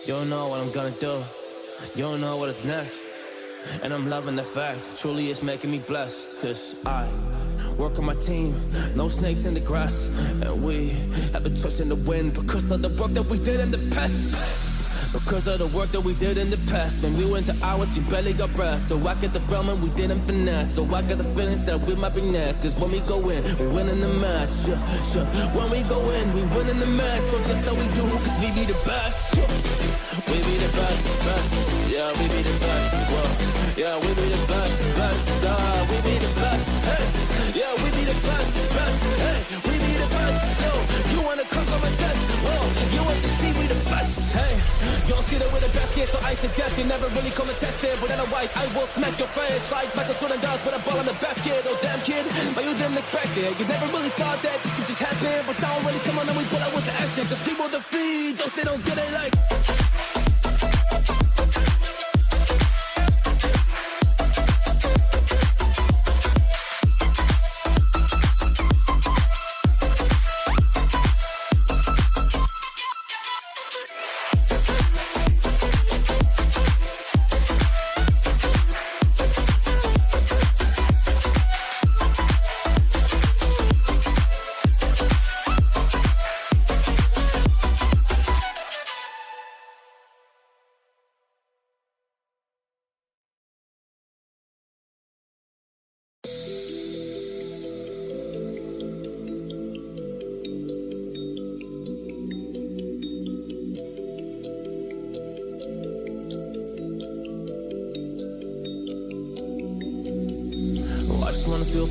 You don't know what I'm gonna do. You don't know what is next. And I'm loving the fact, truly it's making me blessed. Cause I work on my team, no snakes in the grass. And we have been twisting the wind because of the work that we did in the past. Because of the work that we did in the past. When we went to hours, we barely got breath. So I get the realm and we didn't finesse. So I got the feelings that we might be next. Cause when we go in, we win in the match. When we go in, we win in the match. So that's how we do, cause we be the best. We be the best, best. Yeah, we be the best. Whoa. Yeah, we be the best, best. We be the best. Hey. Yeah, we be the best, best. Hey, we be the best. Yo, you wanna come on my desk? Whoa, you want to see we the best. Hey, you don't see that we're the best kid, so I suggest you never really come and test it. But otherwise, I will smack your face like Michael Jordan does with a ball in the basket. Oh damn kid, but you didn't expect it. You never really thought that this could just happen. But now really come on and we pull out with the action. Cause people defeat those they don't get it like.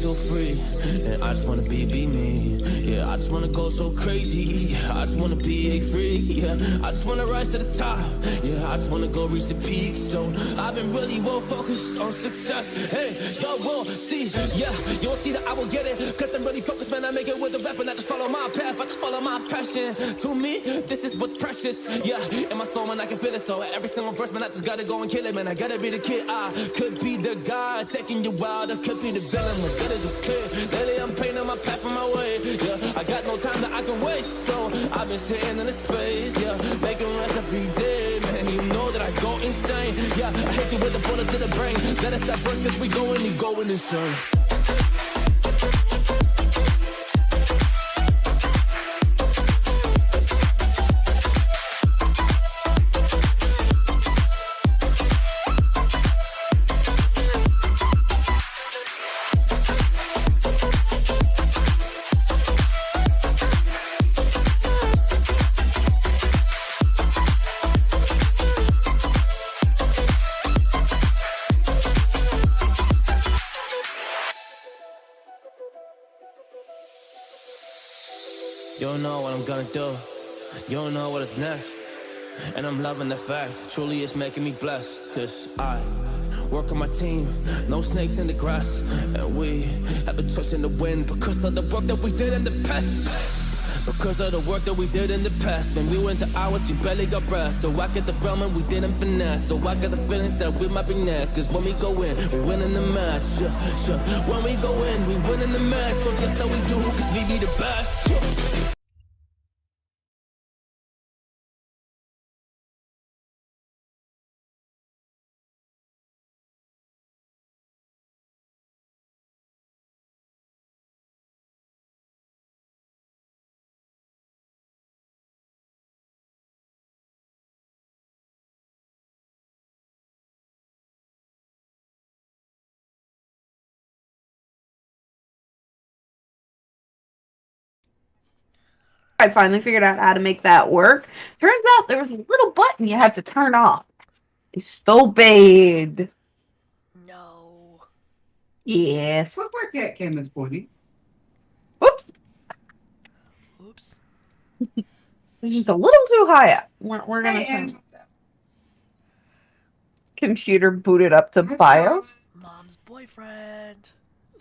Feel free, and I just wanna be me. Yeah, I just wanna go so crazy. I just wanna be a freak. Yeah, I just wanna rise to the top. Yeah, I just wanna go reach the peak. So I've been really well focused on success. Hey, y'all will see. Yeah, you will see that I will get it. Cause I'm really focused, man. I make it with the rap and I just follow my path. I just follow my passion. To me, this is what's precious. Yeah, in my soul, man, I can feel it. So every single verse, man, I just gotta go and kill it, man. I gotta be the kid. I could be the guy taking you wild. I could be the villain. Good as a kid. Lately I'm painting my path on my way. Yeah, I got no time that I can waste. So I've been sitting in the space. Yeah, making rest every day. Man, you know that I go insane. Yeah, I hit you with a bullet to the brain. Let us stop first cause we going insane. You don't know what I'm gonna do. You don't know what is next. And I'm loving the fact, truly it's making me blessed. Cause I work on my team, no snakes in the grass. And we have been twisting the wind because of the work that we did in the past. Because of the work that we did in the past. When we went to hours, we barely got breath. So I get the realm and we didn't finesse. So I got the feelings that we might be next. Cause when we go in, we win in the match. When we go in, we win in the match. So that's how we do, cause we be the best. I finally figured out how to make that work. Turns out there was a little button you had to turn off. Stupid. No. Yes. Look where Cat Cam is pointing. Oops. Oops. It's just a little too high up. We're gonna turn computer booted up to BIOS. Mom's boyfriend.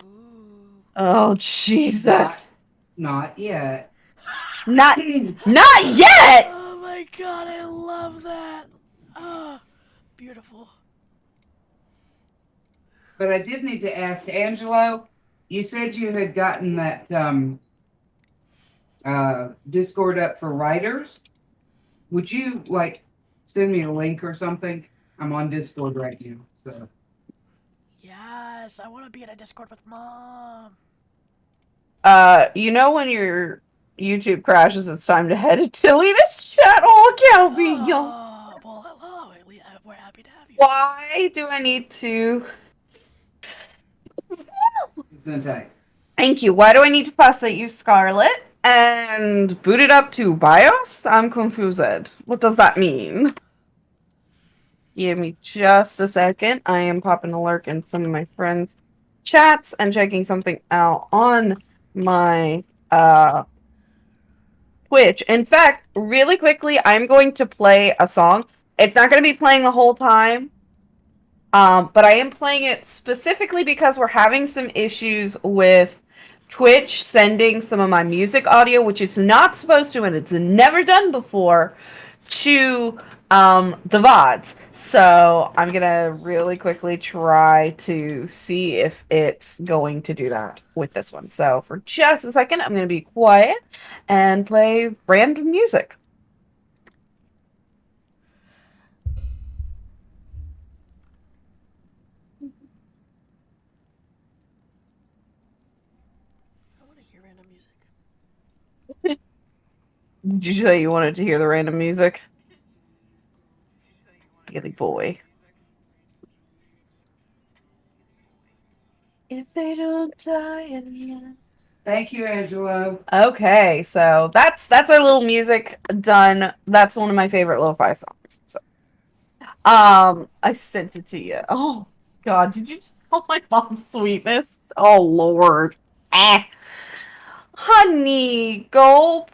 Ooh. Oh Jesus. Not yet. Not yet. Oh my god, I love that. Ah, beautiful. But I did need to ask Angelo. You said you had gotten that Discord up for writers. Would you like send me a link or something. I'm on Discord right now. So Yes, I want to be in a Discord with Mom. You know when your YouTube crashes, it's time to head to Lita's chat. Oh, can't be young. Oh, well, hello. We're happy to have you. Why do I need to? Zentai. Thank you. Why do I need to pass at you, Scarlet? And boot it up to BIOS? I'm confused. What does that mean? Give me just a second. I am popping a lurk in some of my friends' chats and checking something out on my Twitch. In fact, really quickly, I'm going to play a song. It's not going to be playing the whole time. But I am playing it specifically because we're having some issues with Twitch sending some of my music audio, which it's not supposed to, and it's never done before, to the VODs. So I'm gonna really quickly try to see if it's going to do that with this one. So for just a second, I'm gonna be quiet and play random music. I want to hear random music. Did you say you wanted to hear the random music? Silly boy. If they don't die in the end. Thank you, Angelo. Okay, so that's our little music done. That's one of my favorite lo-fi songs. So, I sent it to you. Oh God, did you just call my mom sweetness? Oh Lord, honey, go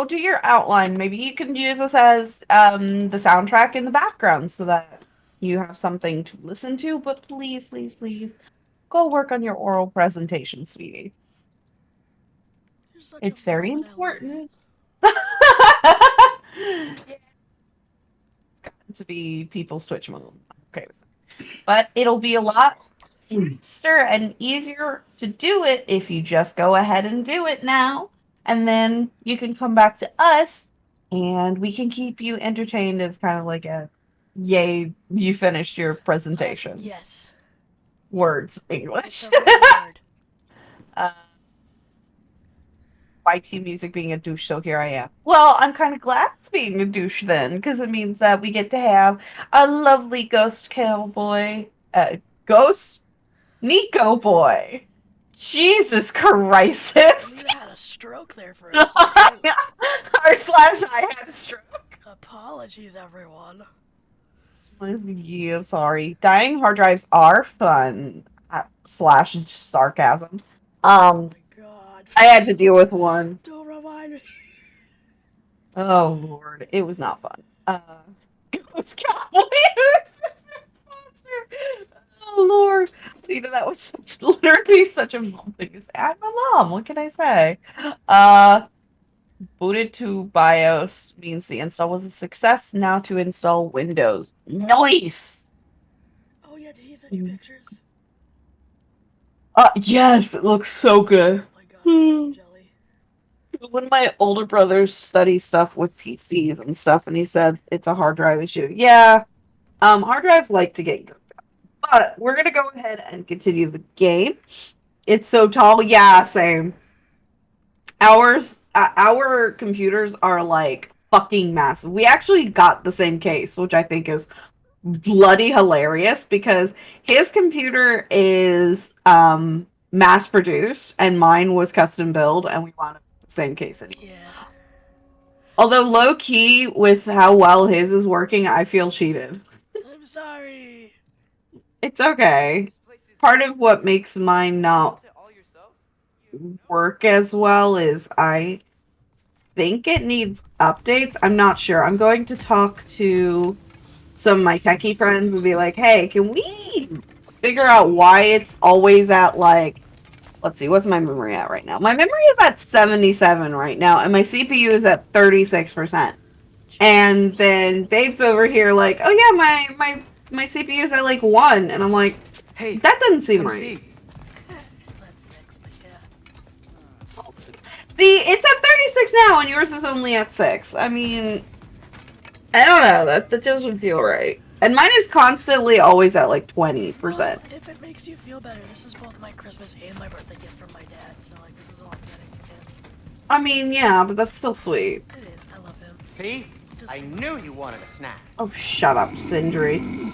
do your outline. Maybe you can use this as the soundtrack in the background so that you have something to listen to. But please, please, please, go work on your oral presentation, sweetie. It's very important. Gotten to be people's Twitch mode. Okay. But it'll be a lot faster and easier to do it if you just go ahead and do it now. And then you can come back to us and we can keep you entertained as kind of like a yay, you finished your presentation. Yes. Words, English. It's a real word. YT music being a douche, so here I am. Well, I'm kind of glad it's being a douche then, because it means that we get to have a lovely ghost cowboy, ghost Nico boy. Jesus Christ! You had a stroke there for a second. I had a stroke. Apologies, everyone. Yeah, sorry. Dying hard drives are fun. Slash sarcasm. Oh my God. I had to deal with one. Don't remind me. Oh Lord, it was not fun. Ghost Cowboy. Oh Lord, Lita, that was literally such a mom thing to say. I'm a mom. What can I say? Booted to BIOS means the install was a success. Now to install Windows. Nice. Oh yeah, did he send you pictures? Yes, it looks so good. Oh my God, I love jelly. One of my older brothers studies stuff with PCs and stuff, and he said it's a hard drive issue. Yeah, hard drives like to get good. But we're gonna go ahead and continue the game. It's so tall. Yeah, same. Our computers are like fucking massive. We actually got the same case, which I think is bloody hilarious because his computer is mass produced and mine was custom built, and we wanted the same case anyway. Yeah. Although low key with how well his is working, I feel cheated. I'm sorry. It's okay. Part of what makes mine not work as well is I think it needs updates. I'm not sure. I'm going to talk to some of my techie friends and be like, hey, can we figure out why it's always at like, let's see, what's my memory at right now? My memory is at 77 right now, and my CPU is at 36%. And then Babe's over here like, oh yeah, my CPU is at like 1, and I'm like, hey, that doesn't seem right. It's at 6, but yeah. See, it's at 36 now, and yours is only at 6. I mean, I don't know. That doesn't feel right. And mine is constantly always at like 20%. Well, if it makes you feel better, this is both my Christmas and my birthday gift from my dad. So like, this is all I'm getting from him. I mean, yeah, but that's still sweet. It is. I love him. See? I knew you wanted a snack. Oh, shut up, Sindri.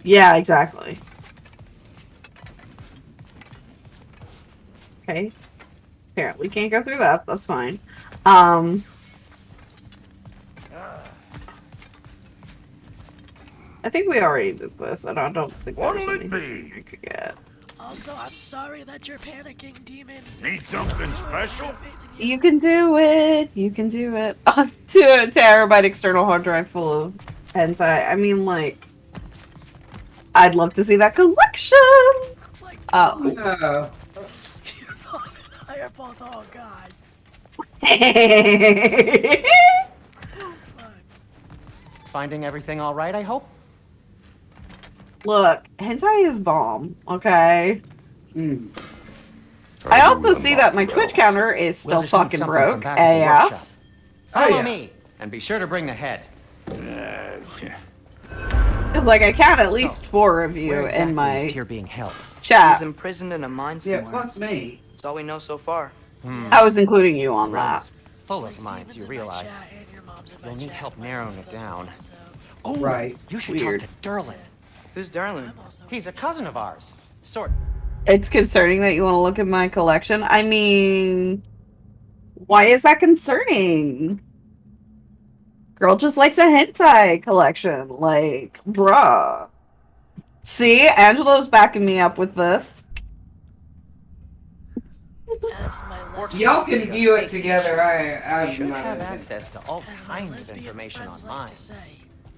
Yeah, exactly. Okay. Apparently can't go through that. That's fine. I think we already did this. I don't think What'll there's it anything be? I could get. Also, I'm sorry that you're panicking, demon. Need something special? You can do it. You can do it. 2 terabyte external hard drive full of hentai. I mean, like, I'd love to see that collection. Like, Oh. No. you're fucking higher both. Oh god. Oh fuck. Finding everything all right, I hope? Look, hentai is bomb. Okay. Mm. I also see that my Twitch counter is still We'll just need fucking something from broke back at the workshop. AF. Follow yeah. me, and be sure to bring the head. It's like I count at least 4 of you Where exactly in my is Tyr being held? chat. He's imprisoned in a mine Yeah, somewhere. plus me. That's all we know so far. I was including you on The realm that. is full of Like, minds, demon's you in my realize. chat and your mom's in my You'll need chat. help My narrowing mom's it as down. well, so Oh, Right. you should Weird. talk to Derlin. Who's Darlin? I'm also He's a cousin of ours. Sort. It's concerning that you want to look at my collection. I mean, why is that concerning? Girl just likes a hentai collection. Like, bruh. See, Angelo's backing me up with this. as my lesbian Y'all can Your view it safety together. I'm Should not have a- access to all as my kinds of lesbian information friends online. like to say,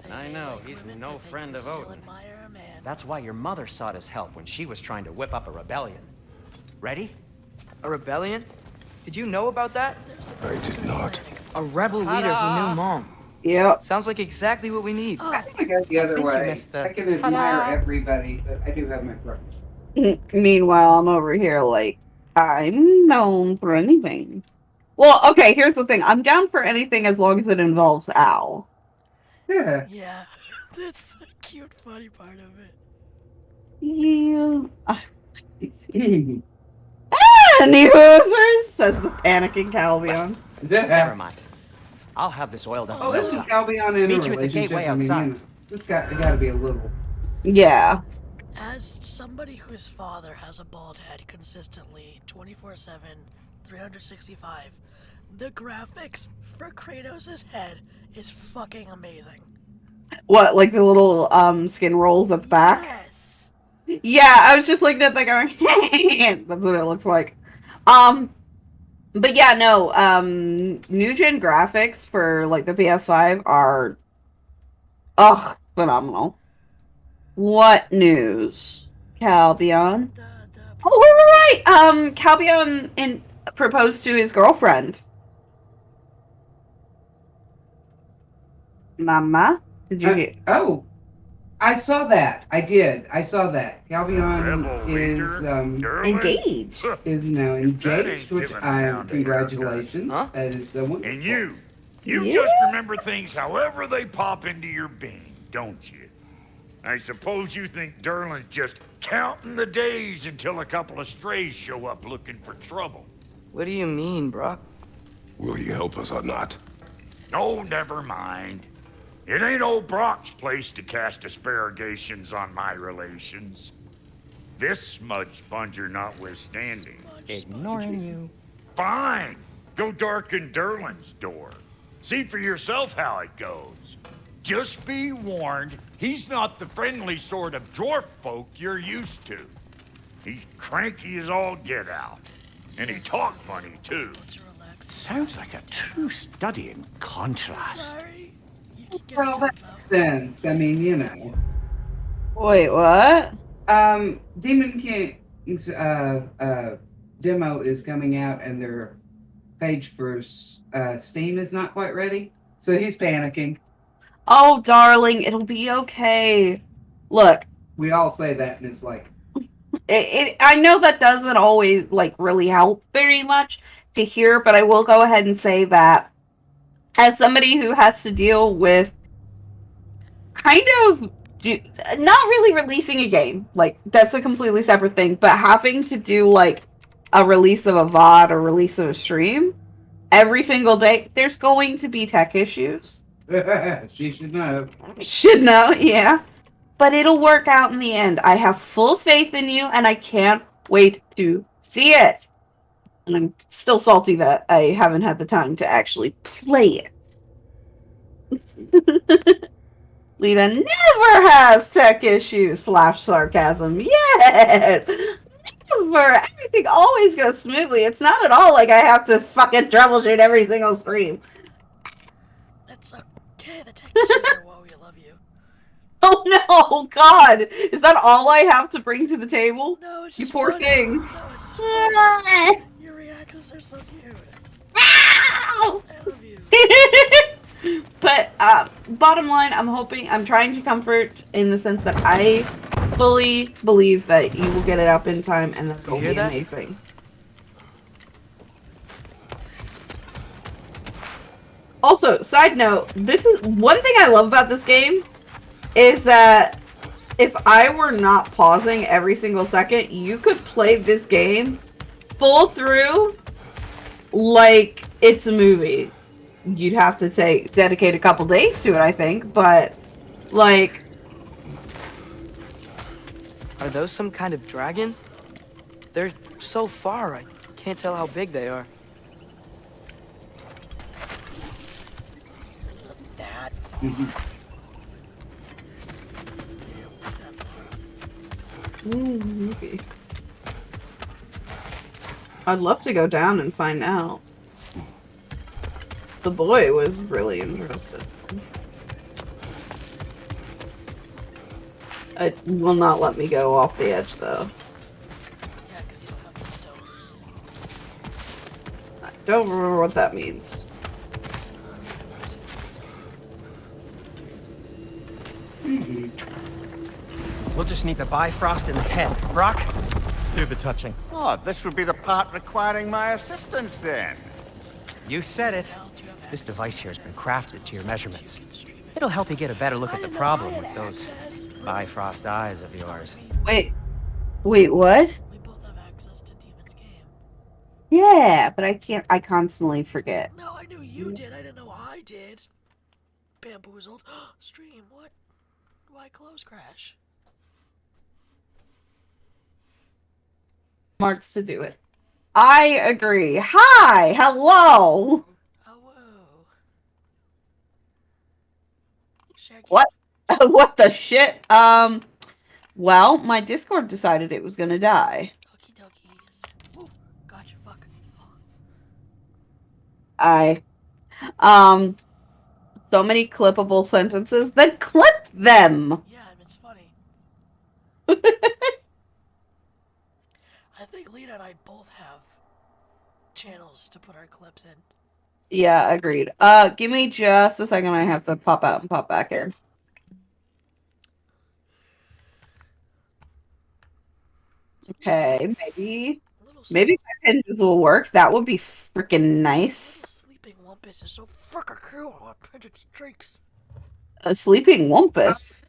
they I may know, like he's women, no but they friend can of still Odin. admire a man. That's why your mother sought his help when she was trying to whip up a rebellion. Ready? A rebellion? Did you know about that? There's I did not. A rebel leader who knew Mom. Yep. Sounds like exactly what we need. I think I go the other think you way. missed the I can admire ta-da. everybody, but I do have my preference. Meanwhile, I'm over here like, I'm known for anything. Well, okay, here's the thing. I'm down for anything as long as it involves Al. Yeah. Yeah, that's the cute, funny part of it. Yeah. Hmm. Any hoosers, says the panicking Calvion. Never mind. I'll have this oiled up. Oh, in this no is time. Calbion in a Meet you at the relationship. gateway I mean, outside. you know, this got to be a little. Yeah. As somebody whose father has a bald head consistently 24/7, 365, the graphics for Kratos' head is fucking amazing. What, like the little skin rolls at the back? Yes. Yeah, I was just looking at that going, that's what it looks like. But yeah, no, new gen graphics for like the PS5 are phenomenal. What news? Calbion. The Oh, right. Calbion proposed to his girlfriend. Mama, did you hear? Oh, I saw that. I did. I saw that. Calbion Rebel leader, is Derlin? Engaged. is now engaged, which giving I around a congratulations. Huh? That is wonderful. And you Yeah. just remember things however they pop into your being, don't you? I suppose you think Derlin's just counting the days until a couple of strays show up looking for trouble. What do you mean, Brock? Will you help us or not? No, never mind. It ain't old Brock's place to cast asparagations on my relations. This smudge sponger notwithstanding. Ignoring you. Fine. Go darken Derlin's door. See for yourself how it goes. Just be warned, he's not the friendly sort of dwarf folk you're used to. He's cranky as all get out. And he talks funny, too. to relax. Sounds like a true study in contrast. Sorry. You can get Well, it that done, makes sense. I mean, you know. Wait, what? Demon King's demo is coming out, and their page for Steam is not quite ready, so he's panicking. Oh, darling, it'll be okay. Look, We all say that, and it's like, I know that doesn't always like really help very much to hear, but I will go ahead and say that as somebody who has to deal with kind of do not really releasing a game, like that's a completely separate thing, but having to do like a release of a VOD or release of a stream every single day, there's going to be tech issues. She should know. Should know, yeah. But it'll work out in the end. I have full faith in you, and I can't wait to see it. And I'm still salty that I haven't had the time to actually play it. Lita never has tech issues / sarcasm. Yes! Never! Everything always goes smoothly. It's not at all like I have to fucking troubleshoot every single stream. That's okay. The technicians are whoa, we love you. Oh no, God! Is that all I have to bring to the table? No, it's You just poor funny. thing. No, it's funny. Your reactions are so cute. Ow! I love you. But bottom line, I'm trying to comfort in the sense that I fully believe that you will get it up in time and that it'll be amazing. Also, side note, this is one thing I love about this game is that if I were not pausing every single second, you could play this game full through like it's a movie. You'd have to dedicate a couple days to it, I think, but like, Are those some kind of dragons? They're so far, I can't tell how big they are. That maybe. I'd love to go down and find out. The boy was really interested. It will not let me go off the edge, though. Yeah, because you don't have the stones. I don't remember what that means. We'll just need the Bifrost in the head. Brock, do the touching. Oh, this would be the part requiring my assistance then. You said it. Well, do you have This access device to here has been the crafted to your measurements. stream it? It'll help you get a better look I at the didn't know problem I with had those access. Bifrost eyes of yours. Wait, what? We both have access to Demon's game. Yeah, but I constantly forget. No, I knew you did. I didn't know I did. Bamboozled. Stream, what? Why close crash? Smarts to do it. I agree. Hi! Hello! Oh, whoa. Shaggy. What? What the shit? Well, my Discord decided it was gonna die. Okie dokies. Ooh, gotcha, fuck. So many clippable sentences, then clip them! Yeah, it's funny. I think Lita and I both have channels to put our clips in. Yeah, agreed. Give me just a second, I have to pop out and pop back in. Okay, maybe my hinges will work. That would be freaking nice. Sleeping Wumpus is so freaking cool on printed streaks. A sleeping wumpus.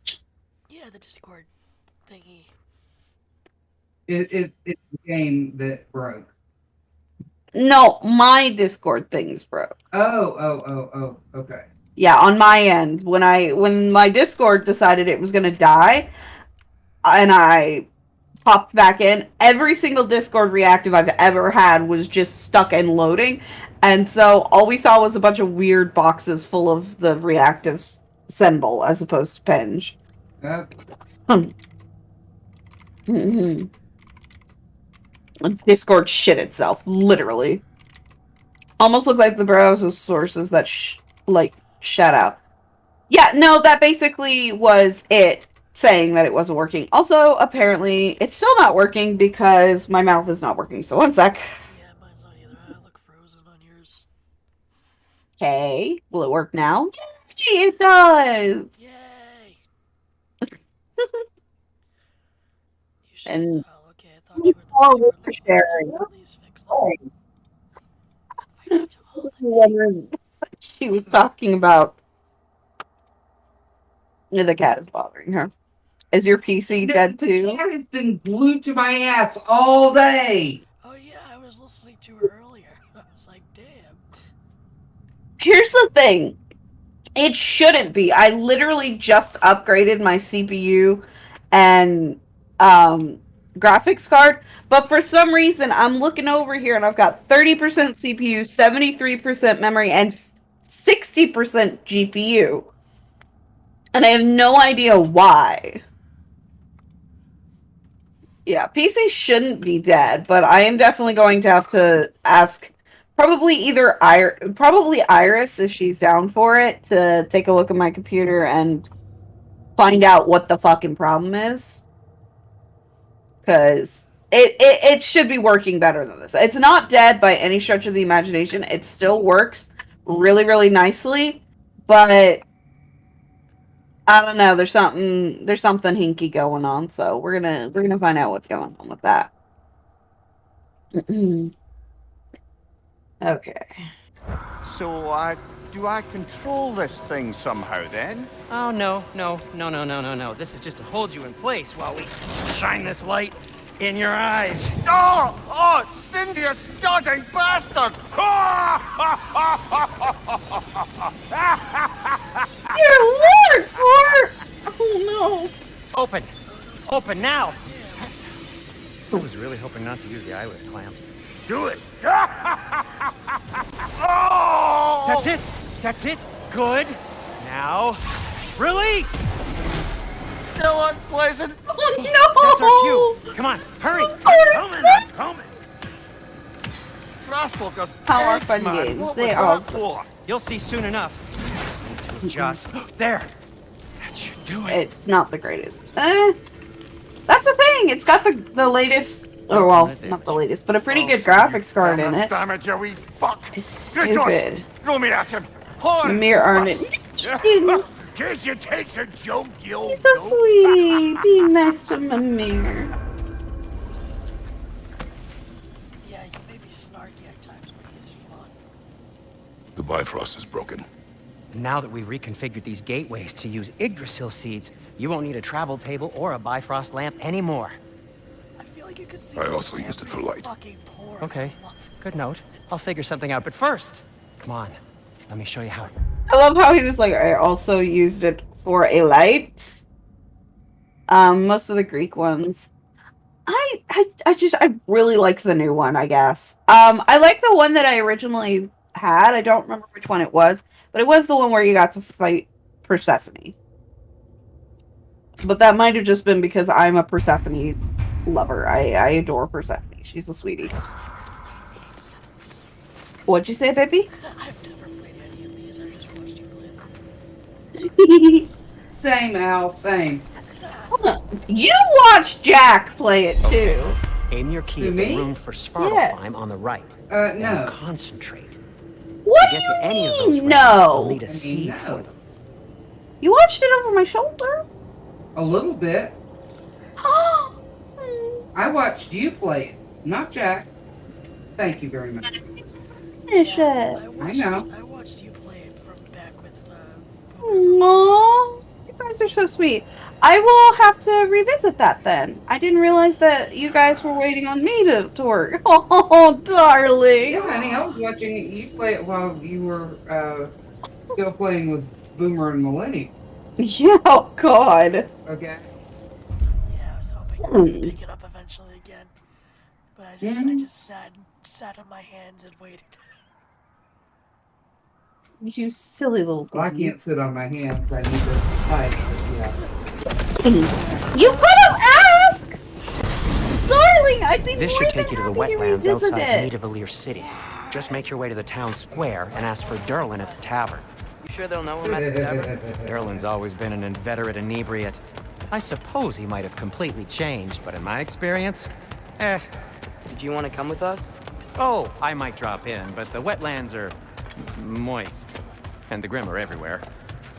Yeah, the Discord thingy. It's the game that broke. No, my Discord thing's broke. Oh, okay. Yeah, on my end, when my Discord decided it was gonna die, and I popped back in, every single Discord reactive I've ever had was just stuck and loading, and so all we saw was a bunch of weird boxes full of the reactive symbol as opposed to penge. Discord shit itself, literally. Almost looked like the browser sources that shut out. Yeah, no, that basically was it saying that it wasn't working. Also, apparently, it's still not working because my mouth is not working. So one sec. Yeah, mine's not either. I look frozen on yours. Okay, will it work now? Yay, it does! Yay! And well, okay, I thought you were oh, the we're sharing. Please fix that. If I need to hold it, Wondering what she was talking about. The cat is bothering her. Is your PC dead The too? cat has been glued to my ass all day. Oh yeah, I was listening to her earlier. I was like, damn. Here's the thing. It shouldn't be. I literally just upgraded my CPU and graphics card, but for some reason I'm looking over here and I've got 30% CPU, 73% memory, and 60% GPU. And I have no idea why. Yeah, PC shouldn't be dead, but I am definitely going to have to ask probably probably Iris if she's down for it to take a look at my computer and find out what the fucking problem is. Because it should be working better than this. It's not dead by any stretch of the imagination. It still works really, really nicely, but I don't know. There's something hinky going on, so we're gonna find out what's going on with that. Okay. So, do I control this thing somehow then? Oh, no. This is just to hold you in place while we shine this light in your eyes. Oh, Cindy, you starting bastard! Dear Lord, Bart! Oh Open now! I was really hoping not to use the eyelid clamps. Do it. Oh! That's it. Good. Now, release! Still unpleasant. no! Oh That's our cue. Come on, hurry. I'm coming. Grassfuckers. How are eggs, fun man. games? What They was are. that for? You'no see soon enough. Just there. That should do it. It's not the greatest. That's the thing. It's got the latest, or well, not the latest, but a pretty good graphics card in it. Damn it, you wee fuck. It's Good choice. stupid. Throw me at him. Horn. Mir Arnett. Case you takes a joke, you old He's a goat. sweetie. Be nice to Mimir. Yeah, he may be snarky at times, but he is fun. The Bifrost is broken. Now that we've reconfigured these gateways to use Yggdrasil seeds, you won't need a travel table or a Bifrost lamp anymore. I feel like you could see. I also used it for light. Fucking poor. Okay, good note. I'll figure something out, but first, come on, let me show you how. I love how he was like, I also used it for a light. Most of the Greek ones. I really like the new one, I guess. I like the one that I originally had. I don't remember which one it was, but it was the one where you got to fight Persephone. But that might have just been because I'm a Persephone lover. I adore Persephone. She's a sweetie. What'd you say, baby? I've never played any of these. I just watched you play them. Same, Al, same. You watched Jack play it too. Aim your key Who, at the me? room for Svartalfheim on the right. And No. concentrate. What To do get to any of you those mean? rings, you'll No. need a seed no. for them. You watched it over my shoulder? A little bit. I watched you play it, not Jack. Thank you very much. Finish it. I I watched you play it from back with. Aww. You guys are so sweet. I will have to revisit that then. I didn't realize that you guys were waiting on me to work. Oh, darling. Yeah, honey, I was watching you play it while you were still playing with Boomer and Millennium. Yeah, oh, God. Okay. Yeah, I was hoping you would pick it up eventually again, but I just sat on my hands and waited. You silly little Well, I baby. can't sit on my hands. I need to fight. Yeah. You could have asked! Darling, I'd be This more should than take you to the happy wetlands revisit outside it. Nidavellir City. Just make your way to the town square and ask for Derlin at the tavern. You sure they'll know him at the tavern? Derlin's always been an inveterate inebriate. I suppose he might have completely changed, but in my experience, Did you want to come with us? Oh, I might drop in, but the wetlands are moist. And the Grim are everywhere.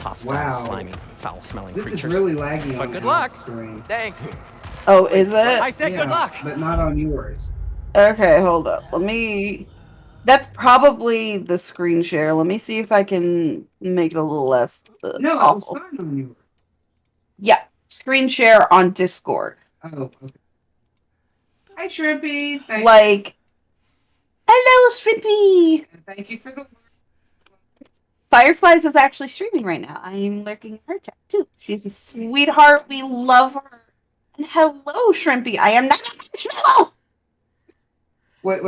Hostile, Wow. slimy, foul-smelling This creatures. is really laggy But on good my luck. screen. Thanks. Oh, is it? I said good Yeah, luck! but not on yours. Okay, hold up. Let me... That's probably the screen share. Let me see if I can make it a little less No, it was awful. fine on yours. Yeah, screen share on Discord. Oh, okay. Hi, Shrimpy. Like, hello, Shrimpy. Thank you for the. Fireflies is actually streaming right now. I am lurking in her chat too. She's a sweetheart. We love her. And hello, Shrimpy. I am not Marshmallow. Wait.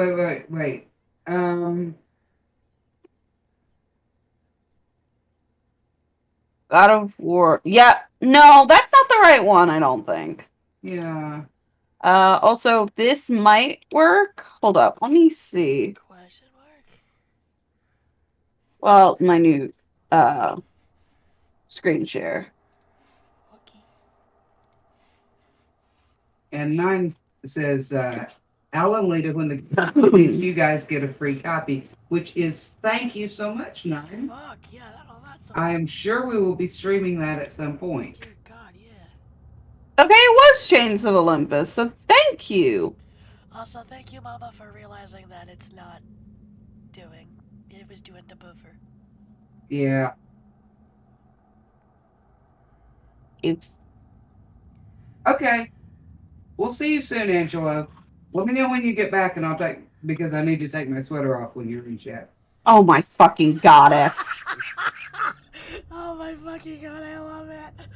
God of War. Yeah, no, that's not the right one. I don't think. Yeah. Also, this might work. Hold up. Let me see. Question mark? Well, my new screen share. Okay. And 9 says, Alan Lita, when the companies, you guys get a free copy, which is thank you so much, 9. Fuck, yeah, that's I am sure we will be streaming that at some point. Dear God, yeah. Okay, it was Chains of Olympus, so thank you. Also, thank you, Mama, for realizing that it's not doing. It was doing the buffer. Yeah. Oops. Okay. We'll see you soon, Angelo. Let me know when you get back, and I'll take, because I need to take my sweater off when you're in chat. Oh my fucking goddess. Oh my fucking God, I love it.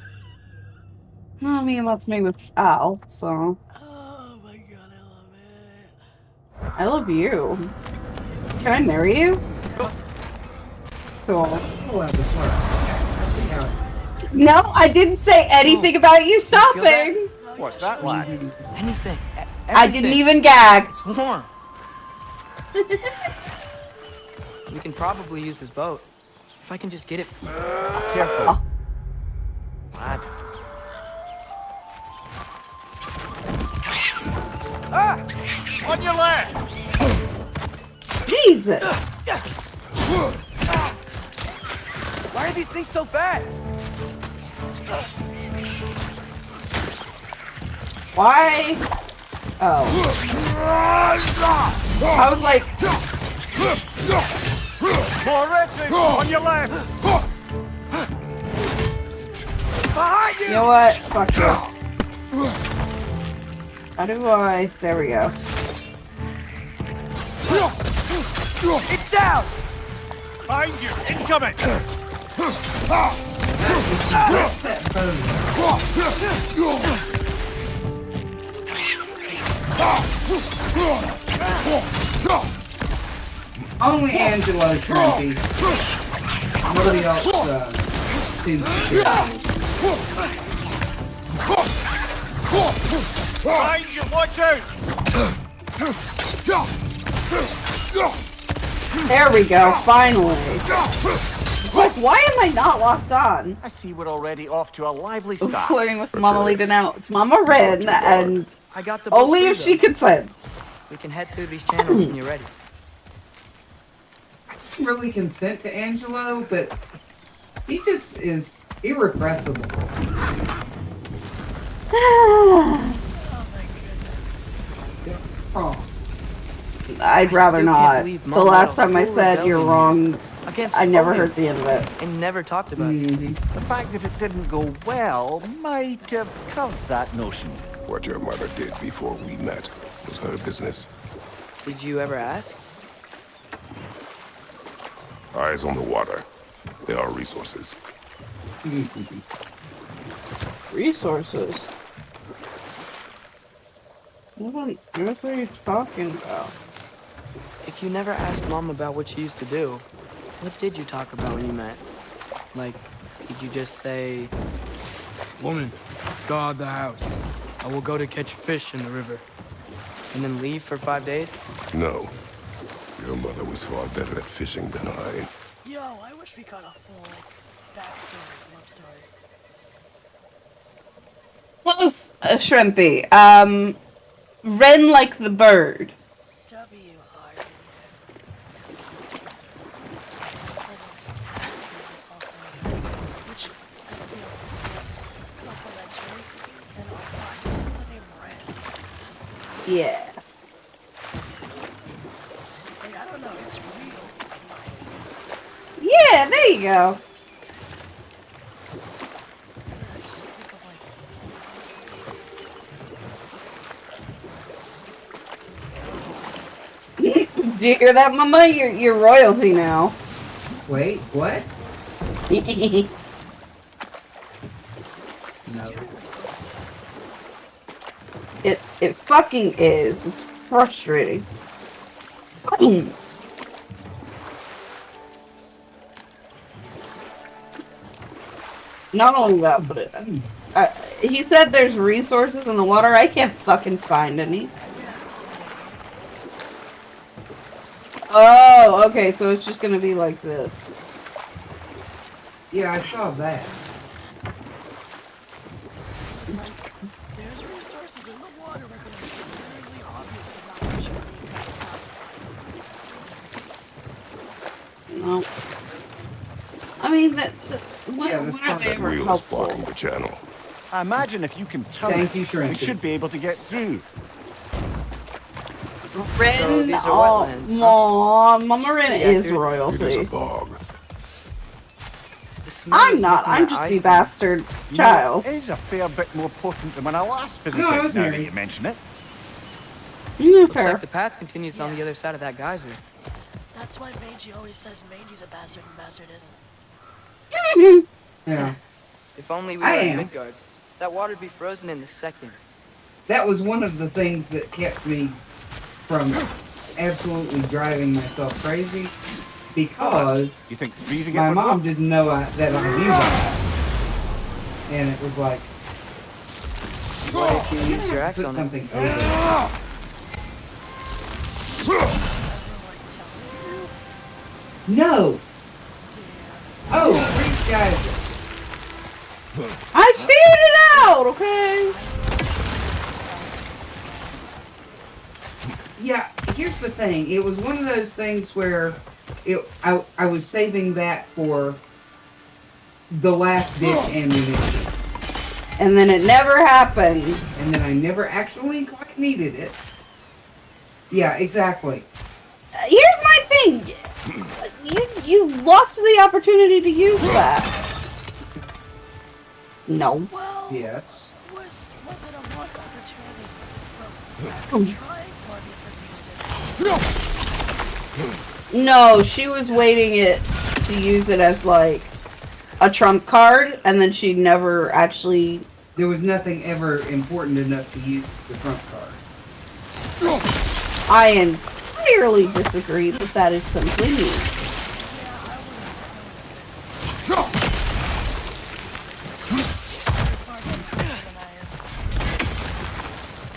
I mean, that's me with Al, so. Oh my God, I love it. I love you. Can I marry you? Cool. We'll have this work. Yeah. No, I didn't say anything about you stopping. What's that like? Anything. I didn't even gag. It's warm. We can probably use this boat. If I can just get it. Careful. Lad. Ah! On your left! Jesus. Why are these things so fast? Why? Oh. I was like, More wrestling! On your left! Behind you know what? Fuck this. How do I? There we go. It's down! Behind you! Incoming! Only Angelo Trinity. Nobody else seems to be. Behind you! Watch out! There we go. Finally. Like, why am I not locked on? I see we're already off to a lively I'm start. flirting with Mama Lita now. It's Mama Rin, and I got the boat only through, if she though. consents. We can head through these channels when you're ready. Really consent to Angelo, but he just is irrepressible. Oh. I'd rather still can't not. believe The Mama last had a time I full said you're rebellion wrong, Against I never Odin. heard the end of it. And never talked about it. The fact that it didn't go well might have covered that notion. What your mother did before we met was her business. Did you ever ask? Eyes on the water. There are resources. Resources? What on earth are you talking about? If you never asked Mom about what she used to do, what did you talk about when you met? Like, did you just say... Woman, guard the house. I will go to catch fish in the river. And then leave for 5 days? No. Your mother was far better at fishing than I. Yo, I wish we got a full backstory, love story. Close, Shrimpy. Wren like the bird. W hard. Presence is also which I feel is complimentary, and also I just love the name Red. Yes. Like, I don't know, it's real. Yeah, there you go. I just think of like Do you hear that, Mama? You're royalty now. Wait, what? Steering is broken. It fucking is. It's frustrating. Not only that, but he said there's resources in the water. I can't fucking find any. Oh, okay, so it's just gonna be like this. Yeah, I saw that. It's like, there's resources in the water that are clearly obvious, but not really sure the exact spot. No. I mean, when Yeah, are they ever Wheel is helpful? blocking the channel. I imagine if you can turn Thank you, it, we Shrinky. should be able to get through. Rin, these are oh, wetlands, Mama Rin Yeah, is dude. It is a royalty. bog. The smell I'm is not. making I'm my just eyes the bleed. bastard You child. know, it is a fair bit more potent than when I last visited, No, I now was that here. you mention it. Looks Fair. like the path continues on the other side of that geyser. That's why Mangy always says Mangy's a bastard and Bastard isn't. Yeah. If only we I were in am. Midgard, that water'd be frozen in a second. That was one of the things that kept me from absolutely driving myself crazy because You think freezing it my would mom work? didn't know that I knew that. And it was like, What if you used your axe put on it? something over it. No! Oh, these guys. I figured it out. Okay. Yeah, here's the thing. It was one of those things where I was saving that for the last ditch ammunition. And then it never happened. And then I never actually quite needed it. Yeah, exactly. Here's my thing. You lost the opportunity to use that. No. Well, Yes. was it a lost opportunity from trying or because you just didn't? No, she was waiting it to use it as like a trump card, and then she never actually. There was nothing ever important enough to use the trump card. I entirely disagree that that is simply me.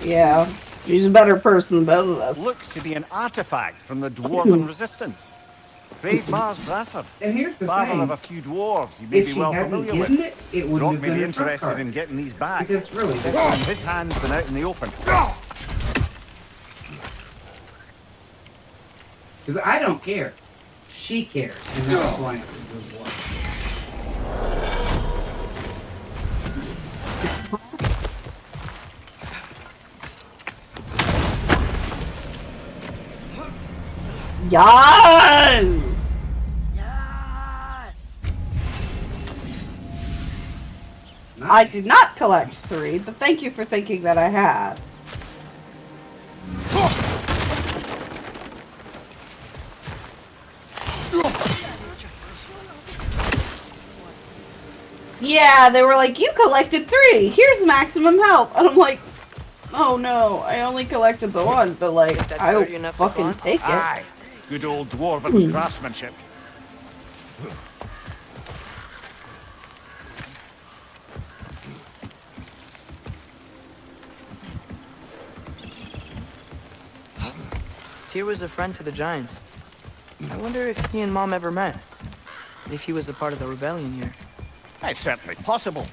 Yeah, she's a better person than both of us. Looks to be an artifact from the Dwarven Resistance. Brave Mars Drasser. And here's the Father thing. of a few dwarves you may If be she well hadn't familiar hidden with. it, it wouldn't Doc have may been be a trump interested card. in getting these back. Because really, It's that's in his hands than out in the open. because I don't care. She cares, and that's why it was one. Yes! Yes! I did not collect 3, but thank you for thinking that I had. Yeah, they were like, you collected 3. Here's maximum health. And I'm like, oh no, I only collected the 1, but like, If that's I sturdy enough to fucking climb. take it. Aye. Good old Dwarven craftsmanship. Tyr was a friend to the Giants. I wonder if he and Mom ever met. If he was a part of the rebellion here. It's certainly possible.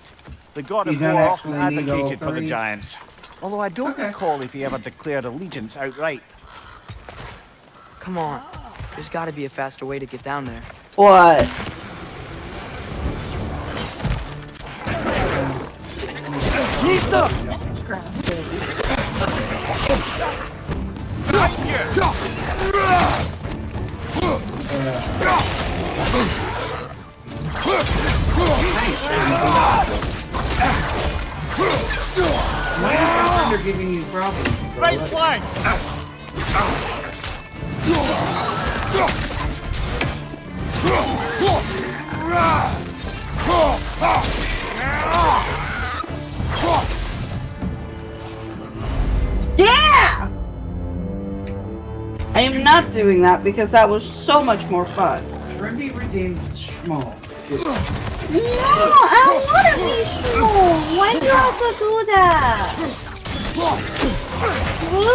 The god You of don't war often actually need all advocated for the 3. giants. Although I don't Okay. recall if he ever declared allegiance outright. Come on. There's gotta be a faster way to get down there. What? Why is Thunder giving you problems? Right flank! doing that because that was so much more fun. Shrimpy redeemed Schmall. No, I don't want to be small. Why do you have to do that? Ooh.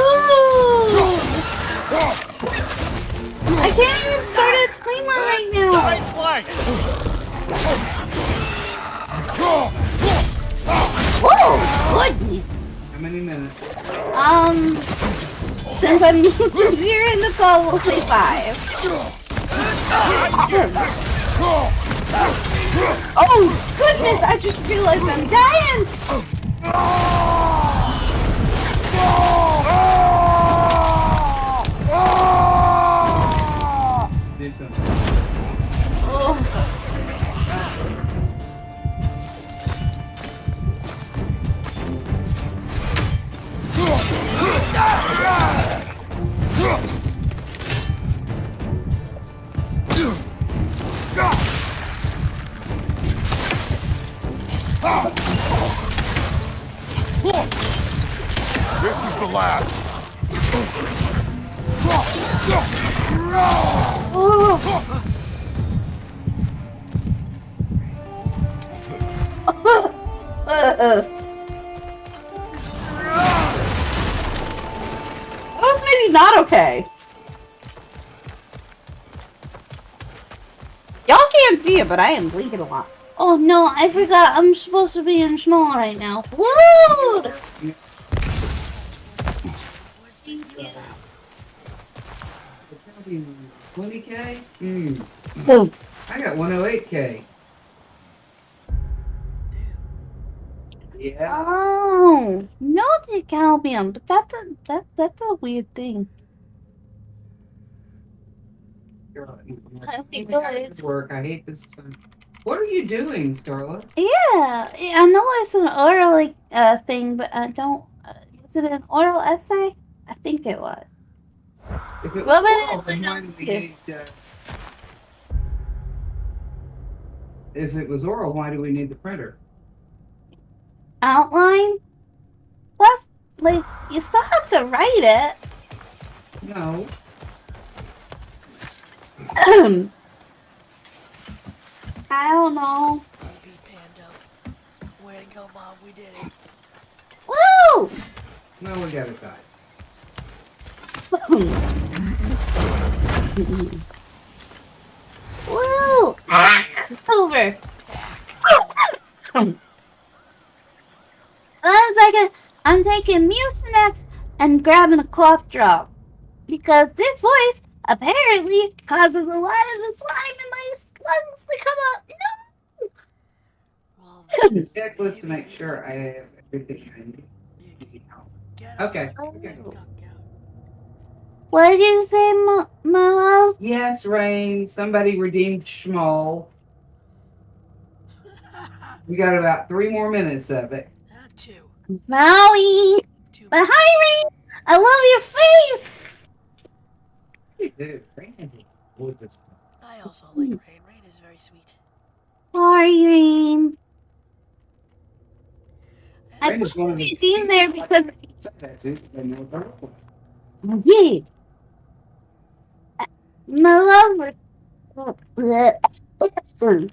I can't even start a timer right now. Oh, goodness. How many minutes? Since you're in the call, we'll say 5. Oh, goodness, I just realized I'm dying. Do something. Oh. This is the last. That was maybe not okay. Y'all can't see it, but I am blinking a lot. Oh no, I forgot I'm supposed to be in small right now. Woo! 20K? Boom. I got 108K. Yeah. Oh, no decalbium, but that's a weird thing. I think it's Work. I hate this. What are you doing, Starla? Yeah, I know it's an oral thing, but I don't. Is it an oral essay? I think it was. If it was Well, but oral, then why do we need, if it was oral, why do we need the printer? Outline. Plus, like, you still have to write it. No. I don't know. Beat Pando. Way to go, Mom. We did it. Woo! No, we gotta die. Woo! Ah, silver. 1 second. I'm taking Mucinex and grabbing a cough drop because this voice apparently causes a lot of the slime in my lungs to come out. Well, Checklist to make sure I have everything I need. get Okay. out. Okay. What did you say, my love? Yes, Rain. Somebody redeemed Schmall. We got about 3 more minutes of it. 2. Maui. 2. But hi, Rain. I love your face. Dude, Rain is gorgeous. I also like Rain. Rain is very sweet. Sorry, Rain. I Rain is put one of the it in there because Yeah. yeah. My love. Oh, goodness.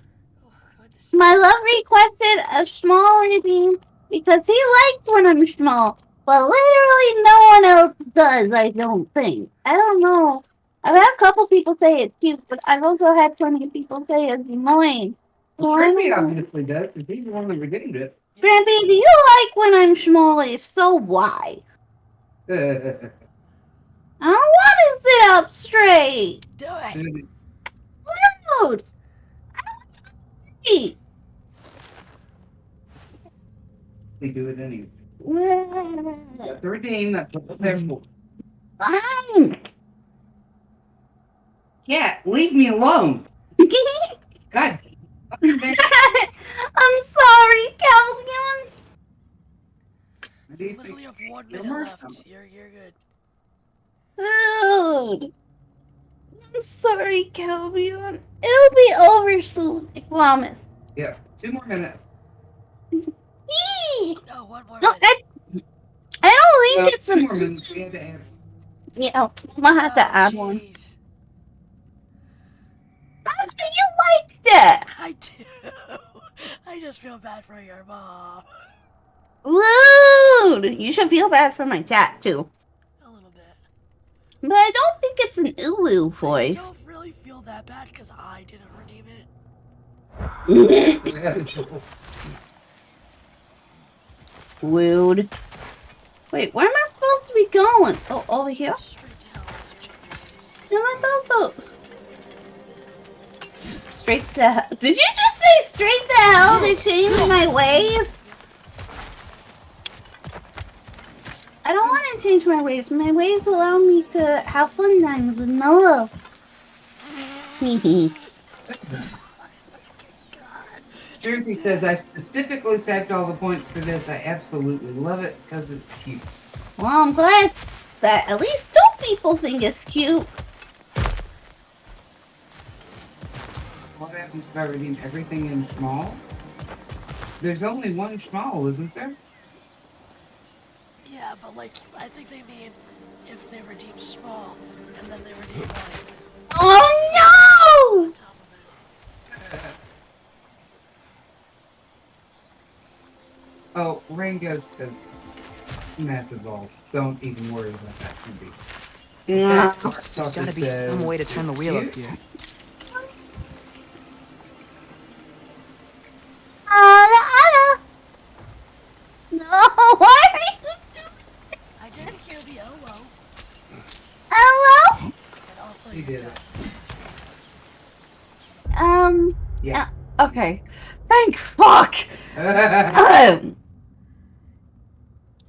My love requested a small redeem because he likes when I'm small, but literally no one else does, I don't think. I don't know. I've had a couple people say it's cute, but I've also had plenty of people say it's annoying. Shrimpy obviously does, because he's the one that redeemed it. Grampy, do you like when I'm small? If so, why? I don't want to sit up straight. Do it. Dude. I don't eat. We do it anyway. You have to redeem, that's what they're for. Fine. Cat, leave me alone. God. I'm sorry, Calvion. You literally have 1 minute left. You're good. Dude. I'm sorry, Calvion. It'll be over soon, I promise. Yeah, 2 more minutes. No, 1 more No, minute. I don't think it's 2 more minutes. We had to ask. Yeah, I'm gonna have to add one. Jeez. You liked it! I do. I just feel bad for your mom. Rude! You should feel bad for my cat, too. A little bit. But I don't think it's an uwu I voice. don't really feel that bad because I didn't redeem it. Rude. Wait, where am I supposed to be going? Oh, over here? Straight to hell is what you is. No, that's also... Straight to hell. Did you just say straight to hell to change my ways? I don't want to change my ways. My ways allow me to have fun times with Mello. Hehe. Jeremy says, I specifically saved all the points for this. I absolutely love it because it's cute. Well, I'm glad that at least two people think it's cute. What happens if I redeem everything in small? There's only one small, isn't there? Yeah, but like, I think they mean if they redeem small and then they redeem like. Oh no! On top of it. Oh, Rain goes to massive balls. Don't even worry about that. Can be. Yeah. There's gotta be some way to turn the wheel up here. No, why are you doing? I didn't hear the oh. Hello? And also You you did did. it. Yeah. Yeah. Okay. Thank fuck. That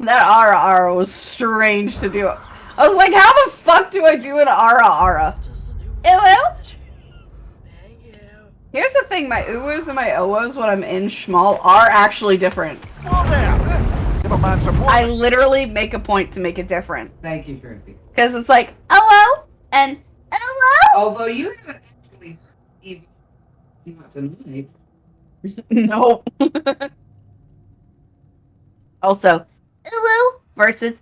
ara was strange to do. I was like, how the fuck do I do an ara? Just a new Ew. Thank you. Here's the thing, my uwus and my owos when I'm in Schmal are actually different. Come there! Give a man some I water. literally make a point to make it different. Thank you, Shrimpy. Because it's like, hello, and hello. Although you haven't actually even seen it tonight. Nope. Also, hello versus.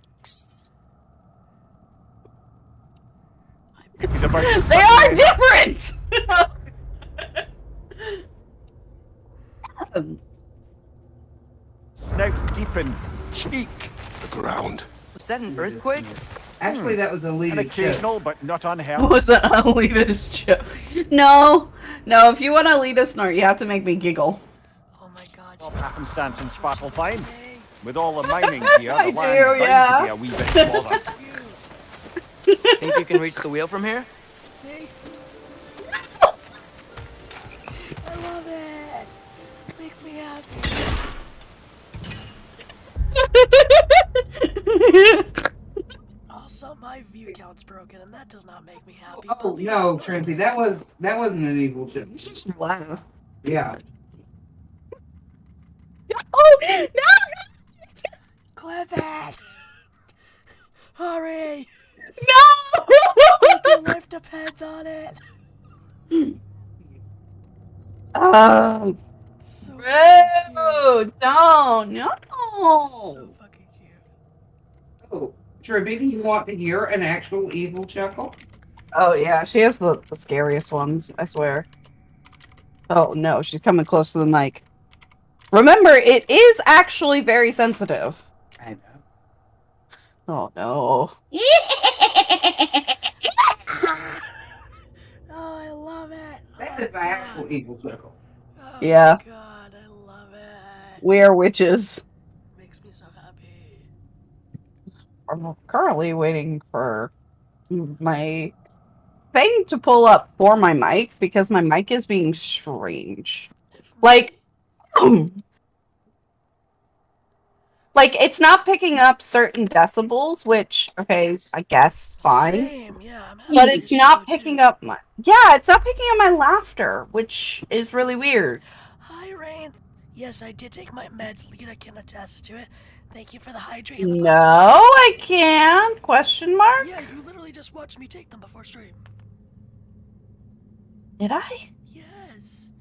He's about to They are different! snout deep in cheek. The ground. Was that an earthquake? Actually, that was a An lead occasional, but not What unheard. was that Alita's joke? No, if you want to lead a snort, you have to make me giggle. Oh my god. Off Jesus. happenstance and sparkle fine. With all the mining here, I the do, land's bound yeah. to be a wee bit smaller. Think you can reach the wheel from here? See? I love it. Makes me happy. Also, my view count's broken, and that does not make me happy. Oh but Lita's no, still Shrimpy, does. that wasn't an evil chip. Just laugh. Yeah. Oh, no! Clip it! Hurry! No! Your life depends on it. Oh, So bro, fucking don't, cute. no. So fucking cute. Oh, Shrimpy, do you want to hear an actual evil chuckle? Oh yeah, she has the scariest ones, I swear. Oh no, she's coming close to the mic. Remember, it is actually very sensitive. I know. Oh no. Oh, I love it. That Oh, is my actual God. evil chuckle. Oh, Yeah. God, I love it. We are witches. Makes me so happy. I'm currently waiting for my thing to pull up for my mic because my mic is being strange. If Like, like it's not picking up certain decibels, which okay, I guess fine. Same, yeah. I'm happy But with it's you, not too. picking up my it's not picking up my laughter, which is really weird. Hi, Rain. Yes, I did take my meds. Lita can attest to it. Thank you for the hydrate and the No, I can't. Question mark? Yeah, you literally just watched me take them before stream. Did I? Yes.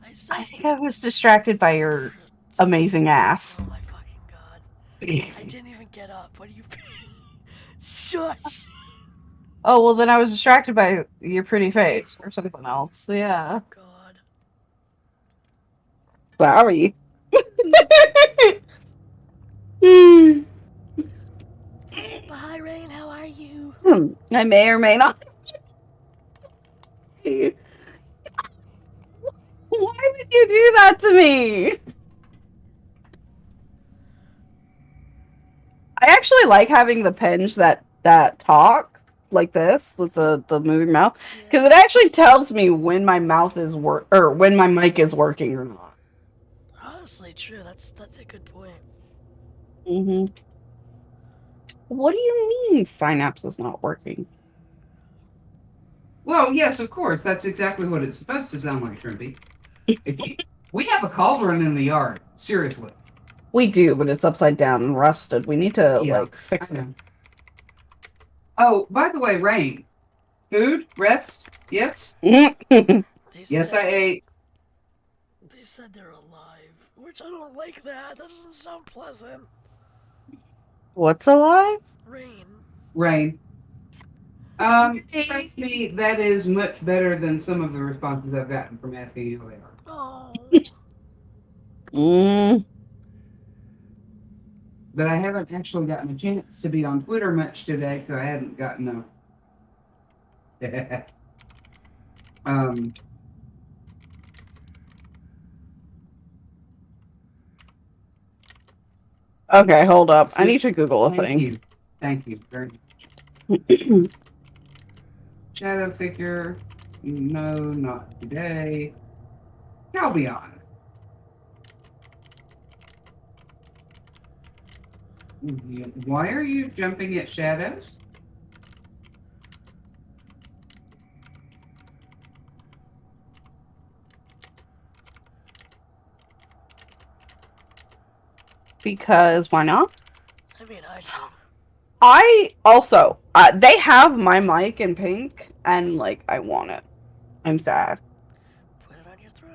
I said. I think I was distracted by your amazing ass. Oh my fucking god. I didn't even get up. What do you Shush. Oh, well, then I was distracted by your pretty face or something else. Yeah. God. Sorry. But hi, Rain. How are you? I may or may not. Why would you do that to me? I actually like having the penge that talks like this with the moving mouth because it actually tells me when my mouth is or when my mic is working or not. Honestly, true. That's a good point. Mm-hmm. What do you mean Synapse is not working? Well, yes, of course. That's exactly what it's supposed to sound like, Shrimpy. We have a cauldron in the yard. Seriously. We do, but it's upside down and rusted. We need to Yeah, like fix I it. know. Oh, by the way, Rain. Food? Rest? Yes? They Yes, said I ate. they said they're alive, which I don't like. That doesn't sound pleasant. What's alive? Rain. Rain. Strikes me that is much better than some of the responses I've gotten from asking how they are. Oh. But I haven't actually gotten a chance to be on Twitter much today, so I hadn't gotten a. um. Okay, hold up. I need to Google a Thank thing. you. Thank you very much. Shadow figure. No, not today. I'll be on. Why are you jumping at shadows? Because why not? I mean, I do. I also they have my mic in pink, and like I want it. I'm sad. Put it on your throne.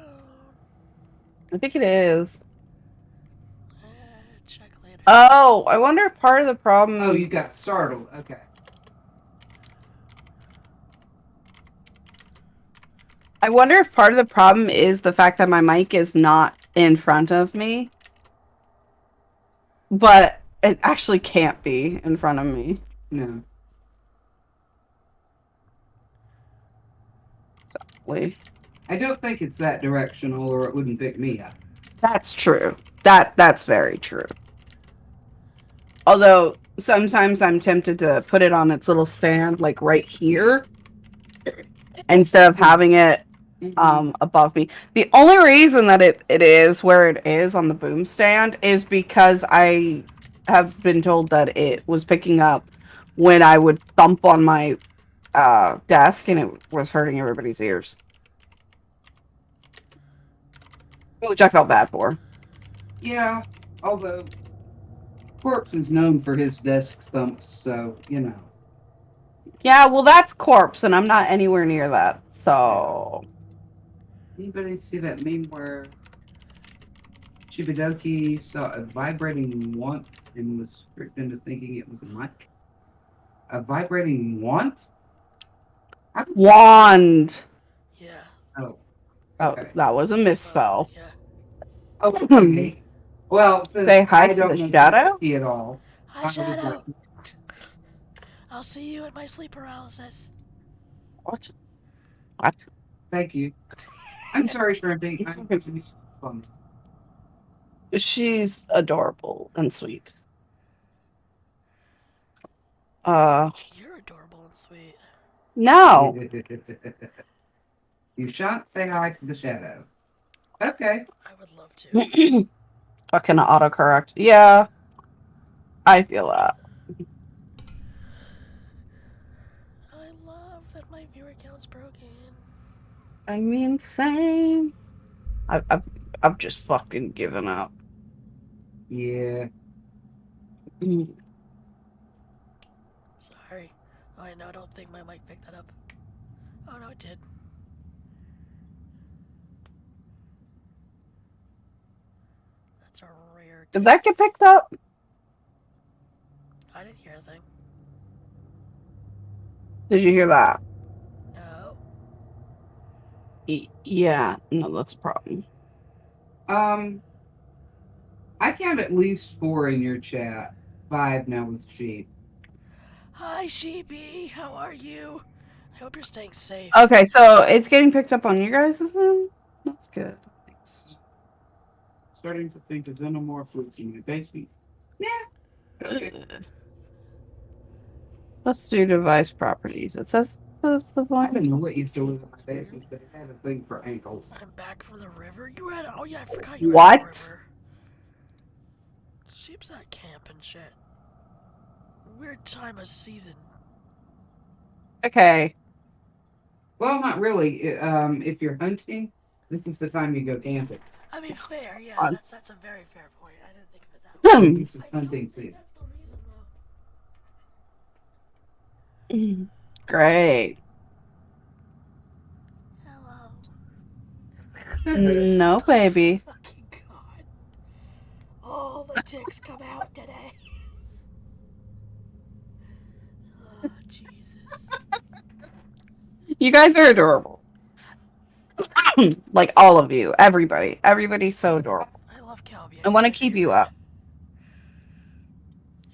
I think it is. Check later. Oh, I wonder if part of the problem. Oh, you got startled. Okay. I wonder if part of the problem is the fact that my mic is not in front of me. But it actually can't be in front of me. No. Wait. I don't think it's that directional, or it wouldn't pick me up. That's true. That's very true. Although sometimes I'm tempted to put it on its little stand, like right here, instead of having it above me. The only reason that it is where it is on the boom stand is because I have been told that it was picking up when I would thump on my desk and it was hurting everybody's ears. Which I felt bad for. Yeah, although Corpse is known for his desk thumps, so, you know. Yeah, well, that's Corpse, and I'm not anywhere near that, so... Anybody see that meme where Shibidoki saw a vibrating wand and was tricked into thinking it was a mic? A vibrating wand? Wand! Yeah. Oh. Oh, Okay. that was a misspell. Yeah. Okay. Well, since Say hi I to don't the know shadow? Shibidoki at all. Hi, Shadow. I'll see you at my sleep paralysis. What? What? Thank you. I'm sorry, Shrimpy. I'm confused. She's adorable and sweet. You're adorable and sweet. No! You shan't say hi to the shadow. Okay. I would love to. Fucking autocorrect. Yeah. I feel that. I love that my viewer count's broken. I mean, same. I've just fucking given up. Yeah. Sorry. Oh, I know. I don't think my mic picked that up. Oh no, it did. That's a rare. Did that get picked up? I didn't hear a thing. Did you hear that? No. Yeah, no, that's a problem. I count at least 4 in your chat. 5 now with sheep. Hi, Sheepy. How are you? I hope you're staying safe. Okay, so it's getting picked up on you guys' end? That's good. Thanks. Starting to think of xenomorph in the basement. Yeah. Okay. Let's do device properties. It says the I one. don't know what used to live in my basement, but it had a thing for ankles. I'm back from the river. You had. Oh yeah, I forgot you were What? at the river. Sheep's at camp and shit. Weird time of season. Okay. Well, not really. If you're hunting, this is the time you go camping. I mean, fair. Yeah, On. that's a very fair point. I didn't think of it that way. This is hunting season. That's the reason, though. Great. Hello. No, baby. Fucking god. All the ticks come out today. Oh, Jesus. You guys are adorable. Like all of you. Everybody. Everybody's so adorable. I love Calby. I want to keep you up.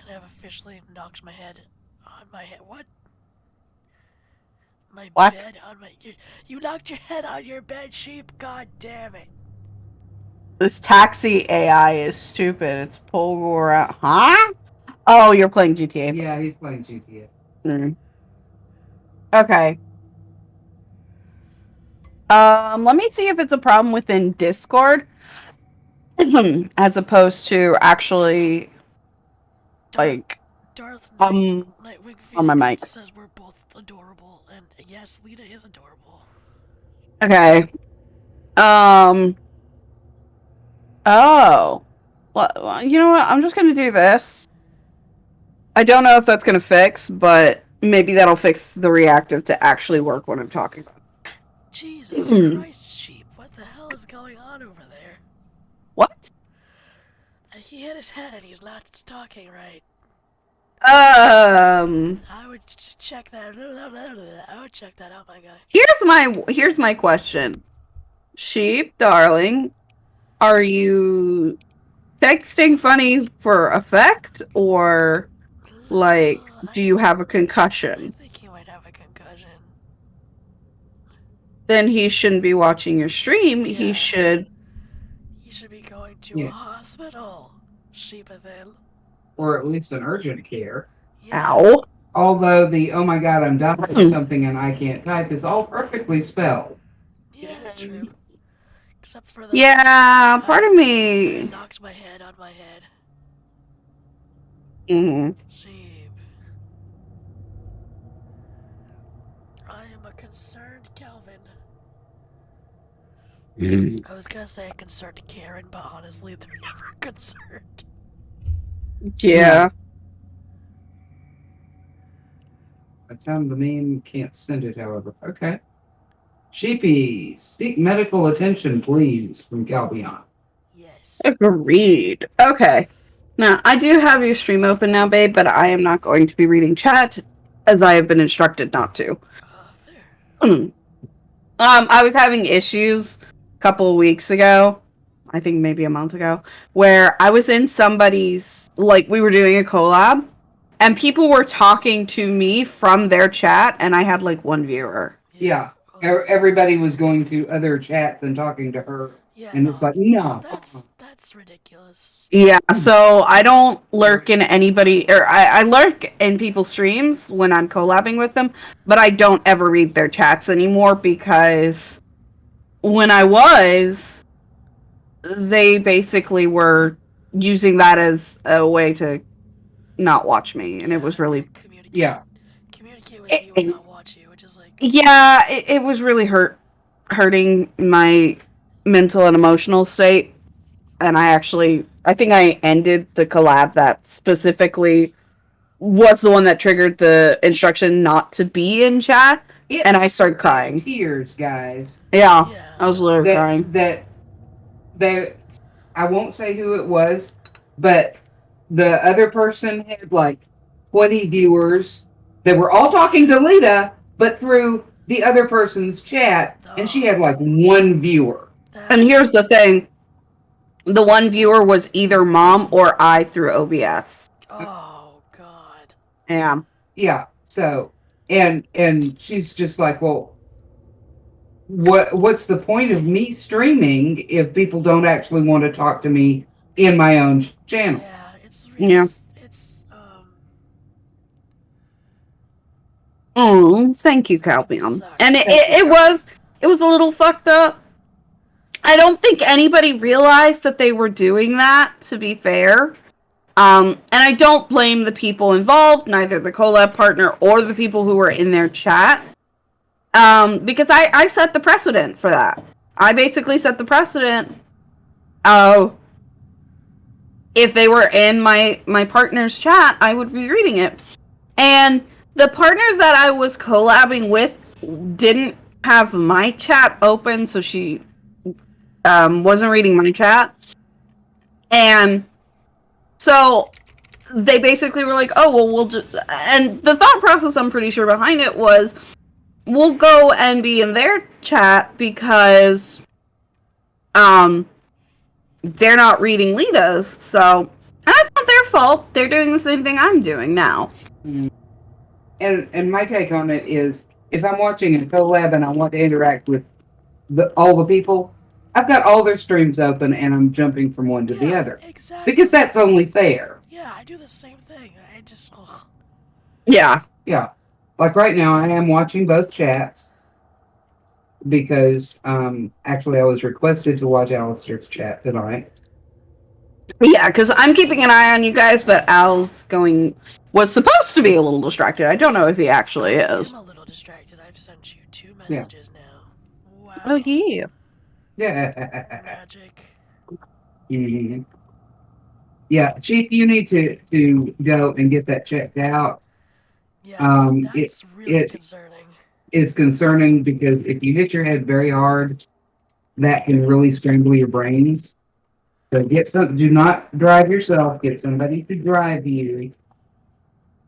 And I have officially knocked my head on my head. What? My What? bed on my. You knocked your head on your bed, sheep. God damn it. This taxi AI is stupid. It's pulled around. Huh? Oh, you're playing GTA. Yeah, he's playing GTA. Okay. Let me see if it's a problem within Discord, as opposed to actually, like, Darth Nightwing on my mic. says we're both adorable, and yes, Lita is adorable. Okay. Oh. Well, you know what? I'm just gonna do this. I don't know if that's gonna fix, but maybe that'll fix the reactive to actually work when I'm talking about it. Jesus Christ, sheep! What the hell is going on over there? What? He hit his head and he's not talking right. I would check that. I would check that out, my guy. Here's my question. Sheep, darling, are you texting funny for effect, or like, do you have a concussion? I think he might have a concussion. Then he shouldn't be watching your stream. Yeah. He should be going to a hospital, sheepathin. Or at least an urgent care. Yeah. Ow. Although the "oh my god, I'm dying of something and I can't type" is all perfectly spelled. Yeah, true. Except for the. Yeah, pardon me. Knocked my head on my head. Sheep. I am a concerned Calvin. I was gonna say a concerned Karen, but honestly, they're never concerned. Yeah. I found the meme, can't send it, however. Okay. Sheepy, seek medical attention, please, from Galbion. Yes. Agreed. Okay. Now, I do have your stream open now, babe, but I am not going to be reading chat, as I have been instructed not to. Fair. I was having issues a couple of weeks ago, I think maybe a month ago, where I was in somebody's, like, we were doing a collab, and people were talking to me from their chat, and I had, like, one viewer. Yeah. Everybody was going to other chats and talking to her. Yeah, and it's like, no. That's ridiculous. Yeah, so I don't lurk in anybody, or I lurk in people's streams when I'm collabing with them, but I don't ever read their chats anymore, because when I was, they basically were using that as a way to not watch me, and it was really... Communicate with you and not watch you, which is like... Yeah, it was really hurting my mental and emotional state, and I think I ended the collab that specifically was the one that triggered the instruction not to be in chat, and I started crying. Tears, guys. Yeah, I was literally crying. That I won't say who it was, but the other person had like 20 viewers, They were all talking to Lita, but through the other person's chat, and she had like one viewer. And here's the thing. The one viewer was either mom or I through OBS. Oh God. Yeah. Yeah. So, and she's just like, well, what's the point of me streaming if people don't actually want to talk to me in my own channel? Yeah, it's Thank you, Calbion. sucks. And it was a little fucked up. I don't think anybody realized that they were doing that, to be fair. And I don't blame the people involved, neither the collab partner or the people who were in their chat. Because I set the precedent for that. I basically set the precedent. If they were in my partner's chat, I would be reading it. And the partner that I was collabing with didn't have my chat open, so she wasn't reading my chat. And so they basically were like, oh, well, we'll just... And the thought process, I'm pretty sure, behind it was, we'll go and be in their chat because they're not reading Lita's, so that's not their fault. They're doing the same thing I'm doing now. And my take on it is, if I'm watching a collab and I want to interact with all the people, I've got all their streams open and I'm jumping from one to the other. Exactly. Because that's only fair. Yeah, I do the same thing. I just... Ugh. Yeah. Yeah. Like right now, I am watching both chats because actually I was requested to watch Alistair's chat tonight. Yeah, because I'm keeping an eye on you guys, but Al's was supposed to be a little distracted. I don't know if he actually is. I'm a little distracted. I've sent you 2 messages now. Wow. Oh, yeah. Yeah. Magic. Mhm. Yeah, Chief, you need to go and get that checked out. Yeah, that's really concerning. It's concerning because if you hit your head very hard, that can really scramble your brains. So do not drive yourself, get somebody to drive you,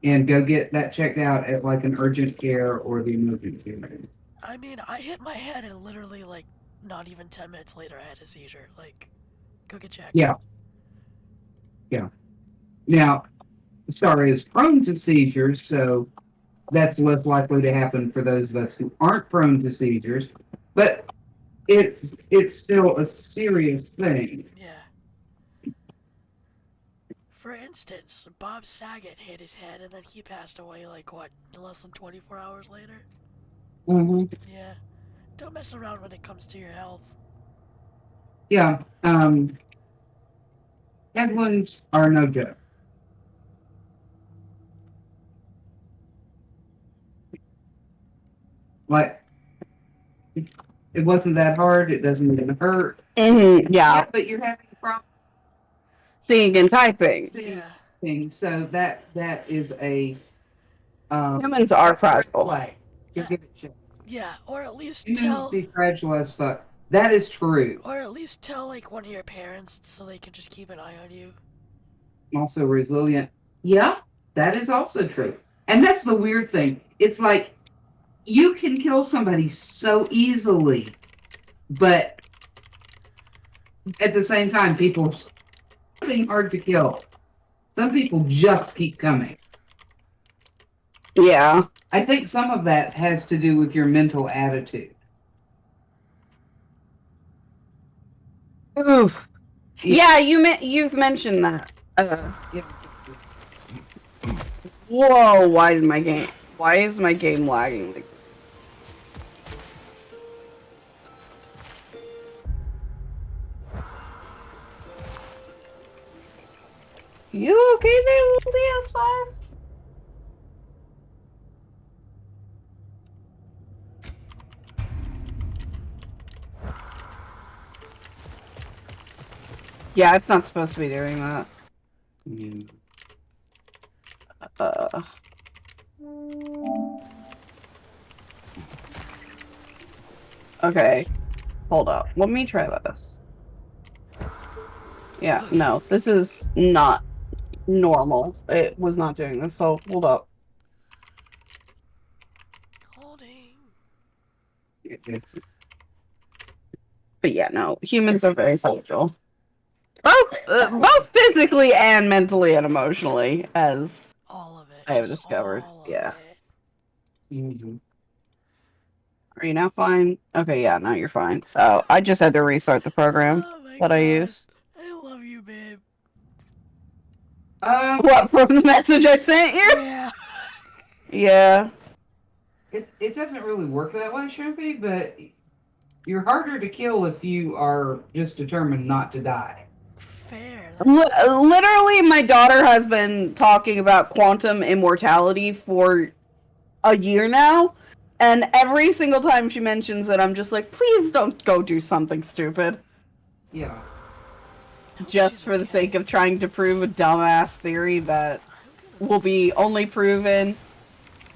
and go get that checked out at like an urgent care or the emergency room. I mean, I hit my head and literally, like, not even 10 minutes later I had a seizure. Like, go get checked. Yeah. Yeah. Now, Star is prone to seizures, so that's less likely to happen for those of us who aren't prone to seizures. But it's still a serious thing. Yeah. For instance, Bob Saget hit his head and then he passed away, like, what, less than 24 hours later? Mm-hmm. Yeah. Don't mess around when it comes to your health. Yeah. Head wounds are no joke. Like, it wasn't that hard. It doesn't even hurt. Mm-hmm, yeah. But you're having a problem Seeing and typing. seeing. So that is a Humans are fragile. flag. You'll get it checked. Yeah, or at least Humans tell... be fragile as fuck. That is true. Or at least tell, like, one of your parents so they can just keep an eye on you. Also resilient. Yeah, that is also true. And that's the weird thing. It's like, you can kill somebody so easily, but at the same time, people are being hard to kill. Some people just keep coming. Yeah. I think some of that has to do with your mental attitude. Oof. Yeah, you've mentioned that. Whoa, why is my game lagging? You okay there, little PS5? Yeah, it's not supposed to be doing that. Okay. Hold up. Let me try this. Yeah, no. This is not normal. It was not doing this. Hold up. But yeah, no, humans are very fragile. Both physically and mentally and emotionally, as All of it. I have just discovered. all of Yeah. it. Mhm. Are you now fine? Okay, yeah, now you're fine. So I just had to restart the program Oh my that god. I use. I love you, babe. What, from the message I sent you? Yeah. Yeah. It doesn't really work that way, Shrimpy, but you're harder to kill if you are just determined not to die. Fair. Literally, my daughter has been talking about quantum immortality for a year now, and every single time she mentions it, I'm just like, please don't go do something stupid. Yeah. Just for the sake of trying to prove a dumbass theory that will be only proven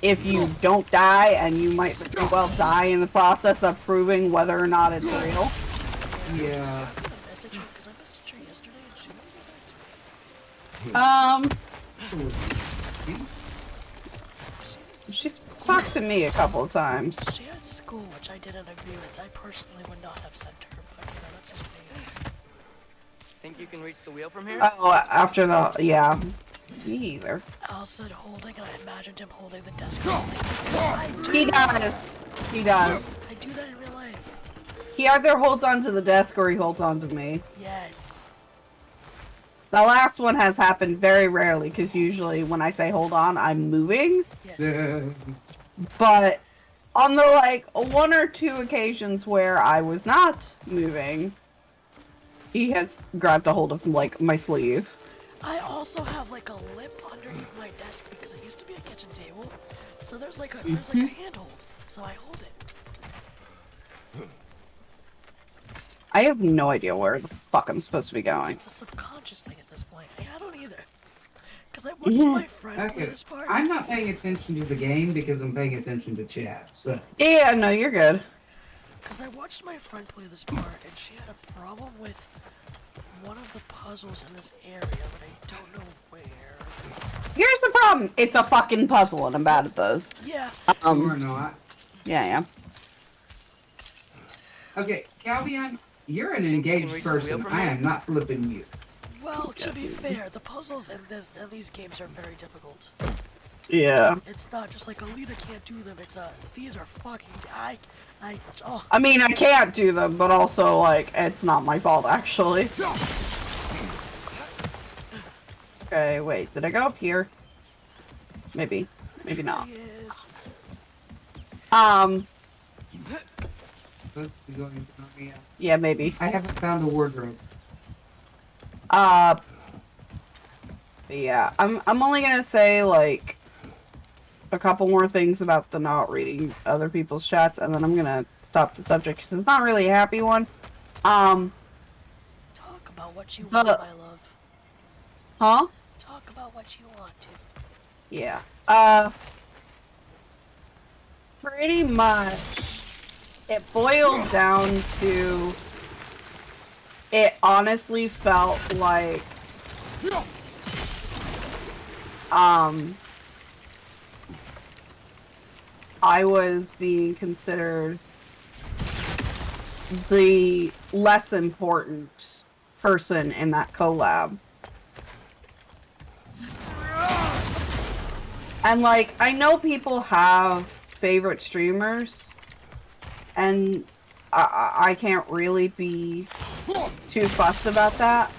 if you don't die, and you might very well die in the process of proving whether or not it's real. Yeah. She's talked to me a couple of times. She had school, which I didn't agree with. I personally would not have sent her, but you know, that's just me. Think you can reach the wheel from here? Oh, after the, yeah. Me either. Al said holding, and I imagined him holding the desk or something. He does. He does. I do that in real life. He either holds onto the desk or he holds onto me. Yes. The last one has happened very rarely, because usually when I say hold on, I'm moving. Yes. But on the, like, one or two occasions where I was not moving, he has grabbed a hold of, like, my sleeve. I also have like a lip underneath my desk because it used to be a kitchen table. So there's like a handhold. So I hold it. I have no idea where the fuck I'm supposed to be going. It's a subconscious thing at this point. I don't either. Because I watched my friend play this part. I'm not paying attention to the game because I'm paying attention to chat. So. Yeah, no, you're good. Because I watched my friend play this part and she had a problem with one of the puzzles in this area, but I don't know where. Here's the problem. It's a fucking puzzle, and I'm bad at those. Yeah. Or not. Yeah, yeah. Okay, Calvion, you're an engaged person. I am not flipping you. Well, to be fair, the puzzles in these games are very difficult. Yeah. It's not just like, Lita can't do them. It's these are fucking, I mean, I can't do them, but also, like, it's not my fault, actually. Okay, wait, did I go up here? Maybe. Maybe not. Yeah, maybe. I haven't found a wardrobe. Yeah, I'm only gonna say, like, a couple more things about the not reading other people's chats, and then I'm gonna stop the subject, because it's not really a happy one. Talk about what you want, my love. Huh? Talk about what you want to. Yeah. Pretty much, it boiled down to, it honestly felt like, I was being considered the less important person in that collab. And, like, I know people have favorite streamers, and I can't really be too fussed about that.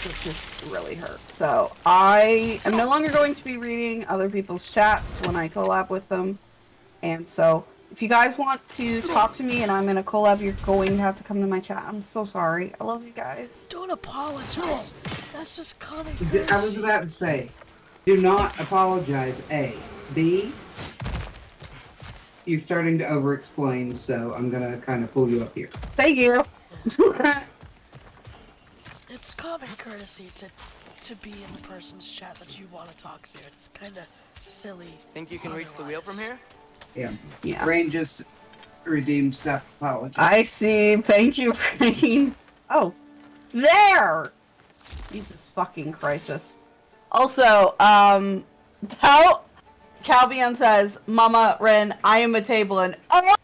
It just really hurts. So, I am no longer going to be reading other people's chats when I collab with them. And so, if you guys want to talk to me and I'm in a collab, you're going to have to come to my chat. I'm so sorry. I love you guys. Don't apologize. That's just common I courtesy. was about to say, do not apologize, A. B, you're starting to over-explain, so I'm gonna kind of pull you up here. Thank you. It's common courtesy to be in the person's chat that you want to talk to. It's kind of silly. Think you can reach the wheel from here? Yeah. Yeah. Rain just redeemed stop apology. I see. Thank you, Rain. Oh, there! Jesus fucking Christ. Also, how Calbion says, Mama, Ren, I am a table, and oh,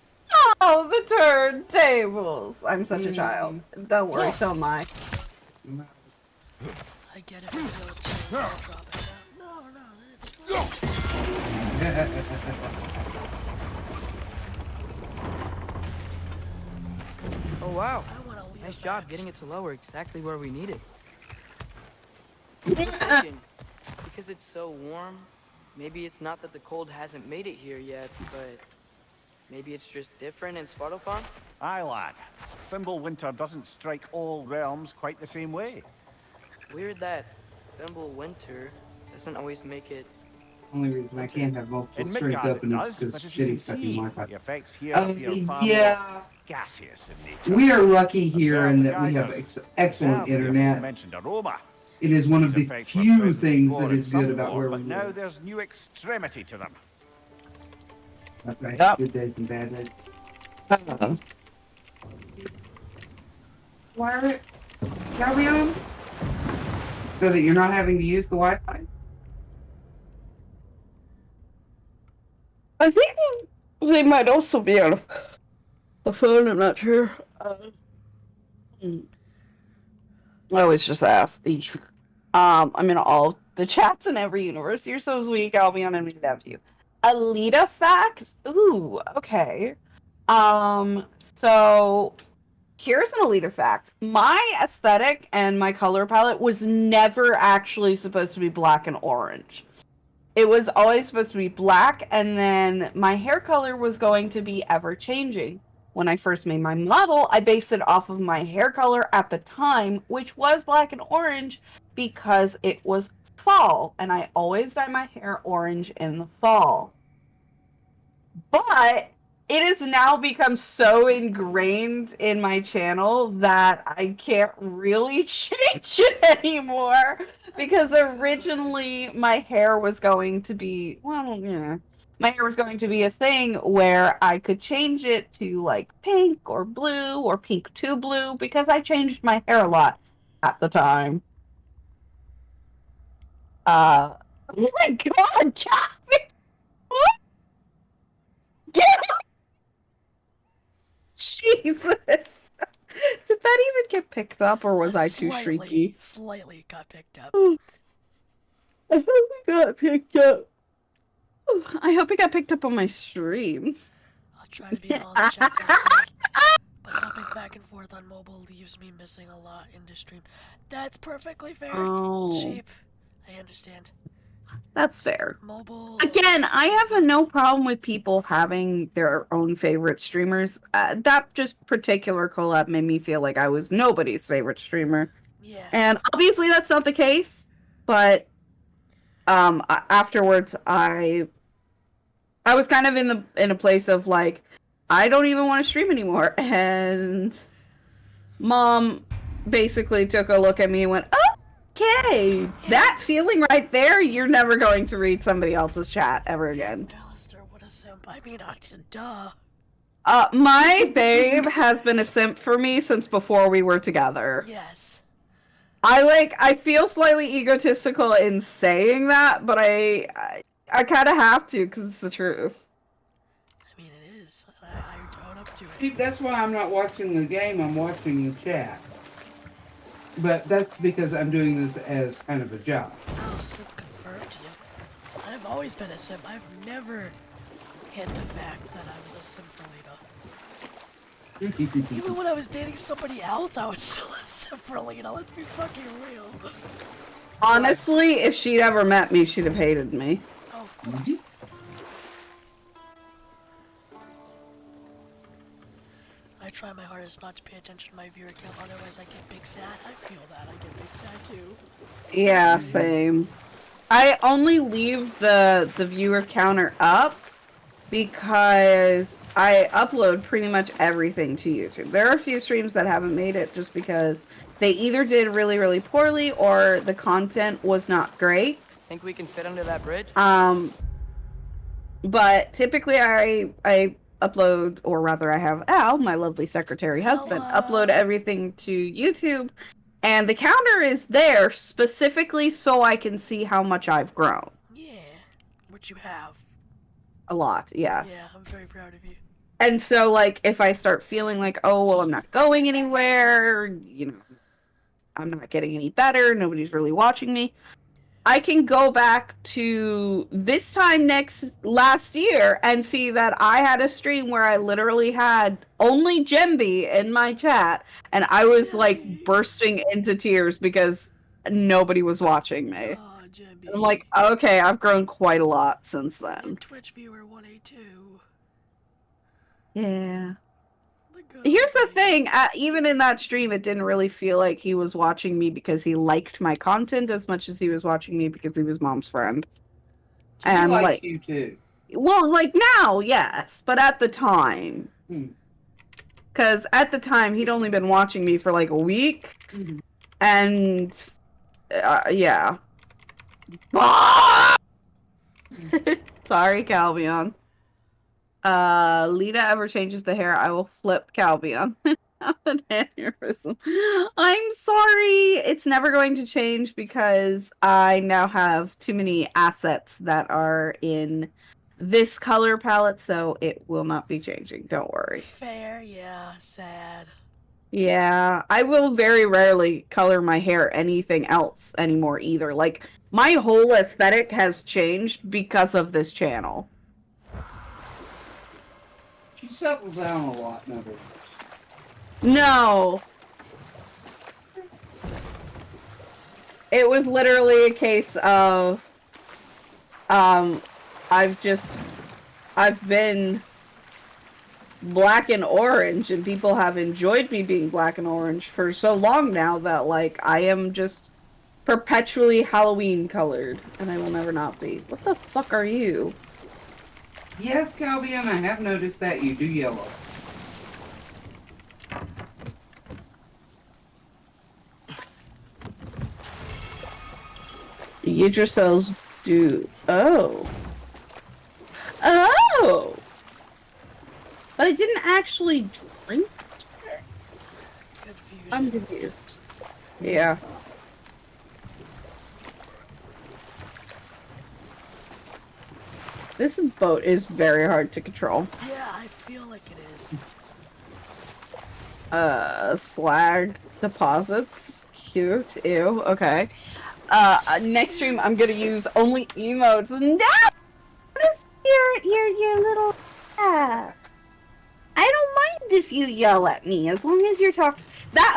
Oh, the turntables! I'm such a child. Don't worry, so am I. I get it. Drop it down. No, Oh wow. I want to leave. Nice job getting it to lower exactly where we need it. Question, because it's so warm, maybe it's not that the cold hasn't made it here yet, but maybe it's just different in Svartalfheim? Aye, lad. Fimbulwinter doesn't strike all realms quite the same way. Weird that Fimbulwinter doesn't always make it. Only reason I can't have multiple In strings Midgard open it is does, because but as you shitty can stuff in see, Wi-Fi. the effects here appear far more Yeah. gaseous in nature. We are lucky here Observe in the that we have geysers. excellent Observe the internet. aforementioned aroma. It is one of These the effects were few present things before that in is some good about form, where but we now live. there's new extremity to them. Okay, Yep. good days and bad days. Wire it. Are we on? So that you're not having to use the Wi-Fi? I think they might also be on a phone, I'm not sure. I always just ask. I'm in all the chats in every universe. You're so sweet, Albion, and we love you. A Lita fact? Ooh, okay. So here's an Alita fact. My aesthetic and my color palette was never actually supposed to be black and orange. It was always supposed to be black, and then my hair color was going to be ever-changing. When I first made my model, I based it off of my hair color at the time, which was black and orange, because it was fall, and I always dye my hair orange in the fall. But it has now become so ingrained in my channel that I can't really change it anymore. Because originally my hair was going to be, well, yeah, my hair was going to be a thing where I could change it to like pink or blue or pink to blue because I changed my hair a lot at the time. Oh my god, Jack! What? Get up! Jesus! Did that even get picked up, or was I too shrieky? Slightly got picked up. I hope it got picked up. I hope it got picked up on my stream. I'll try to be in all the chats I can, but hopping back and forth on mobile leaves me missing a lot in the stream. That's perfectly fair. Oh. Sheep. I understand. That's fair. Mobile. Again, I have no problem with people having their own favorite streamers. That just particular collab made me feel like I was nobody's favorite streamer. Yeah. And obviously that's not the case, but afterwards I was kind of in a place of like, I don't even want to stream anymore, and Mom basically took a look at me and went, okay, that feeling right there, you're never going to read somebody else's chat ever again. Alistair, what a simp. I mean, duh. My babe has been a simp for me since before we were together. Yes. I feel slightly egotistical in saying that, but I kind of have to because it's the truth. I mean, it is. I own up to it. See, that's why I'm not watching the game, I'm watching the chat. But that's because I'm doing this as kind of a job. Oh, simp confirmed you. I've always been a simp. I've never hid the fact that I was a simp for Lita. Even when I was dating somebody else, I was still a simp for Lita. Let's be fucking real. Honestly, if she'd ever met me, she'd have hated me. Oh, of course. I try my hardest not to pay attention to my viewer count, otherwise I get big sad. I feel that. I get big sad too. Yeah, same. I only leave the viewer counter up because I upload pretty much everything to YouTube. There are a few streams that haven't made it just because they either did really, really poorly or the content was not great. Think we can fit under that bridge? But typically I upload, or rather I have Al, my lovely secretary husband, upload everything to YouTube, and the counter is there specifically so I can see how much I've grown. Yeah, which you have. A lot, yes. Yeah, I'm very proud of you. And so, like, if I start feeling like, oh, well, I'm not going anywhere, you know, I'm not getting any better, nobody's really watching me, I can go back to this time last year and see that I had a stream where I literally had only Gemby in my chat, and I was like bursting into tears because nobody was watching me. Oh, Jimmy. I'm like, okay, I've grown quite a lot since Your then. Twitch viewer 182. Yeah. The good Here's the days. thing, even in that stream, it didn't really feel like he was watching me because he liked my content as much as he was watching me because he was Mom's friend. He And likes like, you too. well, like now, yes, but at the time, because at the time he'd only been watching me for like a week, and yeah. Sorry, Calbion. Lita ever changes the hair, I will flip Calbion. An aneurysm. I'm sorry. It's never going to change because I now have too many assets that are in this color palette, so it will not be changing. Don't worry. Fair, yeah, sad. Yeah, I will very rarely color my hair anything else anymore either. Like, my whole aesthetic has changed because of this channel. She settled down a lot, never. No. It was literally a case of, I've been black and orange, and people have enjoyed me being black and orange for so long now that, like, I am just perpetually Halloween colored, and I will never not be. What the fuck are you? Yes, Calbion, I have noticed that you do yellow. Yggdrasil's do. Oh. Oh! But I didn't actually drink it. Confusion. I'm confused. Yeah. This boat is very hard to control. Yeah, I feel like it is. Slag deposits. Cute. Ew. Okay. Next stream I'm gonna use only emotes. No! What is your little apps? I don't mind if you yell at me, as long as you're talking.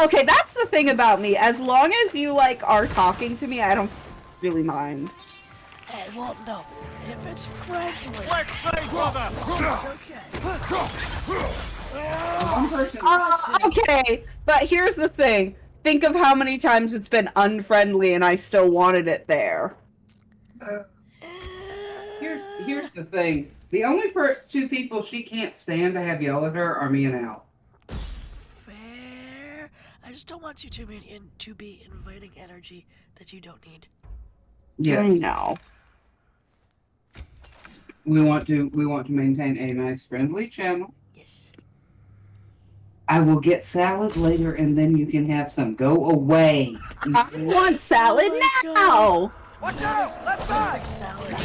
Okay, that's the thing about me. As long as you, like, are talking to me, I don't really mind. Hey, well, no. If it's friendly, It's okay. Okay, but here's the thing. Think of how many times it's been unfriendly and I still wanted it there. Here's the thing. The only two people she can't stand to have yell at her are me and Al. Fair. I just don't want you to be inviting energy that you don't need. Yes. I know. We want to maintain a nice friendly channel. Yes. I will get salad later and then you can have some. Go away. I want salad Oh now! Watch out! Left side! Salad.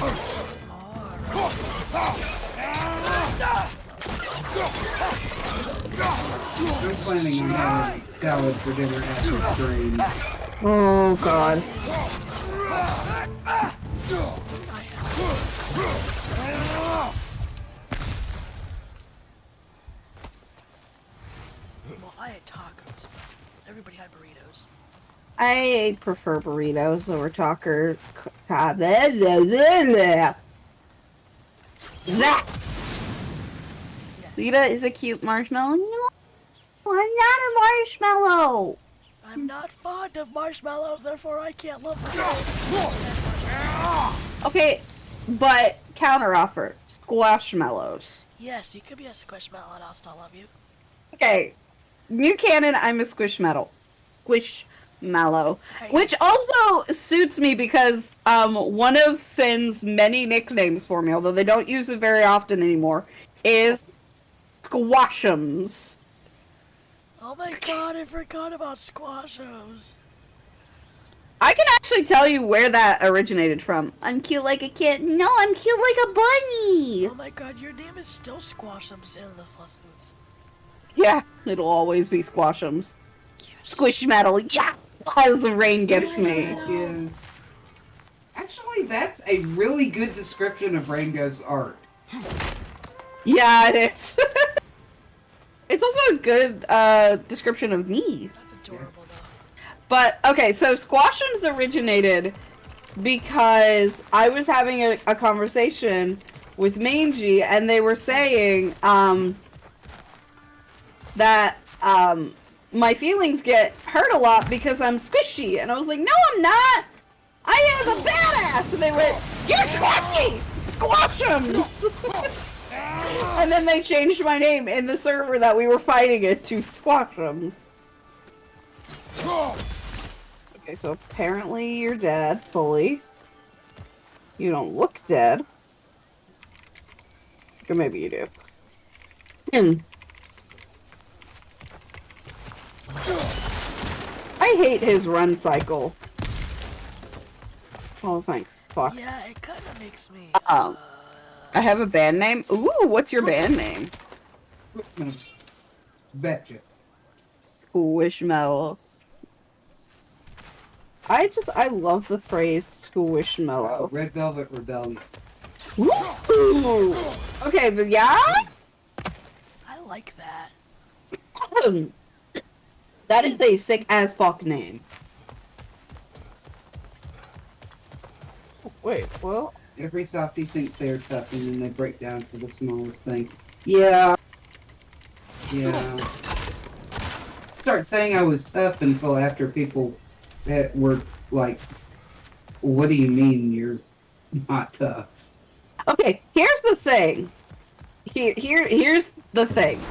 I'm planning on having salad for dinner after the stream. Oh god. Well, I had tacos, but everybody had burritos. I prefer burritos over taco. That. Yes. Lita is a cute marshmallow. No, I'm not a marshmallow. I'm not fond of marshmallows, therefore I can't love them. Okay, but counteroffer, squashmallows. Yes, you could be a squishmallow and I'll still love you. Okay, new canon, I'm a squishmallow. Squishmallow. Hey. Which also suits me because one of Finn's many nicknames for me, although they don't use it very often anymore, is Squashums. Oh my god, I forgot about squashos. I can actually tell you where that originated from. I'm cute like a kitten. No, I'm cute like a bunny. Oh my god, your name is still Squashums in this lessons. Yeah, it'll always be Squashums. Squishmallow, yeah! As the rain gets me. Is actually that's a really good description of Rango's art. Yeah, it is. It's also a good description of me. That's adorable though. But, okay, so Squashums originated because I was having a conversation with Mangy, and they were saying, that, my feelings get hurt a lot because I'm squishy. And I was like, no, I'm not! I am a badass! And they went, you're squishy! Squashums! And then they changed my name in the server that we were fighting it to Squashums. Okay, so apparently you're dead, fully. You don't look dead. Or maybe you do. I hate his run cycle. Oh, thank fuck. Yeah, it kind of makes me. Oh. I have a band name? Ooh, what's your band name? Betcha. Squishmallow. I love the phrase Squishmallow. Red Velvet Rebellion. Ooh. Okay, but yeah? I like that. That is a sick as fuck name. Wait, well? Every softie thinks they're tough, and then they break down for the smallest thing. Yeah. Yeah. Start saying I was tough until after people were like, what do you mean you're not tough? Okay, here's the thing. Here's the thing.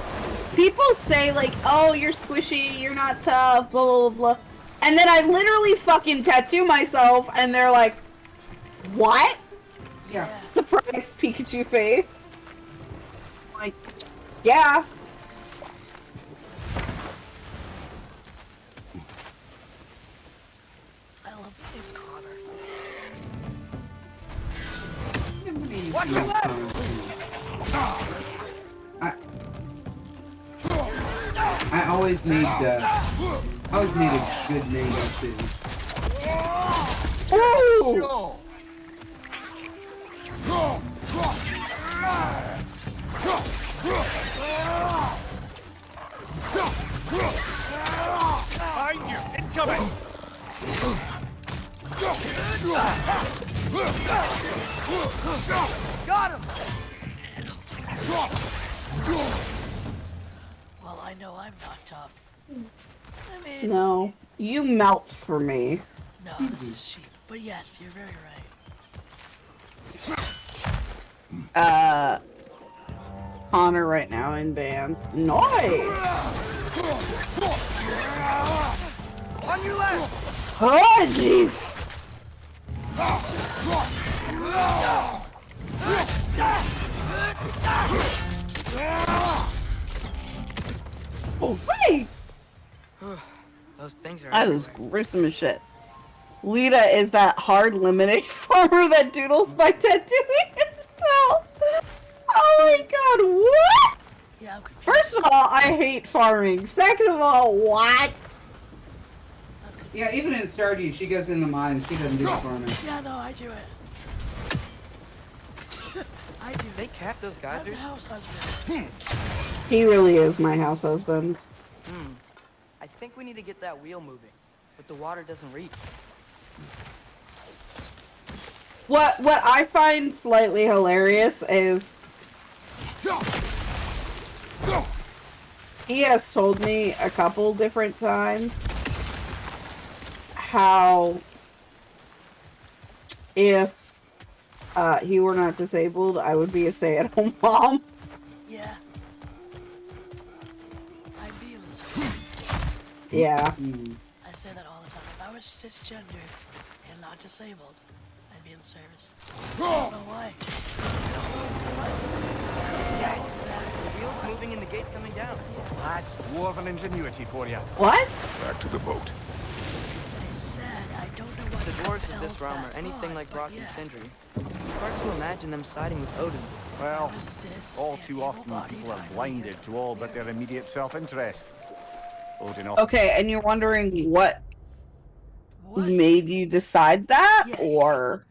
People say like, oh, you're squishy, you're not tough, blah, blah, blah, blah. And then I literally fucking tattoo myself, and they're like, what? Yeah. Surprise Pikachu face. Like, yeah. I love the name Connor. Watch your left! I always need a good name too. Ooh! Behind you! Incoming! Got him! Well, I know I'm not tough. I mean, No, you melt for me. no, this is sheep. But yes, you're very right. Connor right now in band. Nice! On your left! Oh, jeez! Oh, wait! Those things are. That was gruesome as shit. Lita is that hard lemonade farmer that doodles by tattooing himself. Oh my god, what? Yeah, I'm confused. First of all, I hate farming. Second of all, what? Yeah, even in Stardew, she goes in the mine. She doesn't do the farming. Yeah, no, I do it. I do. They cap those I'm geysers. the house husband. He really is my house husband. I think we need to get that wheel moving, but the water doesn't reach. What I find slightly hilarious is he has told me a couple different times how if he were not disabled, I would be a stay-at-home mom. Yeah. I'd be in the service. Yeah. I say that all the time. If I was cisgender and not disabled, I'd be in the service. I don't know why. That's the wheels moving and the gate coming down. That's dwarven ingenuity for you. What? Back to the boat. I said I don't know this realm are anything like Rock and Sindri, it's hard to imagine them siding with Odin. Well, all too often people are blinded to all but their immediate self-interest. Odin often... Okay, and you're wondering what made you decide that? Yes. Or...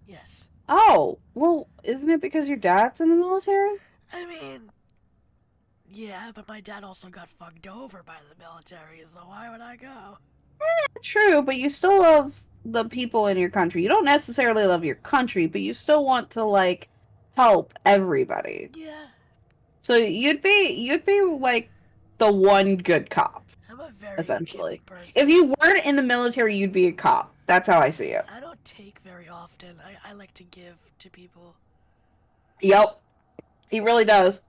Yes. Oh, well, isn't it because your dad's in the military? I mean, yeah, but my dad also got fucked over by the military, so why would I go? True, but you still love the people in your country. You don't necessarily love your country, but you still want to, like, help everybody. Yeah. So you'd be like the one good cop, I'm a very essentially. giving person. If you weren't in the military, you'd be a cop. That's how I see it. I don't take very often. I like to give to people. Yep. He really does.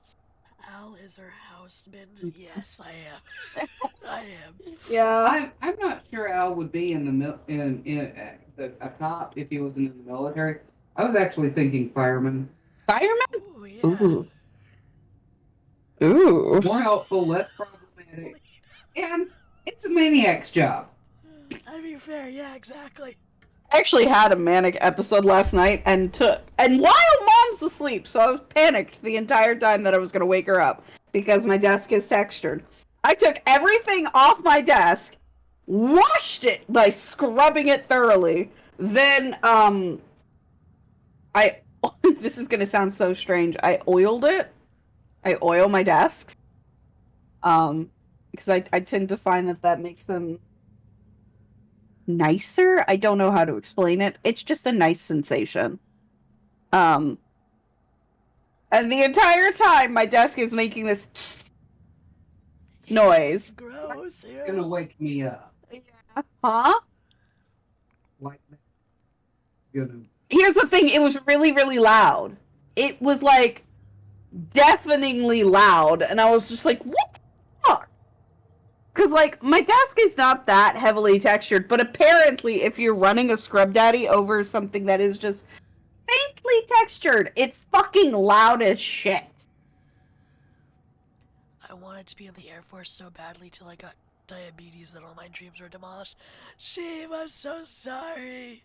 Al is her houseman. Yes, I am. I am. Yeah. I'm not sure Al would be in a cop if he wasn't in the military. I was actually thinking fireman. Fireman? Ooh, yeah. Ooh. Ooh. More helpful, less problematic. And it's a maniac's job. I mean, fair, yeah, exactly. I actually had a manic episode last night and while mom's asleep, so I was panicked the entire time that I was gonna wake her up because my desk is textured. I took everything off my desk, washed it by scrubbing it thoroughly. Then this is gonna sound so strange. I oiled it. I oil my desks. Because I tend to find that makes them nicer. I don't know how to explain it. It's just a nice sensation. And the entire time my desk is making this noise. Gross. It's gonna wake me up. Huh? Like that. Gonna... Here's the thing, it was really, really loud. It was like deafeningly loud, and I was just like, what the fuck? Because, like, my desk is not that heavily textured, but apparently if you're running a Scrub Daddy over something that is just faintly textured, it's fucking loud as shit. I wanted to be in the Air Force so badly till I got diabetes that all my dreams were demolished. Shame, I'm so sorry.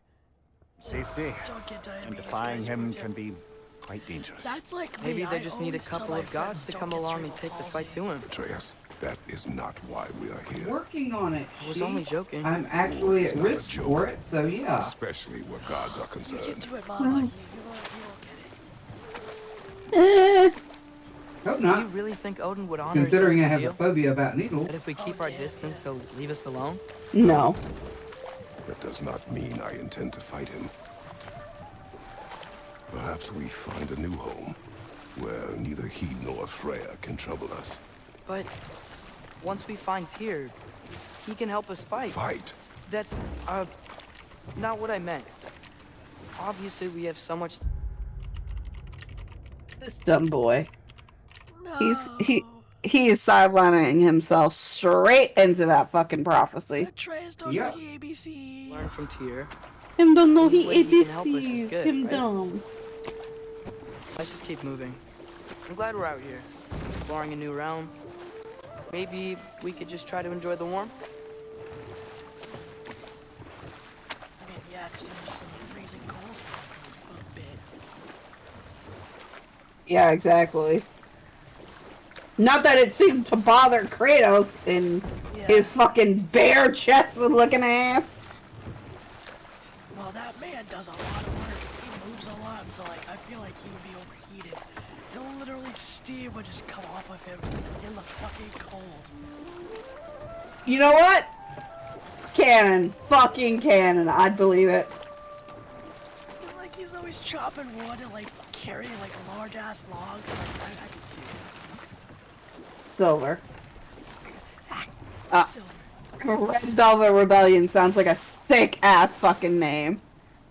Safety Don't get diabetes, and defying guys, him we're can be quite dangerous. That's like Maybe me. they I just need a always tell couple my of gods friends, to don't come get along and cerebral take the fight palsy. to him. Atreus, that is not why we are here. Working on it. I was only joking. I'm actually at It's not a risk joke. for it, so yeah. Especially where gods are You can concerned. do it, Mom. You won't get it. Hope Do you not. really think Odin would honor Considering his I have a deal? phobia about needles. That if we keep our distance, he'll leave us alone? No. That does not mean I intend to fight him. Perhaps we find a new home, where neither he nor Freya can trouble us. But once we find Tyr, he can help us fight. Fight? That's, not what I meant. Obviously, we have so much... This dumb boy. No. He is sidelining himself straight into that fucking prophecy. Atreus don't Yeah. know the ABCs. Learn from Tyr. Him don't know Any he way he can help us is ABCs. good, Him right? dumb. Let's just keep moving. I'm glad we're out here, exploring a new realm. Maybe we could just try to enjoy the warmth? I mean, yeah, because I'm just in the freezing cold a bit. Yeah, exactly. Not that it seemed to bother Kratos in his fucking bare chested looking ass. Well, that man does a lot of work. He moves a lot, so like I feel like he would be overheated. And literally steam would just come off of him in the fucking cold. You know what? Canon. Fucking canon. I'd believe it. It's like he's always chopping wood and like carrying like large ass logs. Like I can see it. Silver. Silver. Red Velvet Rebellion sounds like a sick ass fucking name.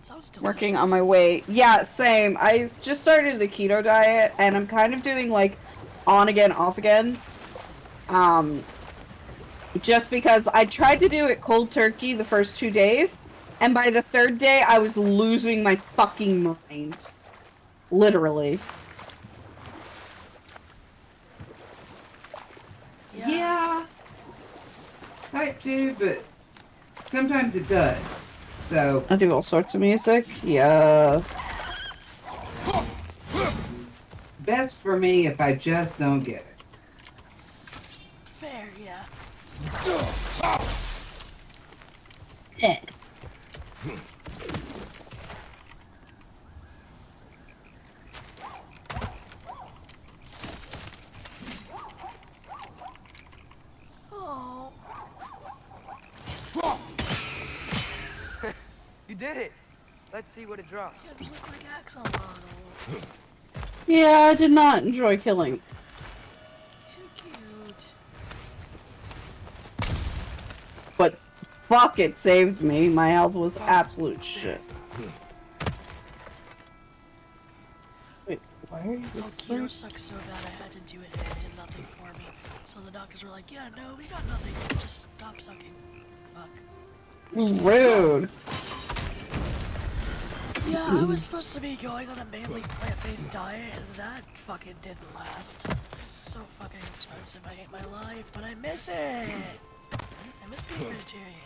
Sounds delicious. Working on my weight. Yeah, same. I just started the keto diet and I'm kind of doing like on again, off again. Just because I tried to do it cold turkey the first 2 days, and by the third day I was losing my fucking mind. Literally. Yeah. Type 2, but sometimes it does. So I do all sorts of music. Yeah. best for me if I just don't get it. Fair, yeah. Eh. Oh. You did it. Let's see what it drops. You just look like Axolotl. Yeah, I did not enjoy killing. Too cute. But fuck, it saved me. My health was absolute shit. Wait, why are you Oh, keto sucks so bad I had to do it and it did nothing for me. So the doctors were like, yeah, no, we got nothing. Just stop sucking. Fuck. rude? Yeah, I was supposed to be going on a mainly plant-based diet, and that fucking didn't last. It's so fucking expensive. I hate my life, but I miss it. I miss being vegetarian.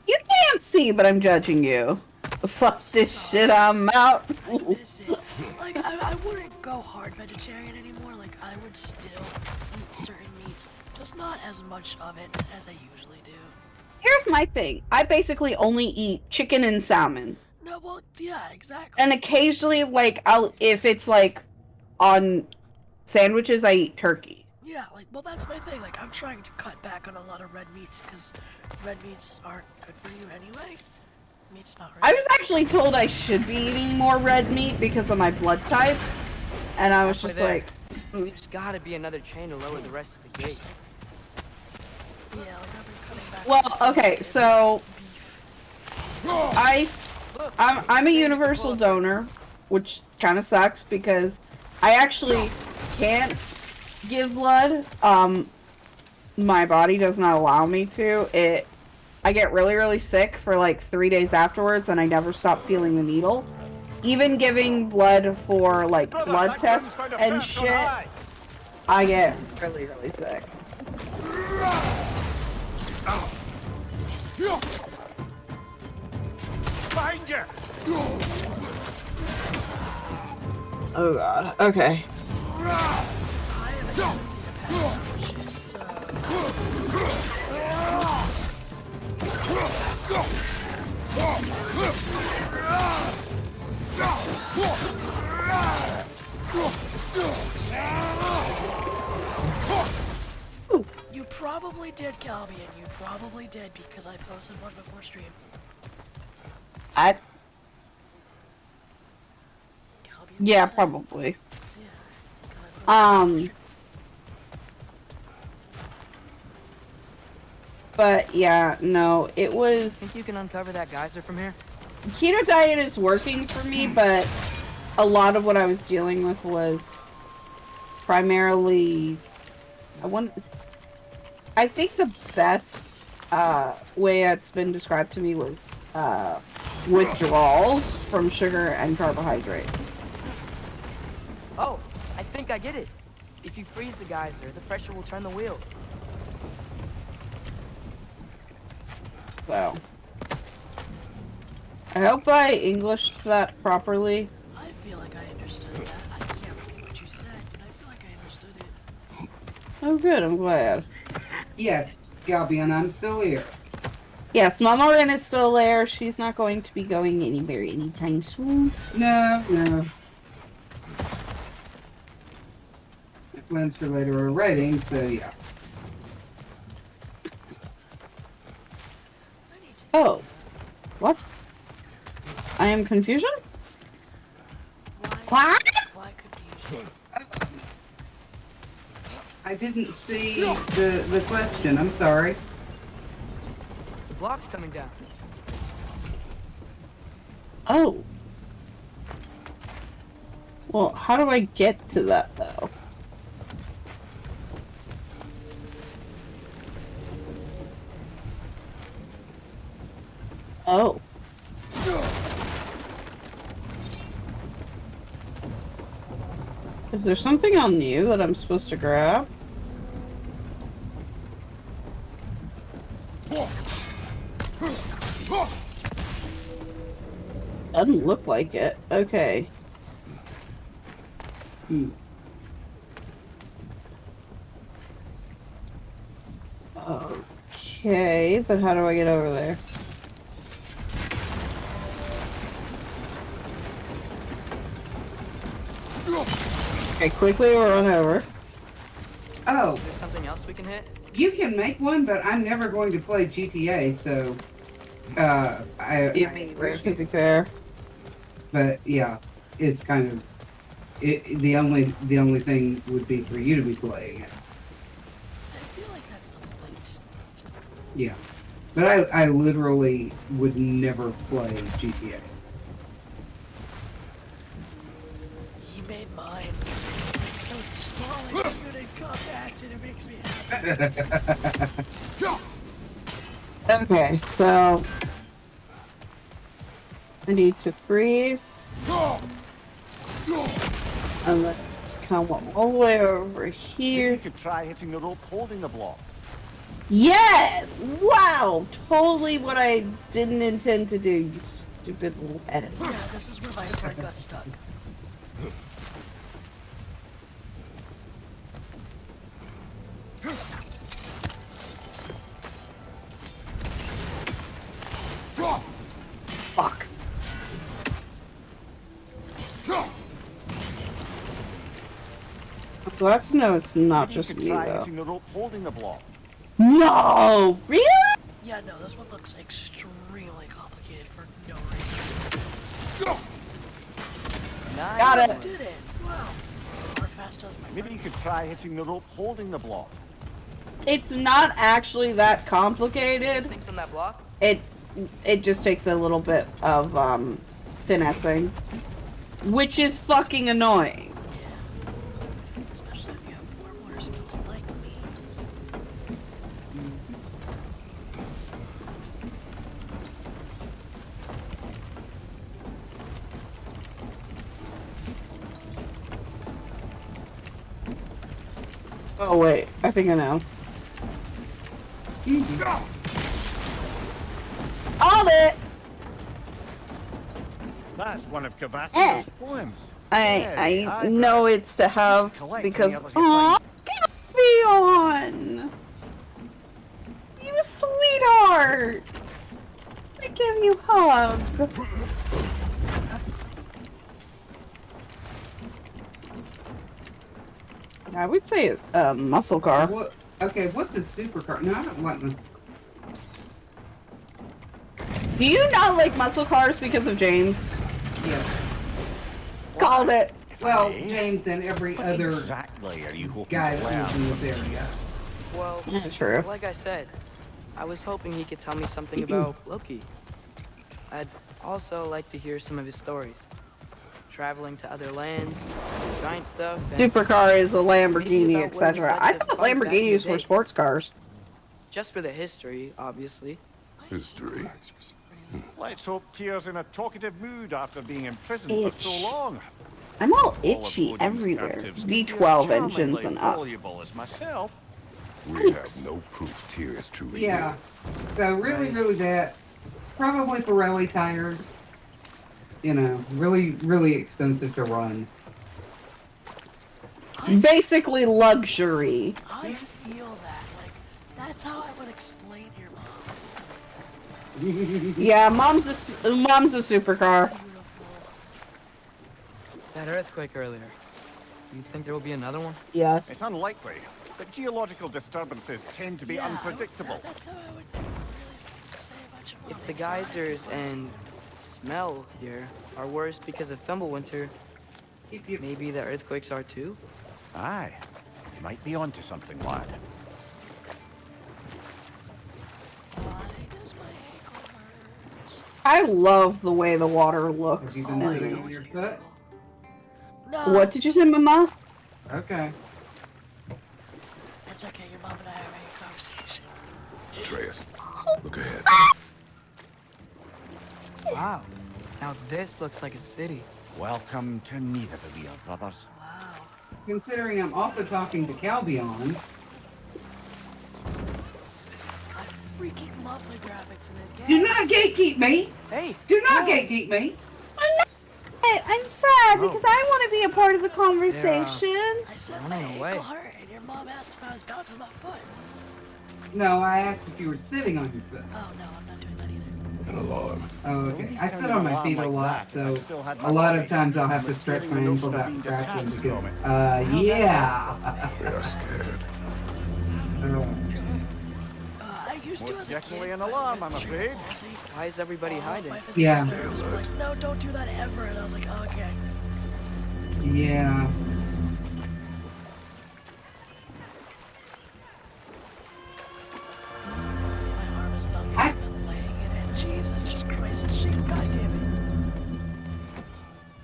You can't see, but I'm judging you. Fuck this shit, I'm out. I miss it. Like, I wouldn't go hard vegetarian anymore. Like, I would still eat certain meats, just not as much of it as I usually do. Here's my thing. I basically only eat chicken and salmon. No, well, yeah, exactly. And occasionally, like, if it's, like, on sandwiches, I eat turkey. Yeah, like, well, that's my thing. Like, I'm trying to cut back on a lot of red meats, because red meats aren't good for you anyway. Meat's not I was actually told I should be eating more red meat because of my blood type. And I was just like... There's gotta be another chain to lower the rest of the gate. Yeah, like, I've been cutting back. Well, okay, so... I'm a universal donor, which kind of sucks because I actually can't give blood. My body does not allow me to. I get really, really sick for like 3 days afterwards, and I never stop feeling the needle. Even giving blood for like blood tests and shit, I get really, really sick. Find you! Oh god. Okay. I have a tendency to pass out with shit, so... You probably did, Calbian. You probably did, because I posted one before stream. Yeah, probably. Yeah, But yeah, no, it was... Think you can uncover that geyser from here? Keto diet is working for me, but a lot of what I was dealing with was primarily... I think the best way it's been described to me was withdrawals from sugar and carbohydrates. Oh, I think I get it. If you freeze the geyser, the pressure will turn the wheel. So, I hope I Englished that properly. I feel like I understood that. I can't repeat what you said, but I feel like I understood it. Oh good, I'm glad. Yes, Galbion, I'm still here. Yes, Mama Ren is still there. She's not going to be going anywhere anytime soon. No. My plans for later are writing, so yeah. Oh. What? I am confusion? What? Why confusion? I didn't see the question. I'm sorry. The block's coming down. Oh. Well, how do I get to that, though? Oh. Is there something on you that I'm supposed to grab? Doesn't look like it. Okay. Okay, but how do I get over there? Okay, quickly run over. Oh, Is there something else we can hit? you can make one, but I'm never going to play GTA, so To be fair. but yeah, it's kind of the only thing would be for you to be playing it. I feel like that's the point. Yeah, but I literally would never play GTA. He made mine. It's so small and cute and compact, and it makes me happy. Okay, so I need to freeze. And then come all the way over Maybe here. you could try hitting the rope holding the block. Yes! Wow! Totally what I didn't intend to do, you stupid little edit. Yeah, this is where my friend got stuck. Fuck. I'm glad to know it's not Maybe you just could me, try though. hitting the rope holding the block. No! Really? Yeah, no, this one looks extremely complicated for no reason. Nice. Got I it. did it! Wow. More faster as my Maybe you friend. could try hitting the rope holding the block. It's not actually that complicated. Things on that block? It just takes a little bit of finessing, which is fucking annoying. Especially if you have poor motor skills like me. Oh wait, I think I know. On it. That's one of Cavassi's poems. I know it's to have Collect because. any others you Aw, find. Leon! You a sweetheart! I give you a hug. I would say a muscle car. What? Okay, what's a supercar? No, I don't like them. Do you not like muscle cars because of James? Yeah. Called it. Well, Hey? James and every What other exactly are you hoping guy to that learn lives in from this this? area. Well, Yeah, true. like I said, I was hoping he could tell me something about Loki. I'd also like to hear some of his stories. Traveling to other lands, giant stuff, and Supercar is a Maybe Lamborghini, about what it was etc. like I to thought fight back in the Lamborghinis were day. sports cars. just for the history, obviously. History. Let's hope Tyr's in a talkative mood after being imprisoned for so Itch. long. I'm all All of itchy Odin's everywhere. captives could be as V12 engines charmingly and up. voluble as myself. We have no proof Tyr is truly Yeah. here. So really, really bad. Probably Pirelli tires. You know, really, really expensive to run. Basically luxury. I feel that. Like, that's how I would explain your mom. Yeah, mom's a supercar. Beautiful. That earthquake earlier. Do you think there will be another one? Yes. It's unlikely, but geological disturbances tend to be Yeah, unpredictable. That's how I would really say about your mom. If the Exactly. geysers and smell here are worse because of Fimbulwinter, maybe the earthquakes are too? Aye, you might be onto something, lad. Why does my ankle hurt? I love the way the water Have looks. you Oh been my cleaning God, it's your foot? beautiful. No. What did you say, Mama? Okay. It's okay. Your mom and I are having a conversation. Atreus, look ahead. Wow. Now this looks like a city. Welcome to Nidavellir, brothers. Wow. Considering I'm also talking to Calbion. I freaking love love the graphics in this game. Do not gatekeep me. Hey, Do not gatekeep me. I'm sad because I want to be a part of the conversation. I said my ankle hurt, and your mom asked if I was bouncing my foot. No, I asked if you were sitting on your foot. Oh no, I'm not doing that either. An alarm. Oh, okay. I sit on my feet a lot, so a lot of times I'll have to stretch my ankles out and crack them because, yeah. They're scared. I used to Most as a definitely kid, an but alarm, with I'm cerebral afraid. palsy, Why is everybody hiding? my physical Yeah. therapist was like, no, don't do that ever. And I was like, oh, okay. Yeah. My arm is numb because I've been laying in it. Jesus Christ, it's shaking. God damn it.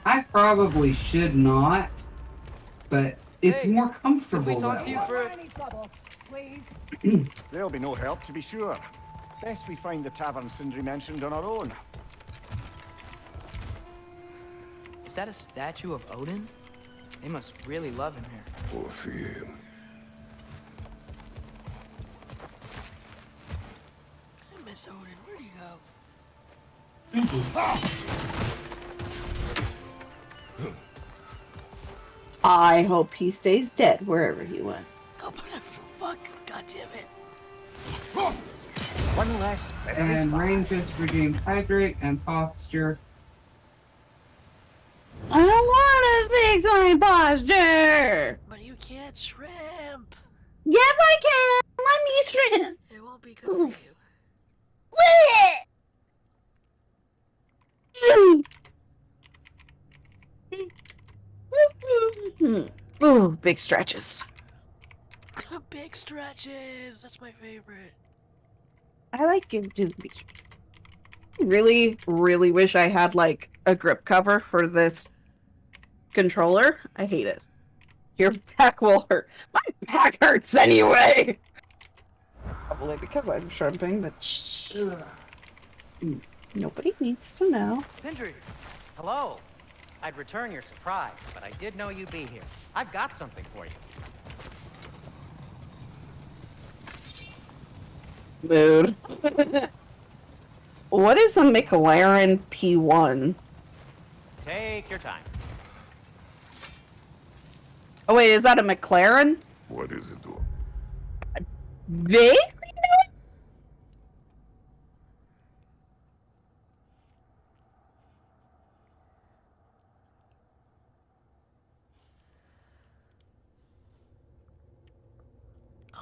I probably should not, but it's Hey, more Can comfortable we talk that to you way. for... There'll be no help, to be sure. Best we find the tavern Sindri mentioned on our own. Is that a statue of Odin? They must really love him here. Or fear him. I miss Odin. Where'd he go? I hope he stays dead wherever he went. Oh, fuck. God damn it. One less And rain just regained hydrate and posture. I don't want to fix my posture. But you can't shrimp. Yes, I can. Let me shrimp. It won't be good for you. Ooh, big stretches. Big stretches. That's my favorite. I like it. Really, really wish I had like a grip cover for this controller. I hate it. Your back will hurt. My back hurts anyway. Probably because I'm shrimping, but nobody needs to know. Sindri, hello. I'd return your surprise, but I did know you'd be here. I've got something for you. Mood. What is a McLaren P1? Take your time. Oh wait, is that a McLaren? What is it, though? Vaguely know it?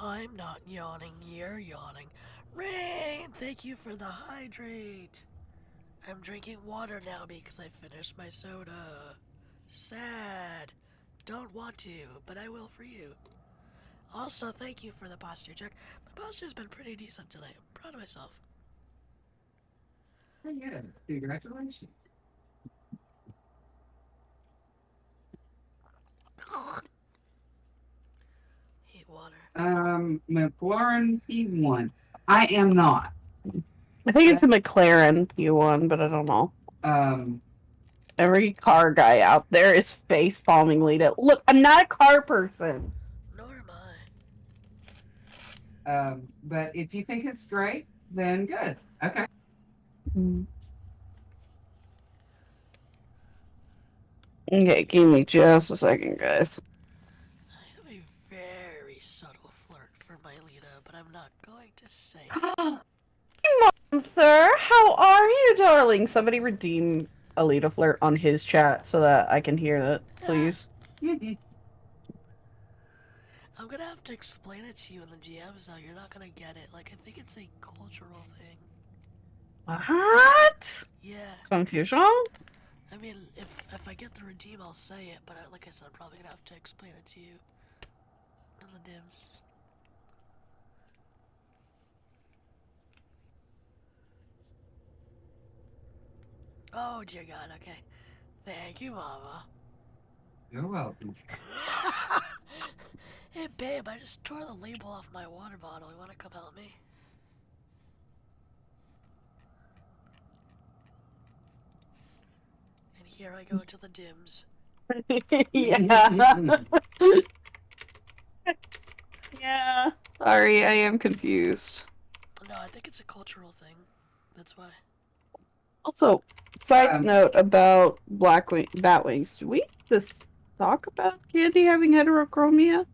I'm not yawning, you're yawning. Rain, thank you for the hydrate. I'm drinking water now because I finished my soda. Sad. Don't want to, but I will for you. Also, thank you for the posture check. My posture's been pretty decent tonight. I'm proud of myself. Oh, yeah. Congratulations. Hate water. McLaren P1. I am not. I think it's a McLaren P1, but I don't know. Every car guy out there is face palming Lita. Look, I'm not a car person. Nor am I. But if you think it's great, then good. Okay. Okay, give me just a second, guys. I have a very subtle flirt for my Lita, but I'm not going to say it. Sir, how are you, darling? Somebody redeem Alita flirt on his chat so that I can hear that, please. I'm gonna have to explain it to you in the DMs though, you're not gonna get it. Like, I think it's a cultural thing. What? Yeah. Confusion? I mean, if I get the redeem, I'll say it, but like I said, I'm probably gonna have to explain it to you in the DMs. Oh dear God, okay. Thank you, Mama. You're welcome. Hey babe, I just tore the label off my water bottle. You wanna come help me? And here I go to the dims. Yeah. Yeah. Sorry, I am confused. No, I think it's a cultural thing. That's why. Also, side note about Batwings. Did we just talk about Candy having heterochromia?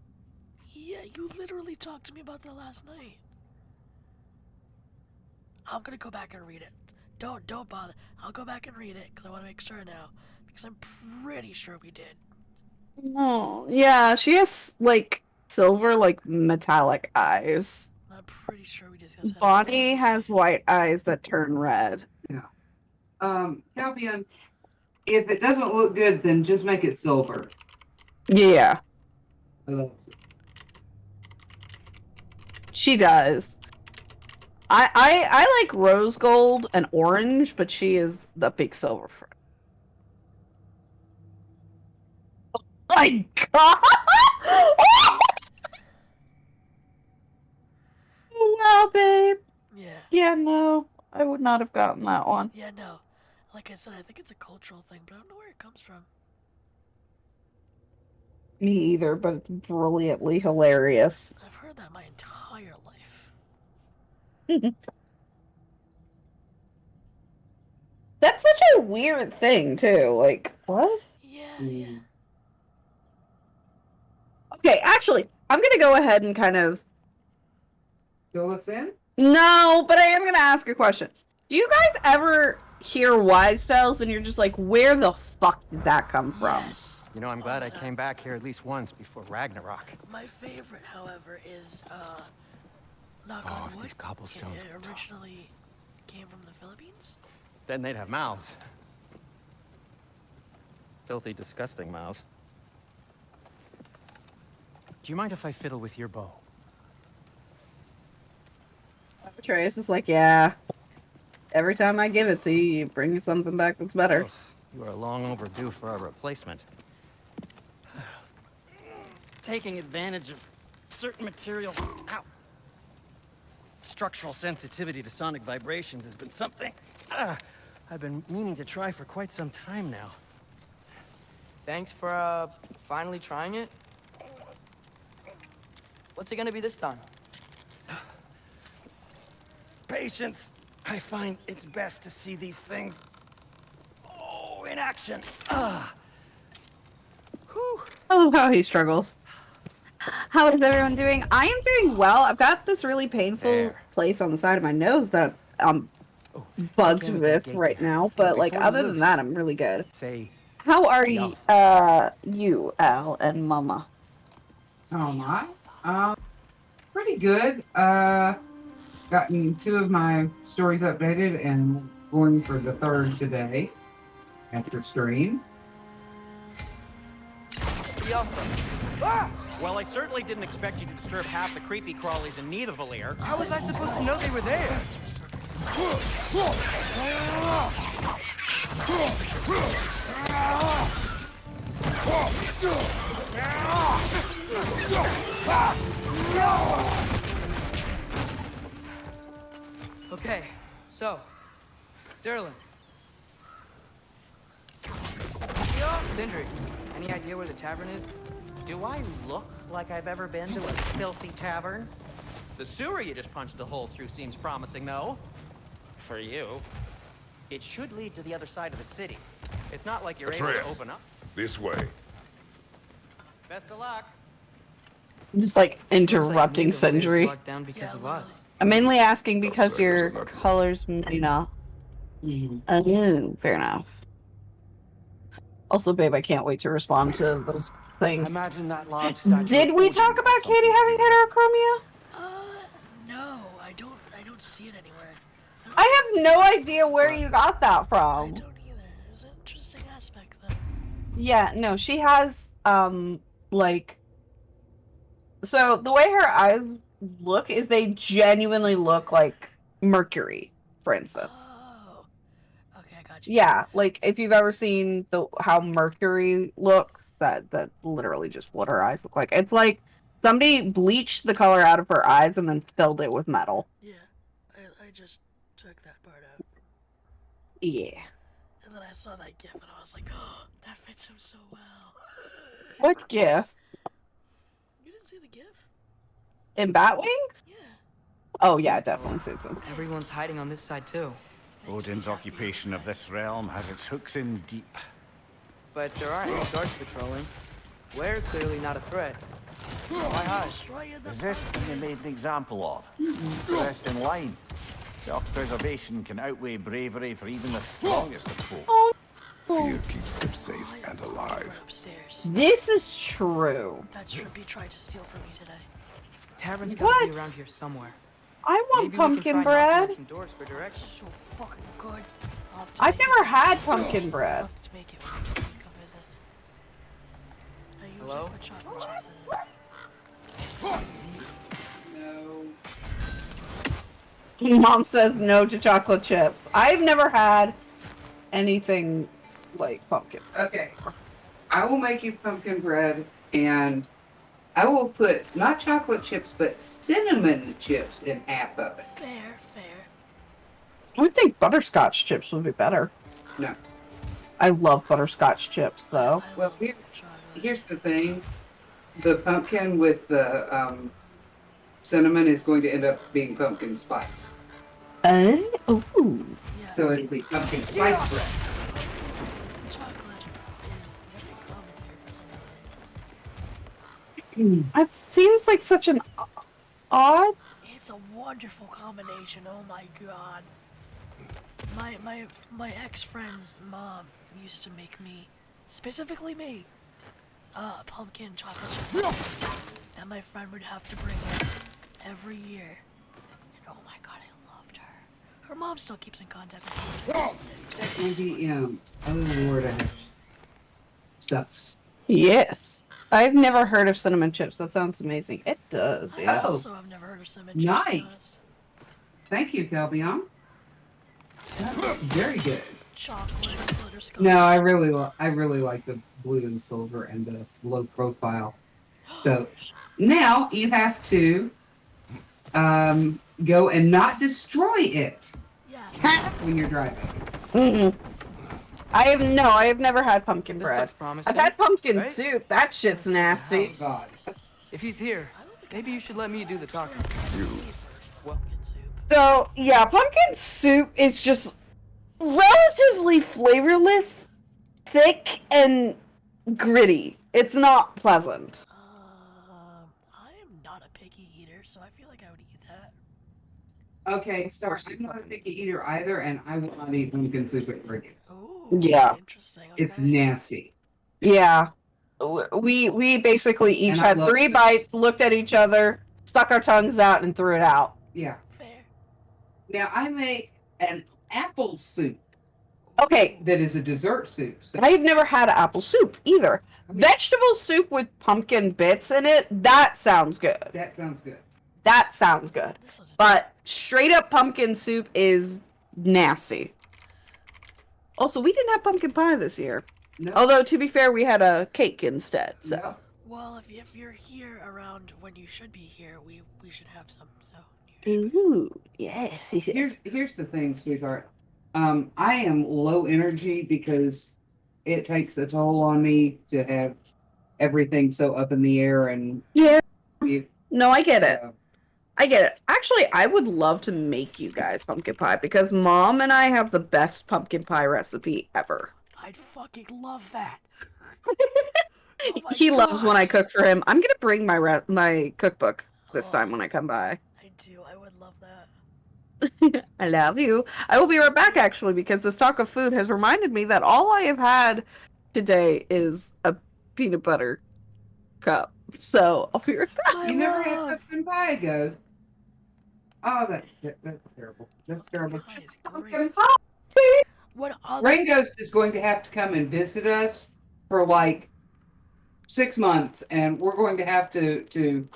Yeah, you literally talked to me about that last night. I'm gonna go back and read it. Don't bother. I'll go back and read it because I want to make sure now. Because I'm pretty sure we did. Oh, yeah, she has, like, silver, like, metallic eyes. I'm pretty sure we discussed that. Bonnie has white eyes that turn red. Yeah. Calbion, if it doesn't look good, then just make it silver. Yeah, I love it. she does. I like rose gold and orange, but she is the big silver for it. Oh my god! Wow, babe. Yeah. Yeah, no. I would not have gotten that one. Yeah, no. Like I said, I think it's a cultural thing, but I don't know where it comes from. Me either, but it's brilliantly hilarious. I've heard that my entire life. That's such a weird thing, too. Like, what? Yeah. Okay, actually, I'm gonna go ahead and kind of... Fill us in? No, but I am gonna ask a question. Do you guys ever hear wives' tales and you're just like, where the fuck did that come from? Yes. You know, I'm glad I came back here at least once before Ragnarok. My favorite, however, is knock on wood. These cobblestones It would talk. originally came from the Philippines. Then they'd have mouths. Filthy, disgusting mouths. Do you mind if I fiddle with your bow? Atreus is like, yeah. Every time I give it to you, you bring something back that's better. Oh, you are long overdue for a replacement. Taking advantage of certain materials. Ow. Structural sensitivity to sonic vibrations has been something I've been meaning to try for quite some time now. Thanks for, finally trying it. What's it gonna be this time? Patience. I find it's best to see these things, in action. Oh, how he struggles. How is everyone doing? I am doing well. I've got this really painful place on the side of my nose that I'm bugged with right now, but like other than that, I'm really good. How are you, Al and Mama? Oh my. Pretty good. Gotten 2 of my stories updated and going for the 3rd today after stream. Well, I certainly didn't expect you to disturb half the creepy crawlies in Nidavellir. How was I supposed to know they were there? Okay, so, Derlin. Sindri, any idea where the tavern is? Do I look like I've ever been to a filthy tavern? The sewer you just punched a hole through seems promising, though. For you. It should lead to the other side of the city. It's not like you're able to open up. This way. Best of luck. I'm just like interrupting Sindri. Locked down because of us. I'm mainly asking because your colors, you know. Oh, fair enough. Also, babe, I can't wait to respond to those things. Imagine that large statue. Did we talk about Katie having heterochromia? No, I don't see it anywhere. I have no idea where you got that from. I don't either. It's an interesting aspect, though. Yeah, no, she has, like... So, the way her eyes look is they genuinely look like Mercury, for instance. Oh. Okay, I got you. Yeah, like, if you've ever seen how Mercury looks, that's literally just what her eyes look like. It's like somebody bleached the color out of her eyes and then filled it with metal. Yeah, I just took that part out. Yeah. And then I saw that gif and I was like, oh, that fits him so well. What gif? You didn't see the gif? In Batwings? Yeah. Oh yeah, it definitely suits him. Everyone's hiding on this side too. Odin's occupation of this realm has its hooks in deep. But there aren't any guards patrolling. We're clearly not a threat. Why hide? Is this what you made an example of? Rest in line. Self-preservation can outweigh bravery for even the strongest of folk. Fear keeps them safe and alive. Upstairs. This is true. That Shrimpy tried to steal from me today. Tavern's What? gotta be around here somewhere. I want Maybe we can pumpkin try knocking bread. on some doors for directions. So fucking good. I'll have to I've make never it. had pumpkin I'll bread. have to make it when you come visit. I usually Hello? put chocolate chips in it. Mom says no to chocolate chips. I've never had anything like pumpkin. Okay. I will make you pumpkin bread, and I will put not chocolate chips, but cinnamon chips in half of it. Fair. I would think butterscotch chips would be better. No. I love butterscotch chips, though. I Well, love chocolate. here's the thing. The pumpkin with the cinnamon is going to end up being pumpkin spice. Ooh. Yeah, So it'll be pumpkin spice bread. chocolate is very common here for some reason. It seems like such an odd. It's a wonderful combination. Oh my god. My ex-friend's mom used to make me, specifically me, pumpkin chocolate chip cookies that my friend would have to bring in every year. And oh my god, I loved her. Her mom still keeps in contact with me. Maybe, oh Lord, I have stuffs. Yes. I've never heard of cinnamon chips. That sounds amazing. It does, I yeah. also have never heard of cinnamon chips. to be Nice. honest. Thank you, Calbion. That looks very good. Chocolate, butterscotch. No, I really like the blue and silver and the low profile. So now you have to go and not destroy it Yeah. when you're driving. Mm-mm. I have never had pumpkin This bread. looks promising. I've had pumpkin right? soup. That shit's Oh nasty. God. If he's here, maybe you should let me do the talking. Pumpkin soup. So, yeah, pumpkin soup is just relatively flavorless, thick, and gritty. It's not pleasant. I am not a picky eater, so I feel like I would eat that. Okay, so I'm not a picky eater either, and I will not eat pumpkin soup at cricket. Ooh, Yeah. interesting. It's okay. nasty. Yeah. We basically each And I had love 3 soup. bites, looked at each other, stuck our tongues out, and threw it out. Yeah. Fair. Now I make an apple soup Okay, that is a dessert soup. So I've never had apple soup either. Vegetable soup with pumpkin bits in it, that sounds good. that sounds good. That sounds good. This one's But straight up pumpkin soup is nasty. Also, we didn't have pumpkin pie this year. No. Although, to be fair, we had a cake instead. So. No. well, if you're here around when you should be here, we should have some. So you should. Ooh, yes. Here's the thing, sweetheart. I am low energy because it takes a toll on me to have everything so up in the air and Yeah. you- No, I get it. so- I get it. Actually, I would love to make you guys pumpkin pie because Mom and I have the best pumpkin pie recipe ever. I'd fucking love that. Oh my He loves when God. I cook for him. I'm gonna bring my cookbook this time when I come by. I do. I would love that. I love you. I will be right back actually because this talk of food has reminded me that all I have had today is a peanut butter cup. So I'll be right back. My You never had love. pumpkin pie ago. Oh, that's terrible. That's terrible. Pie is Pumpkin great. pie. What other? Rain Ghost is going to have to come and visit us for like 6 months, and we're going to have to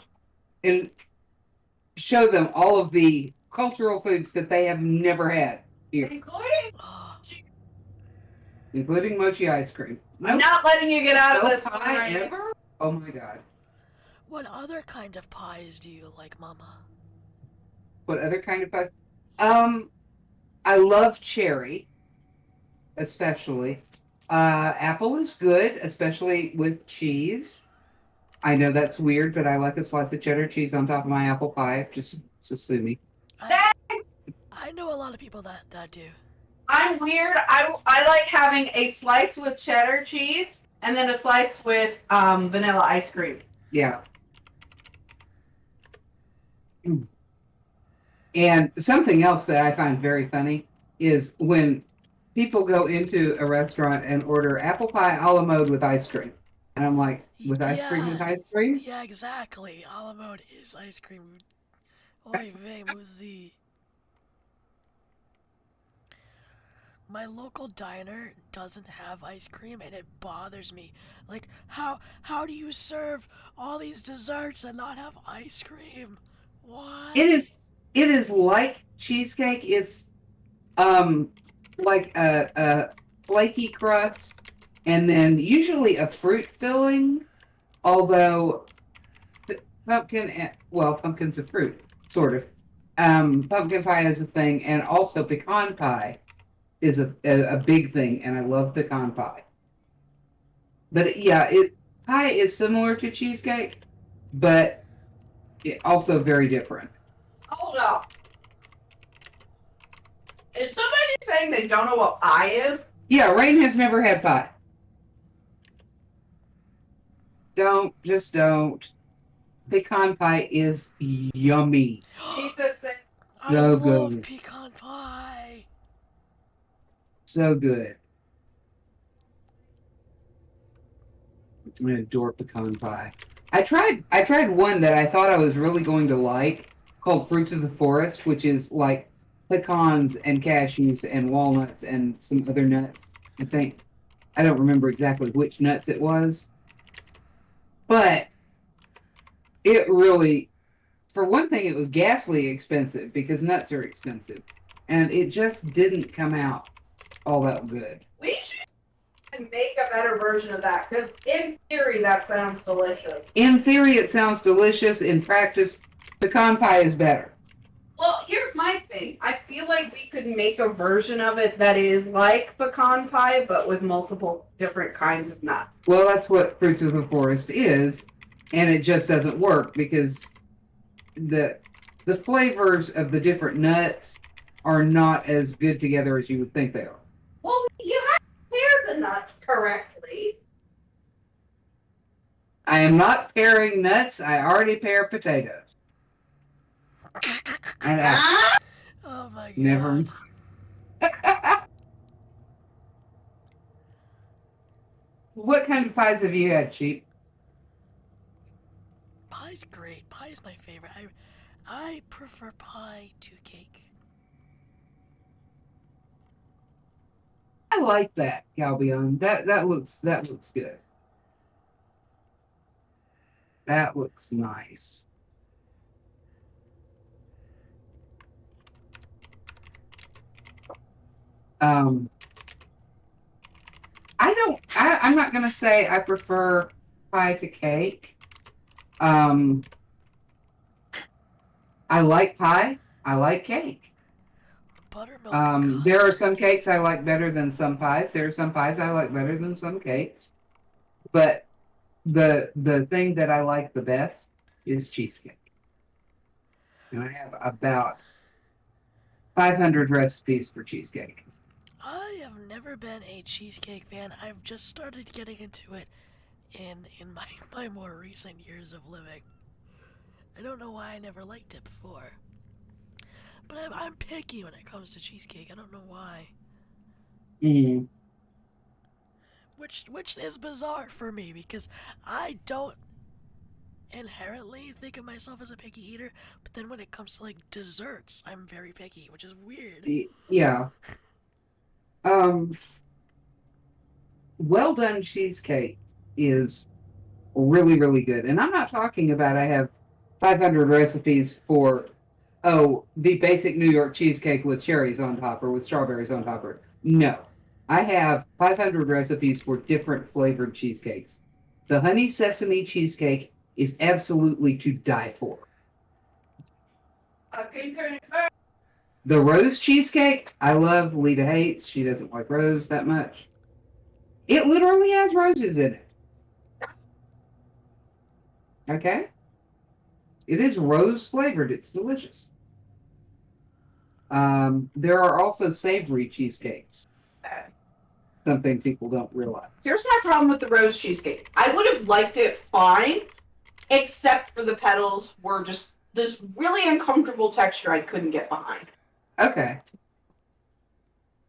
show them all of the cultural foods that they have never had here, Oh, including mochi ice cream. I'm not letting you get out of No this pie one. ever? Oh my god. what other kind of pies do you like, Mama? What other kind of pies? I love cherry, especially. Apple is good, especially with cheese. I know that's weird, but I like a slice of cheddar cheese on top of my apple pie. Just sue me. I know a lot of people that do. I'm weird. I like having a slice with cheddar cheese and then a slice with vanilla ice cream. Yeah. And something else that I find very funny is when people go into a restaurant and order apple pie a la mode with ice cream. And I'm like, with ice cream with ice cream? Yeah, exactly. A la mode is ice cream. Oy vey, muzi. My local diner doesn't have ice cream and it bothers me. Like, how do you serve all these desserts and not have ice cream? What? It is like cheesecake. It's like a flaky crust and then usually a fruit filling, although pumpkin's a fruit, sort of. Pumpkin pie is a thing, and also pecan pie is a big thing, and I love pecan pie. But yeah, pie is similar to cheesecake, but also very different. Hold up. Is somebody saying they don't know what pie is? Yeah, Rain has never had pie. Just don't. Pecan pie is yummy. Lita said, I So love good. pecan pie. So good. I adore pecan pie. I tried one that I thought I was really going to like called Fruits of the Forest, which is like pecans and cashews and walnuts and some other nuts. I don't remember exactly which nuts it was. But it really, for one thing, it was ghastly expensive because nuts are expensive. And it just didn't come out all that good. we should make a better version of that, because in theory that sounds delicious. In theory, it sounds delicious. In practice, pecan pie is better. Well, here's my thing. I feel like we could make a version of it that is like pecan pie, but with multiple different kinds of nuts. Well, that's what Fruits of the Forest is, and it just doesn't work because the flavors of the different nuts are not as good together as you would think they are. Well, you have to pair the nuts correctly. I am not pairing nuts. I already pair potatoes. And Oh my god. never. What kind of pies have you had, Sheep? Pie's great. Pie's my favorite. I prefer pie to cake. I like that, Galbion. That looks good. That looks nice. I'm not gonna say I prefer pie to cake. I like pie. I like cake. Buttermilk. There are some cakes I like better than some pies. There are some pies I like better than some cakes. But the thing that I like the best is cheesecake. And I have about 500 recipes for cheesecake. I have never been a cheesecake fan. I've just started getting into it in my more recent years of living. I don't know why I never liked it before. But I'm picky when it comes to cheesecake. I don't know why. Mm. Which is bizarre for me because I don't inherently think of myself as a picky eater, but then when it comes to like desserts, I'm very picky, which is weird. Yeah. Well done cheesecake is really, really good. And I'm not talking about I have 500 recipes for, the basic New York cheesecake with cherries on top or with strawberries on top. No. I have 500 recipes for different flavored cheesecakes. The honey sesame cheesecake is absolutely to die for. The rose cheesecake, I love. Lita hates. She doesn't like rose that much. It literally has roses in it. Okay? It is rose flavored. It's delicious. There are also savory cheesecakes. Okay. Something people don't realize. Here's my problem with the rose cheesecake. I would have liked it fine, except for the petals were just this really uncomfortable texture I couldn't get behind. Okay.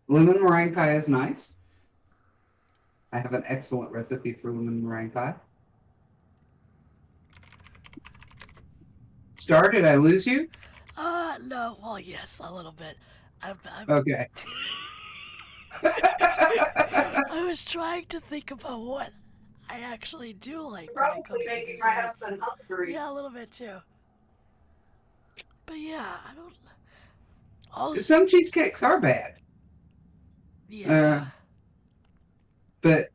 Lemon meringue pie is nice. I have an excellent recipe for lemon meringue pie. Star, did I lose you? No. Well, yes, a little bit. I'm Okay. I was trying to think about what I actually do like when it Probably comes to making my desserts. husband hungry. Yeah, a little bit too. But yeah, I don't. Also, Some cheesecakes are bad. yeah. But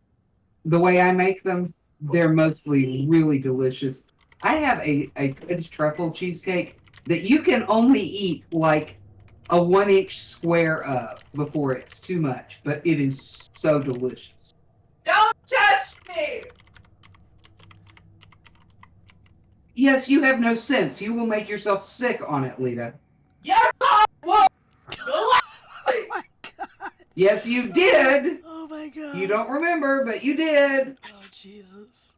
the way I make them, they're mostly really delicious. I have a French truffle cheesecake that you can only eat like a 1-inch square of before it's too much, but it is so delicious. Don't touch me! Yes, you have no sense. You will make yourself sick on it, Lita. Yes, I will! Oh my god. Yes, you did. Oh my god. You don't remember, but you did. Oh Jesus.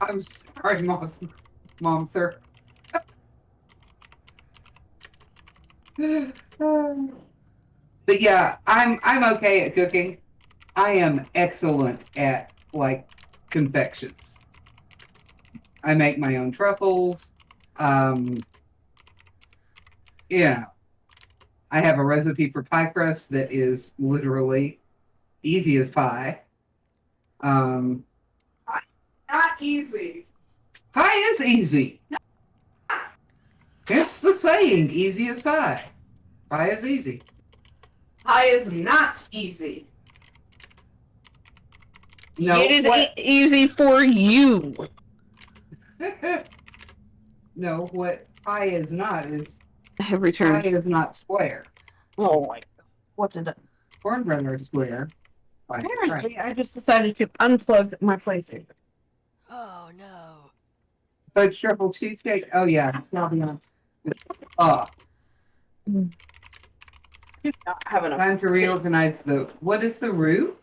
I'm sorry, Mom, sir. But yeah, I'm okay at cooking. I am excellent at like confections. I make my own truffles. Yeah. I have a recipe for pie crust that is literally easy as pie. Not easy. Pie is easy. It's the saying, easy as pie. Pie is easy. Pie is not easy. No, it is what, easy for you. no, what pie is not is Every pie turn. is not square. Oh my god. What did I... Cornbread are square. Pie is right. Apparently, I just decided to unplug my PlayStation. Oh no. But truffle cheesecake, oh yeah, I'll be honest. Oh, Not having a... time to reel tonight's the, what is the roux?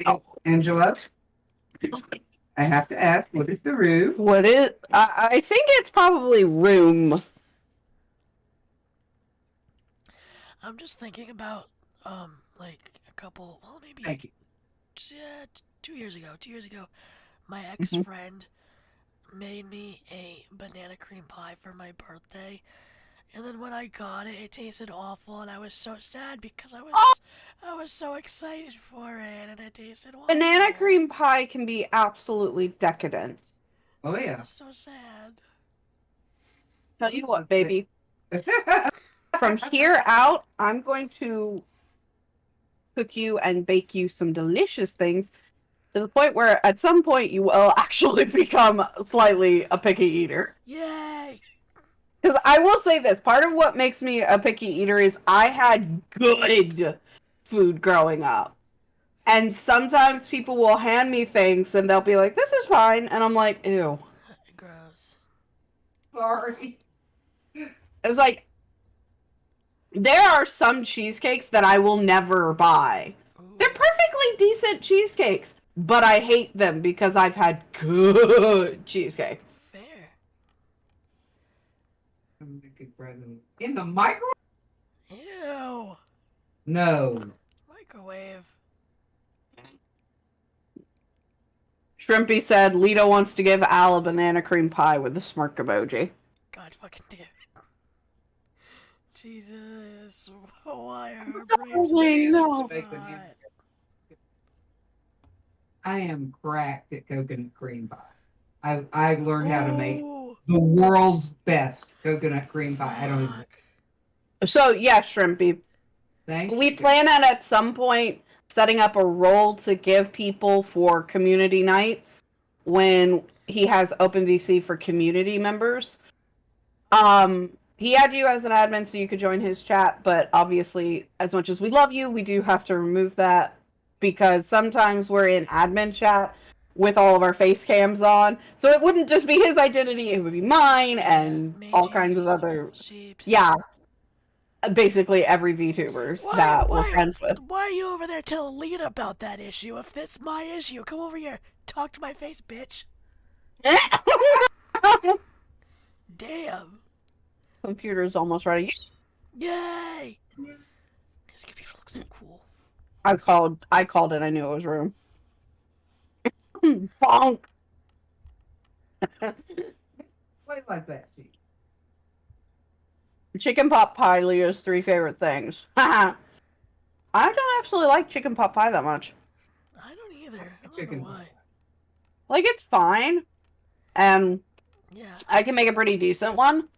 Oh. Angela? I have to ask, what is the roux? What is... I think it's probably room. I'm just thinking about like a couple, well maybe Thank you. 2 years ago. 2 years ago, my ex-friend made me a banana cream pie for my birthday. And then when I got it, it tasted awful, and I was so sad because I was so excited for it, and it tasted awful. Banana cream pie can be absolutely decadent. Oh yeah. That's so sad. Tell you what, baby. From here out, I'm going to cook you and bake you some delicious things to the point where at some point you will actually become slightly a picky eater. Yay! Because I will say this, part of what makes me a picky eater is I had good food growing up. And sometimes people will hand me things and they'll be like, this is fine. And I'm like, ew. Gross. Sorry. It was like, there are some cheesecakes that I will never buy. Ooh. They're perfectly decent cheesecakes, but I hate them because I've had good cheesecake. Fair. I'm making bread in the microwave? Ew. No. Microwave. Shrimpy said Lita wants to give Al a banana cream pie with the smirk emoji. God fucking damn it. Jesus. Why are our Darling, brains no. so hot? I am cracked at coconut cream pie. I've learned how to make Ooh. the world's best coconut cream pie. I don't even Fuck. So, yeah, Shrimpy. think. We plan on at some point setting up a role to give people for community nights when he has OpenVC for community members. He had you as an admin so you could join his chat, but obviously, as much as we love you, we do have to remove that because sometimes we're in admin chat with all of our face cams on. So it wouldn't just be his identity, it would be mine and all kinds of other... sheeps. Yeah. Basically every VTubers that we're friends with. Why are you over there telling Lita about that issue? If that's my issue, come over here. Talk to my face, bitch. Damn. Computer's almost ready. Yay! This computer looks so cool. I called it, I knew it was room. Bonk! Play like that, Chief. Chicken pot pie, Leah's 3 favorite things. I don't actually like chicken pot pie that much. I don't either. I don't Chicken know why. Like, it's fine. And Yeah. I can make a pretty decent one.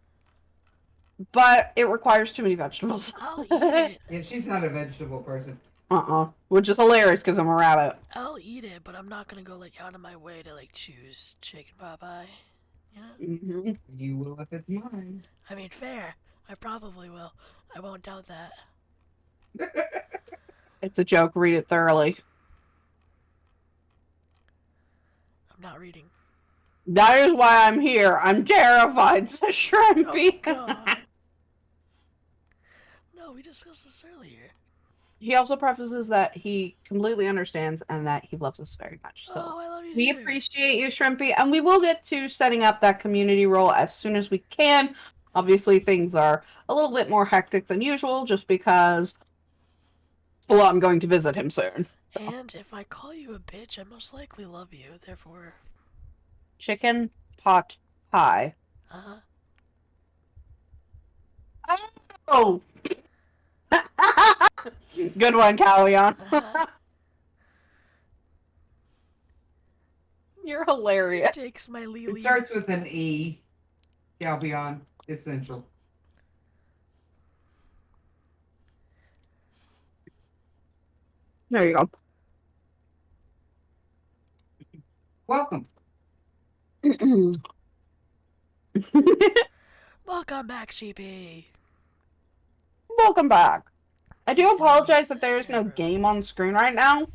But it requires too many vegetables. I'll eat it. Yeah, she's not a vegetable person. Which is hilarious because I'm a rabbit. I'll eat it, but I'm not gonna go like out of my way to like choose chicken pot pie. You know? Mm-hmm. You will if it's mine. I mean, fair. I probably will. I won't doubt that. It's a joke. Read it thoroughly. I'm not reading. That is why I'm here. I'm terrified, says Shrimpy. Oh, God. No, we discussed this earlier. He also prefaces that he completely understands and that he loves us very much. So Oh, I love you we too. appreciate you, Shrimpy, and we will get to setting up that community role as soon as we can. Obviously, things are a little bit more hectic than usual just because, well, I'm going to visit him soon. And if I call you a bitch, I most likely love you. Therefore, Chicken pot pie. uh-huh. Oh! Good one, Callion. Uh-huh. You're hilarious. Takes my It Lily. starts with an E. Calbion. Essential. There you go. Welcome. Welcome back, Sheepy. Welcome back. I do apologize that there is no game on screen right now.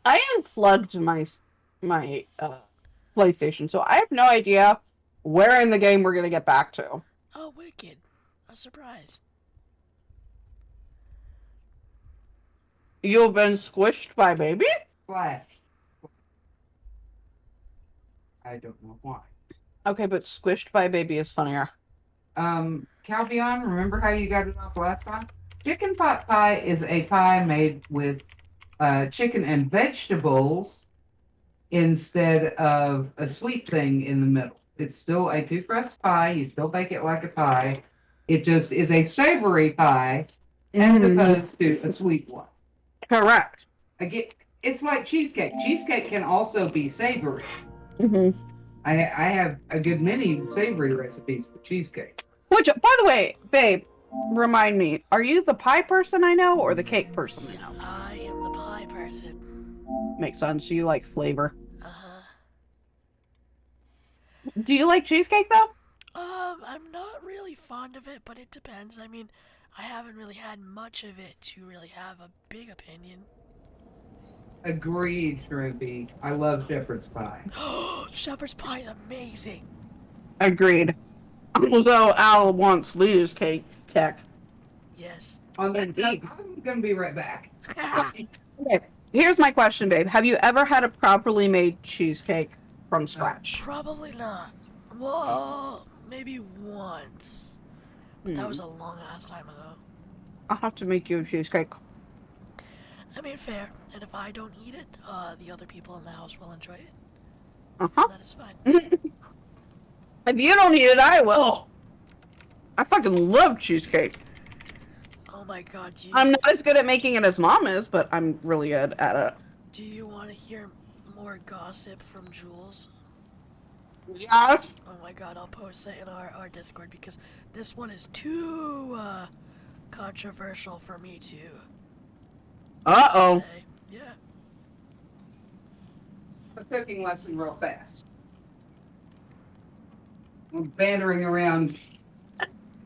I unplugged my PlayStation, so I have no idea where in the game we're gonna get back to. Oh, wicked. A surprise. You've been squished by baby? Flash. I don't know why. Okay, but squished by baby is funnier. Calbion, remember how you got it off last time? Chicken pot pie is a pie made with chicken and vegetables instead of a sweet thing in the middle. It's still a 2-crust pie. You still bake it like a pie. It just is a savory pie as opposed to a sweet one. Correct. Again, it's like cheesecake. Cheesecake can also be savory. Mm-hmm. I have a good many savory recipes for cheesecake. Which, by the way, babe, remind me, are you the pie person I know or the cake person I know? I am the pie person. Makes sense. You like flavor. Uh-huh. Do you like cheesecake, though? I'm not really fond of it, but it depends. I mean, I haven't really had much of it to really have a big opinion. Agreed, Shrimpy. I love shepherd's pie. Shepherd's pie is amazing. Agreed. Although Al wants Lita's cake. Yes. On that deep, I'm gonna be right back. Okay, here's my question, babe. Have you ever had a properly made cheesecake from scratch? Probably not. Well, maybe once. But that was a long ass time ago. I'll have to make you a cheesecake. I mean, fair. And if I don't eat it, the other people in the house will enjoy it. Uh-huh. That is fine. If you don't eat it, I will. I fucking love cheesecake. Oh my god, I'm not as good at making it as Mom is, but I'm really good at it. Do you want to hear more gossip from Jules? Yeah. Oh my god, I'll post that in our Discord because this one is too controversial for me to Uh-oh. say. Yeah. A cooking lesson real fast. We're bantering around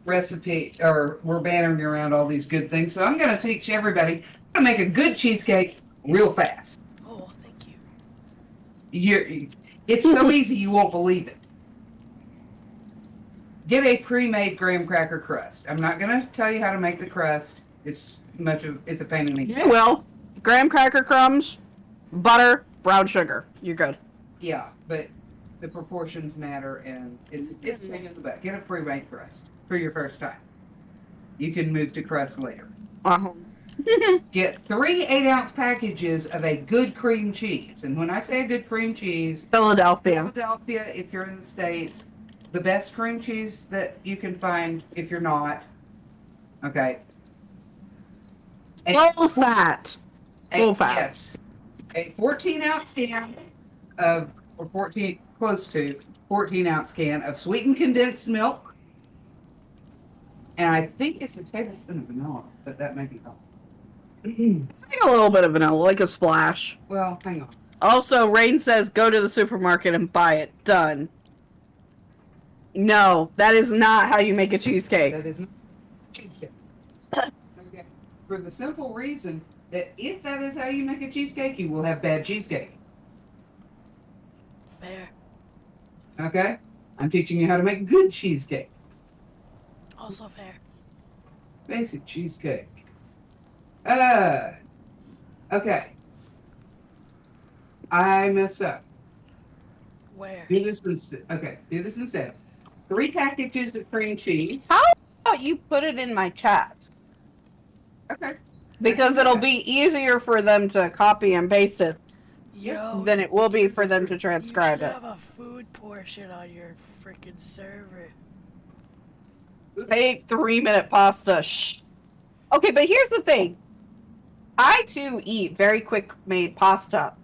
we're bantering around all these good things. So I'm going to teach everybody how to make a good cheesecake real fast. Oh, thank you. It's so easy you won't believe it. Get a pre-made graham cracker crust. I'm not gonna tell you how to make the crust. It's a pain in the You will. Graham cracker crumbs, butter, brown sugar. You're good. Yeah, but the proportions matter, and it's a pain in the butt. Get a pre-made crust for your first time. You can move to crust later. Uh-huh. Get 3 8-ounce packages of a good cream cheese. And when I say a good cream cheese, Philadelphia. if you're in the States, the best cream cheese that you can find if you're not. Okay. Full fat. Full fat. Yes. A 14-ounce can of, or 14, close to 14-ounce can of sweetened condensed milk. And I think it's a tablespoon of vanilla, but that may be wrong. It's like a little bit of vanilla, like a splash. Well, hang on. Also, Rain says go to the supermarket and buy it. Done. No, that is not how you make a cheesecake. That is not cheesecake. Okay. For the simple reason that if that is how you make a cheesecake, you will have bad cheesecake. Fair. Okay? I'm teaching you how to make good cheesecake. Also fair. Basic cheesecake. Okay. I messed up. Where? Do this instead. Okay, do this instead. 3 packages of cream cheese. How about you put it in my chat? Okay. Because it'll be easier for them to copy and paste it Yo, than it will be for them to transcribe you it. should have a food portion on your freaking server. Make 3-minute pasta. Shh. Okay, but here's the thing. I too eat very quick made pasta.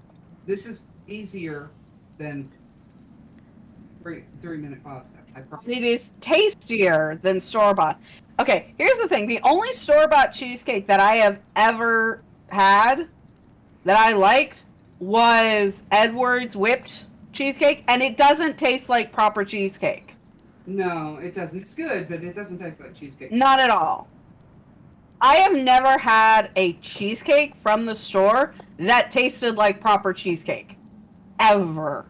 This is easier than 3-minute pasta. I promise. It is tastier than store-bought. Okay, here's the thing. The only store-bought cheesecake that I have ever had that I liked was Edward's whipped cheesecake, and it doesn't taste like proper cheesecake. No, it doesn't. It's good, but it doesn't taste like cheesecake. Not at all. I have never had a cheesecake from the store that tasted like proper cheesecake. Ever.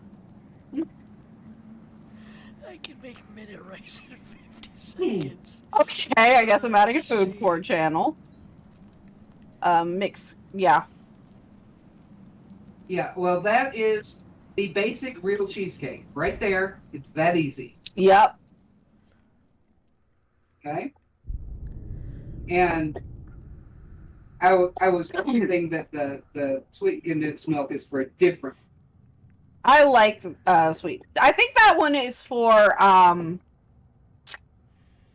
I can make minute rice in 50 seconds. Okay, I guess I'm adding a food porn channel. Mix. Yeah. Yeah, well, that is the basic real cheesecake. Right there. It's that easy. Yep. Okay? And I was forgetting that the sweet condensed milk is for a different. I like sweet. I think that one is for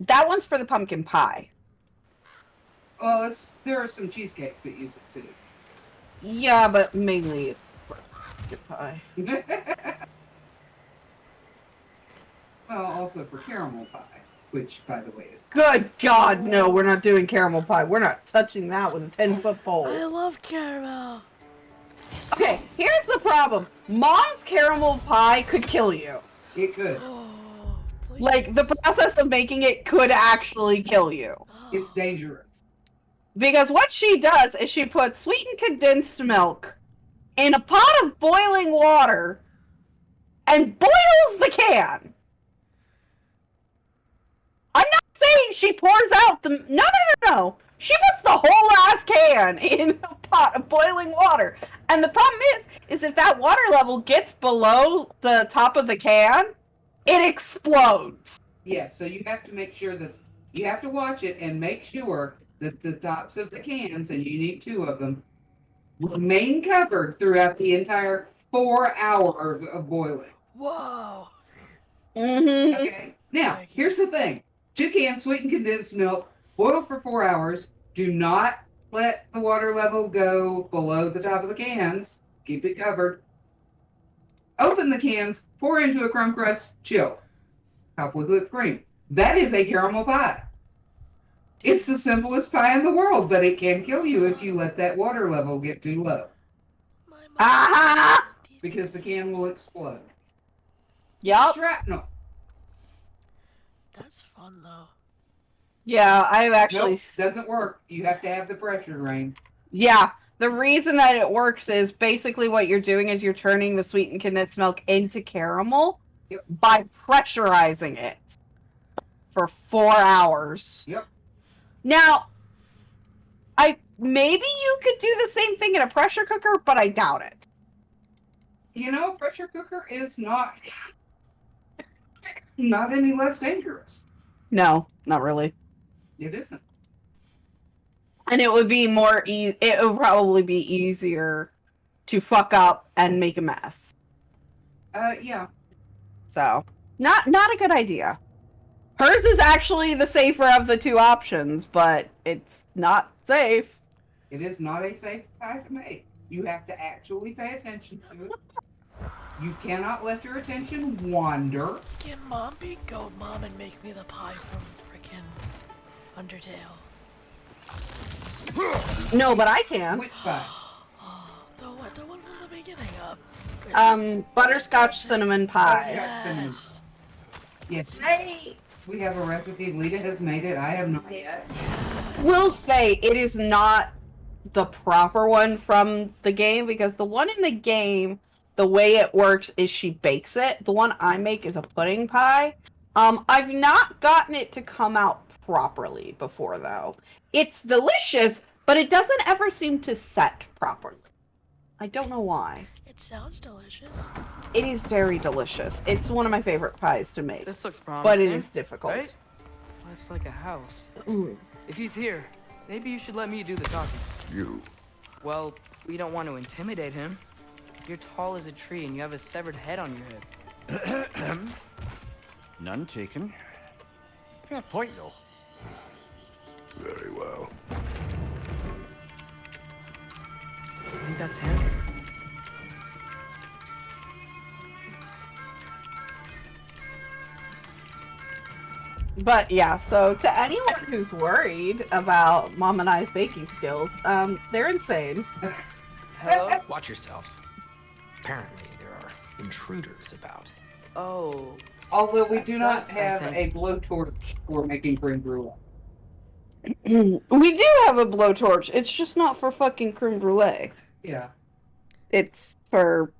that one's for the pumpkin pie. Well, there are some cheesecakes that use it too. Yeah, but mainly it's for pumpkin pie. Well, also for caramel pie, which, by the way, is Good God, no, we're not doing caramel pie. We're not touching that with a 10-foot pole. I love caramel. Okay, here's the problem. Mom's caramel pie could kill you. it could. Oh, please. Like, the process of making it could actually kill you. It's dangerous. Because what she does is she puts sweetened condensed milk in a pot of boiling water and boils the can. I'm not saying she pours out the... No. She puts the whole ass can in a pot of boiling water. And the problem is if that water level gets below the top of the can, it explodes. Yeah, so you have to make sure that you have to watch it and make sure that the tops of the cans, and you need 2 of them, remain covered throughout the entire 4 hours of boiling. Whoa. Mm-hmm. Okay. Now, here's the thing. 2 cans sweetened condensed milk, boil for 4 hours. Do not let the water level go below the top of the cans. Keep it covered. Open the cans, pour into a crumb crust, chill. Top with whipped cream. That is a caramel pie. It's the simplest pie in the world, but it can kill you if you let that water level get too low. My mom Ah! Because the can will explode. Yup. Shrapnel. That's fun though. Yeah, I've actually... Nope, doesn't work. You have to have the pressure, Rain. Yeah, The reason that it works is basically what you're doing is you're turning the sweetened condensed milk into caramel by pressurizing it for 4 hours. Yep. Now, maybe you could do the same thing in a pressure cooker, but I doubt it. You know, a pressure cooker is not any less dangerous. No, not really. It isn't. And it would be it would probably be easier to fuck up and make a mess. Yeah. So, not a good idea. Hers is actually the safer of the two options, but it's not safe. It is not a safe pie to make. You have to actually pay attention to it. You cannot let your attention wander. Can Mom be Goat Mom and make me the pie from frickin' Undertale? No, but I can. Which pie? The one from the beginning up. Butterscotch cinnamon pie. Yes. Yes. Hey. We have a recipe. Lita has made it. I have not yet. Will say it is not the proper one from the game because the one in the game, the way it works is she bakes it. The one I make is a pudding pie. I've not gotten it to come out properly before though. It's delicious, but it doesn't ever seem to set properly. I don't know why. It sounds delicious. It is very delicious. It's one of my favorite pies to make. This looks promising. But it is difficult. Right? Well, it's like a house. Mm. If he's here, maybe you should let me do the talking. You. Well, we don't want to intimidate him. You're tall as a tree and you have a severed head on your head. None taken. Fair point, though. Very well. I think that's him. But yeah, so to anyone who's worried about Mom and I's baking skills, they're insane. Hello? Watch yourselves. Apparently, there are intruders about. Oh. Although we do not That's us, I have a think. blowtorch for making creme brulee. We do have a blowtorch. It's just not for fucking creme brulee. Yeah. It's for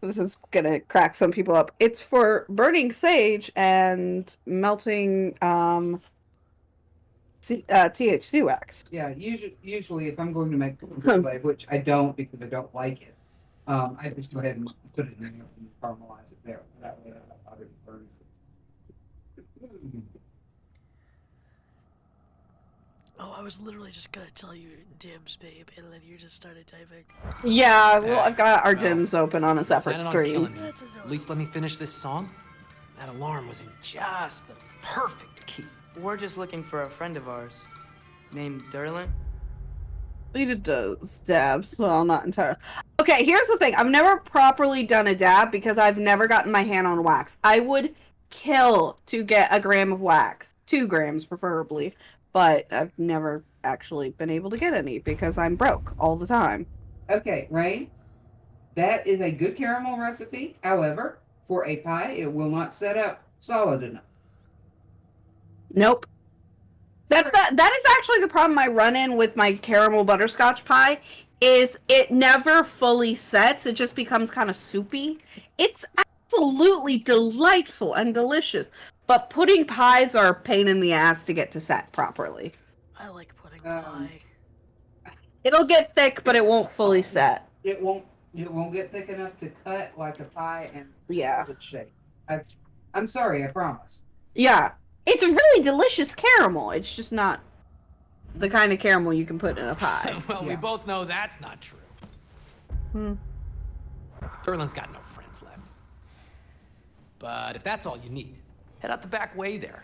this is gonna crack some people up. It's for burning sage and melting THC wax. Yeah, usually if I'm going to make creme brulee, which I don't because I don't like it, I just go ahead and put it in there and caramelize it there. That way I already burns it. Oh, I was literally just gonna tell you dibs, babe, and then you just started typing. Yeah, well, I've got our Well, dims open on a separate Planning on screen. killing me. That's At least let me finish this song. That alarm was in just the perfect key. We're just looking for a friend of ours named Derlin. Lita does dabs, well, not entirely. Okay, here's the thing. I've never properly done a dab because I've never gotten my hand on wax. I would kill to get a gram of wax. 2 grams, preferably. But I've never actually been able to get any because I'm broke all the time. Okay, Rain, that is a good caramel recipe. However, for a pie, it will not set up solid enough. Nope. That is actually the problem I run in with my caramel butterscotch pie is it never fully sets. It just becomes kind of soupy. It's absolutely delightful and delicious. But pudding pies are a pain in the ass to get to set properly. I like pudding pie. It'll get thick, but it won't fully set. It won't get thick enough to cut like a pie and Yeah. solid shape. I'm sorry, I promise. Yeah. It's a really delicious caramel. It's just not the kind of caramel you can put in a pie. Well, we Yeah. both know that's not true. Derlin's got no friends left. But if that's all you need, head out the back way there,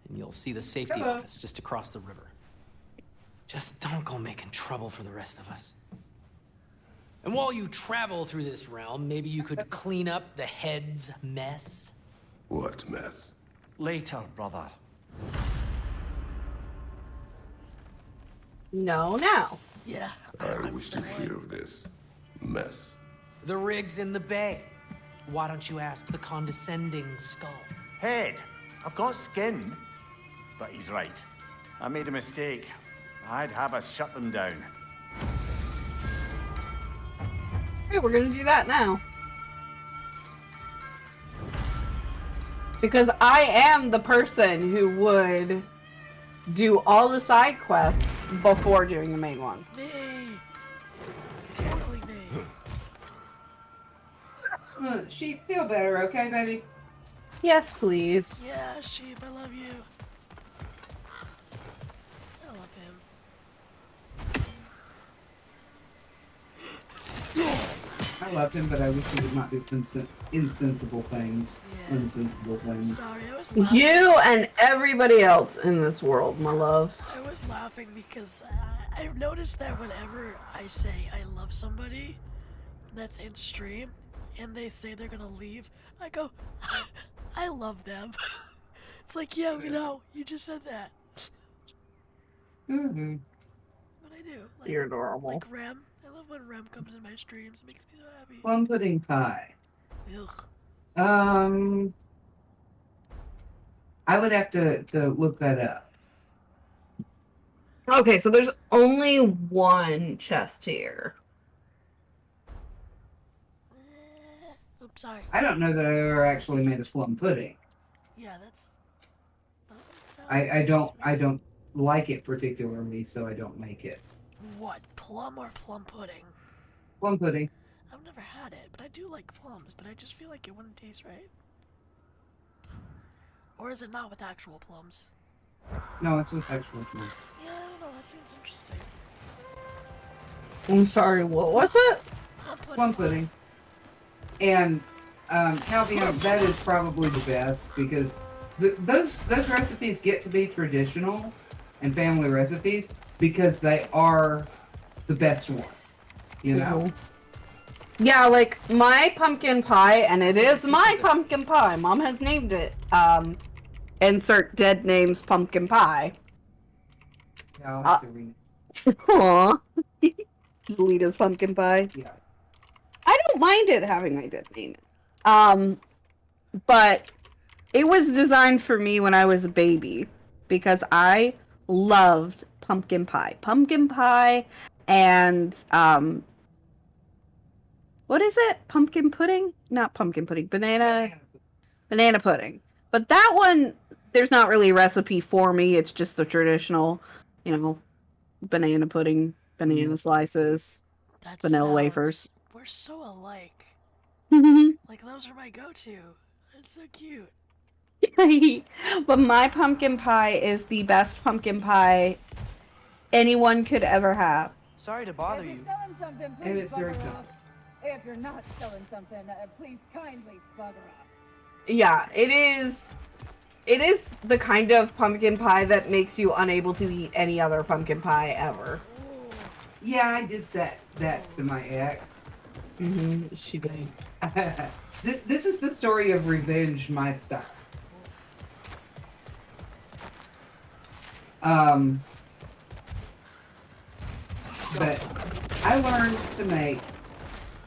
and you'll see the safety Hello. office just across the river. Just don't go making trouble for the rest of us. And while you travel through this realm, maybe you could clean up the head's mess. What mess? Later, brother. No, now. Yeah. I wish to hear of this mess. The rig's in the bay. Why don't you ask the condescending skull? Head, I've got skin. But he's right. I made a mistake. I'd have us shut them down. Okay, we're gonna do that now. Because I am the person who would do all the side quests before doing the main one. Me! Totally me. Sheep, feel better, okay, baby? Yes, please. Yeah, sheep, I love you. I love him. I love him, but I wish he would not do insensible things. Yeah. Unsensible things. Sorry, I was laughing. You and everybody else in this world, my loves. I was laughing because I've noticed that whenever I say I love somebody that's in stream and they say they're gonna leave, I go, I love them. It's like, yeah, we know, you just said that. Mm-hmm. But I do. Like, You're adorable. like Rem. I love when Rem comes in my streams. It makes me so happy. Plum pudding pie. Ugh. I would have to look that up. Okay, so there's only one chest here. Oops, sorry. I don't know that I ever actually made a plum pudding. Yeah, that's... doesn't sound I don't like it particularly, so I don't make it. What, plum or plum pudding? Plum pudding. I've never had it, but I do like plums, but I just feel like it wouldn't taste right. Or is it not with actual plums? No, it's with actual plum. Yeah, I don't know, that seems interesting. I'm sorry, what was it? Plum pudding. And Calvium, that is probably the best because those recipes get to be traditional and family recipes because they are the best one. You know? Yeah, like my pumpkin pie, and it is my pumpkin pie. Mom has named it. Insert dead names pumpkin pie. Yeah, I'll have to read it. Aww. Just Lita's pumpkin pie. Yeah. I don't mind it having my dead name. But it was designed for me when I was a baby because I loved pumpkin pie. Pumpkin pie and what is it? Pumpkin pudding? Not pumpkin pudding. Banana pudding. But that one, there's not really a recipe for me. It's just the traditional, banana pudding, banana slices, That vanilla sounds- wafers. We're so alike. Like, those are my go-to. That's so cute. But my pumpkin pie is the best pumpkin pie anyone could ever have. Sorry to bother you. And it's very simple. If you're not selling something, please kindly bugger up. Yeah, it is. It is the kind of pumpkin pie that makes you unable to eat any other pumpkin pie ever. Yeah, I did that to my ex. She did. This is the story of revenge, my style. But I learned to make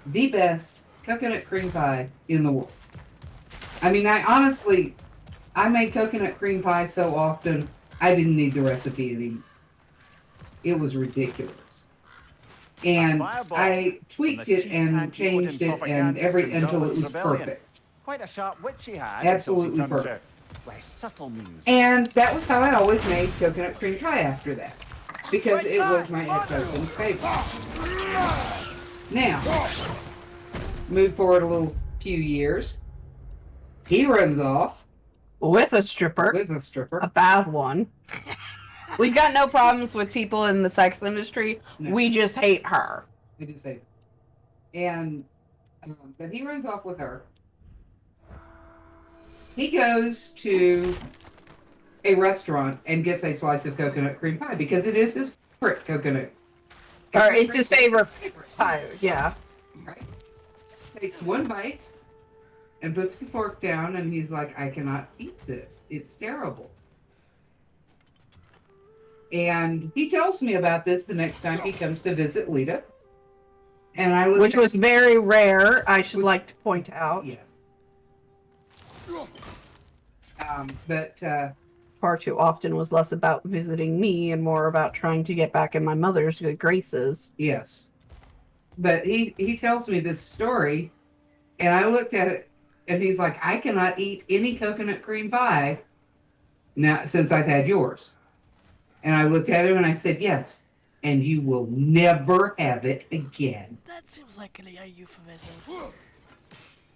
the best coconut cream pie in the world. I mean, I made coconut cream pie so often, I didn't need the recipe anymore. It was ridiculous. And I tweaked it and changed it and until it was perfect. Quite a sharp wit she had. Absolutely until she perfect. turned to, by subtle means. And that was how I always made coconut cream pie after that. Because it was my ex-husband's favorite. Now, move forward a few years. He runs off With a stripper. with a stripper. A bad one. We've got no problems with people in the sex industry. No. We just hate her. I did say that. And, but he runs off with her. He goes to a restaurant and gets a slice of coconut cream pie because it is his favorite coconut. Or it's his favorite pie. Yeah. Right? Takes one bite and puts the fork down and he's like, I cannot eat this. It's terrible. And he tells me about this the next time he comes to visit Lita. And I looked Which at- was very rare, I should like to point out. Yes. But Far too often was less about visiting me and more about trying to get back in my mother's good graces. yes. But he tells me this story, and I looked at it, and he's like, I cannot eat any coconut cream pie now since I've had yours. And I looked at him and I said, yes, and you will never have it again. That seems like a euphemism.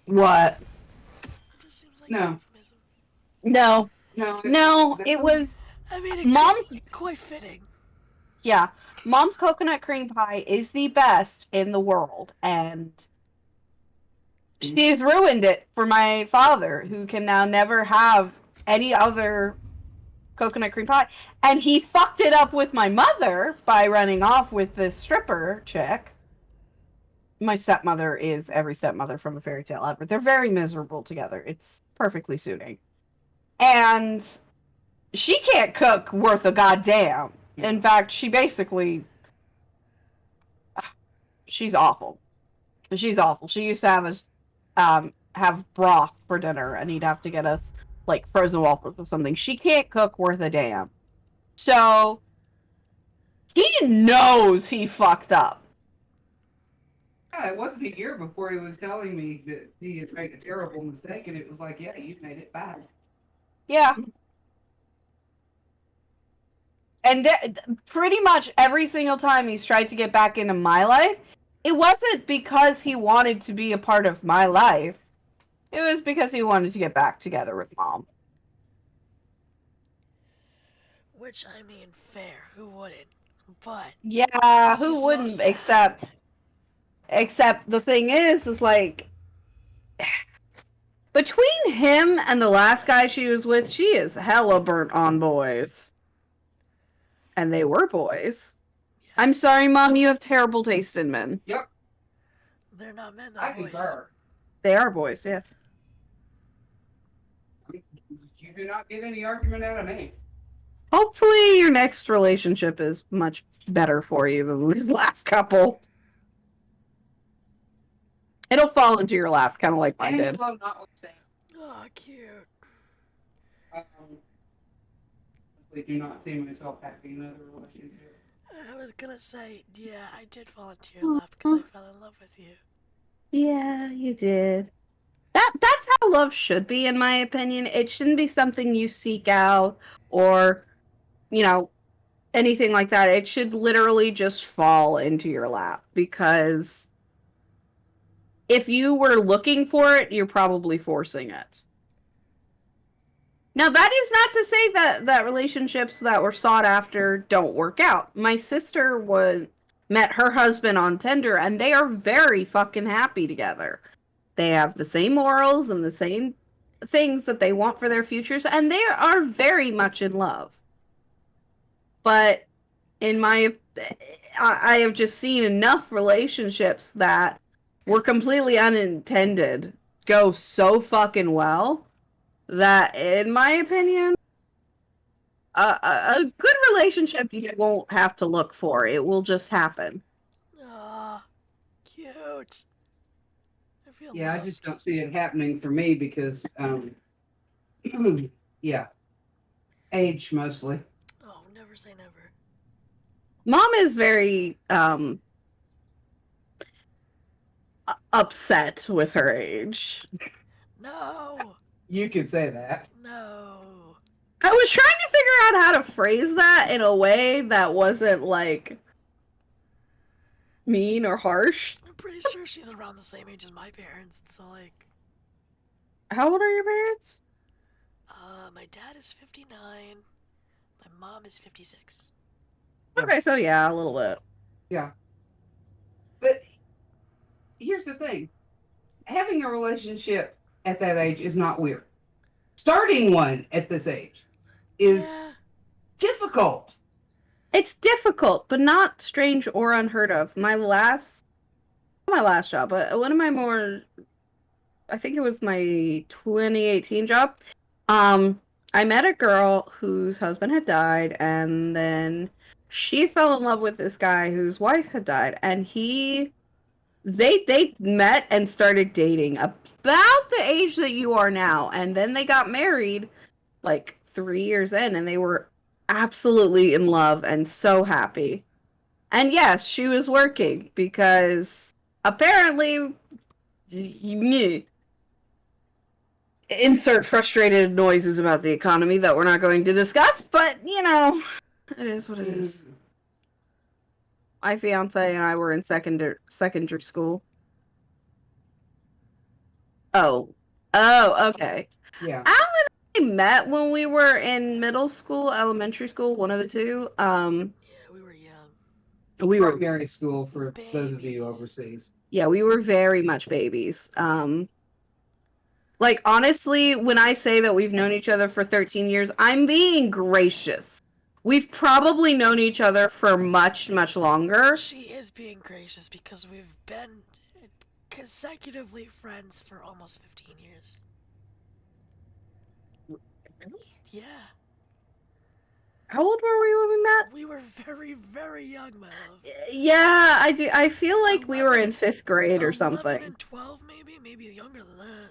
What? It just seems like No. a euphemism. No. No, No, that's it was I mean, it Mom's. quite fitting. Yeah, Mom's coconut cream pie is the best in the world, and she's ruined it for my father, who can now never have any other coconut cream pie. And he fucked it up with my mother by running off with this stripper chick. My stepmother is every stepmother from a fairy tale ever. They're very miserable together. It's perfectly suiting. And she can't cook worth a goddamn. In fact, she basically... She's awful. She's awful. She used to have us have broth for dinner, and he'd have to get us, like, frozen waffles or something. She can't cook worth a damn. So, he knows he fucked up. Yeah, it wasn't a year before he was telling me that he had made a terrible mistake, and it was like, yeah, you've made it bad. Yeah. And pretty much every single time he's tried to get back into my life, it wasn't because he wanted to be a part of my life. It was because he wanted to get back together with Mom. Which, I mean, fair. Who wouldn't? But... Yeah, who wouldn't? Except the thing is like... Between him and the last guy she was with, she is hella burnt on boys. And they were boys. Yes. I'm sorry, Mom, you have terrible taste in men. Yep. They're not men, they're boys. They are boys, yeah. You do not get any argument out of me. Hopefully your next relationship is much better for you than his last couple. It'll fall into your lap, kind of like mine did. Oh, cute. I do not see myself having another relationship. I was gonna say, yeah, I did fall into your lap because I fell in love with you. Yeah, you did. That's how love should be, in my opinion. It shouldn't be something you seek out or, you know, anything like that. It should literally just fall into your lap, because if you were looking for it, you're probably forcing it. Now, that is not to say that relationships that were sought after don't work out. My sister met her husband on Tinder, and they are very fucking happy together. They have the same morals and the same things that they want for their futures, and they are very much in love. But I have just seen enough relationships that were completely unintended go so fucking well that, in my opinion, a good relationship you won't have to look for. It will just happen. Aw, cute. Yeah, I just don't see it happening for me because, yeah, age mostly. Oh, never say never. Mom is very upset with her age. No. You could say that. No. I was trying to figure out how to phrase that in a way that wasn't, like, mean or harsh. I'm pretty sure she's around the same age as my parents, so, like... How old are your parents? My dad is 59. My mom is 56. Okay, so yeah, a little bit. Yeah. But here's the thing. Having a relationship at that age is not weird. Starting one at this age is difficult. It's difficult, but not strange or unheard of. Not my last job, but one of my more, I think it was my 2018 job. I met a girl whose husband had died, and then she fell in love with this guy whose wife had died, and they met and started dating about the age that you are now, and then they got married like 3 years in, and they were absolutely in love and so happy. And yes, she was working because apparently, insert frustrated noises about the economy that we're not going to discuss, but, you know, it is what it is. My fiance and I were in secondary school. Oh, okay. Yeah. Alan and I met when we were in middle school, elementary school, one of the two. Yeah, we were young. We were Primary school for those of you overseas. Yeah, we were very much babies. Like, honestly, when I say that we've known each other for 13 years, I'm being gracious. We've probably known each other for much, much longer. She is being gracious because we've been consecutively friends for almost 15 years. Really? Yeah. How old were we when we met? We were very, very young, my love. Yeah, I do. I feel like we were in 5th grade or 11 something. and 12, maybe younger than that.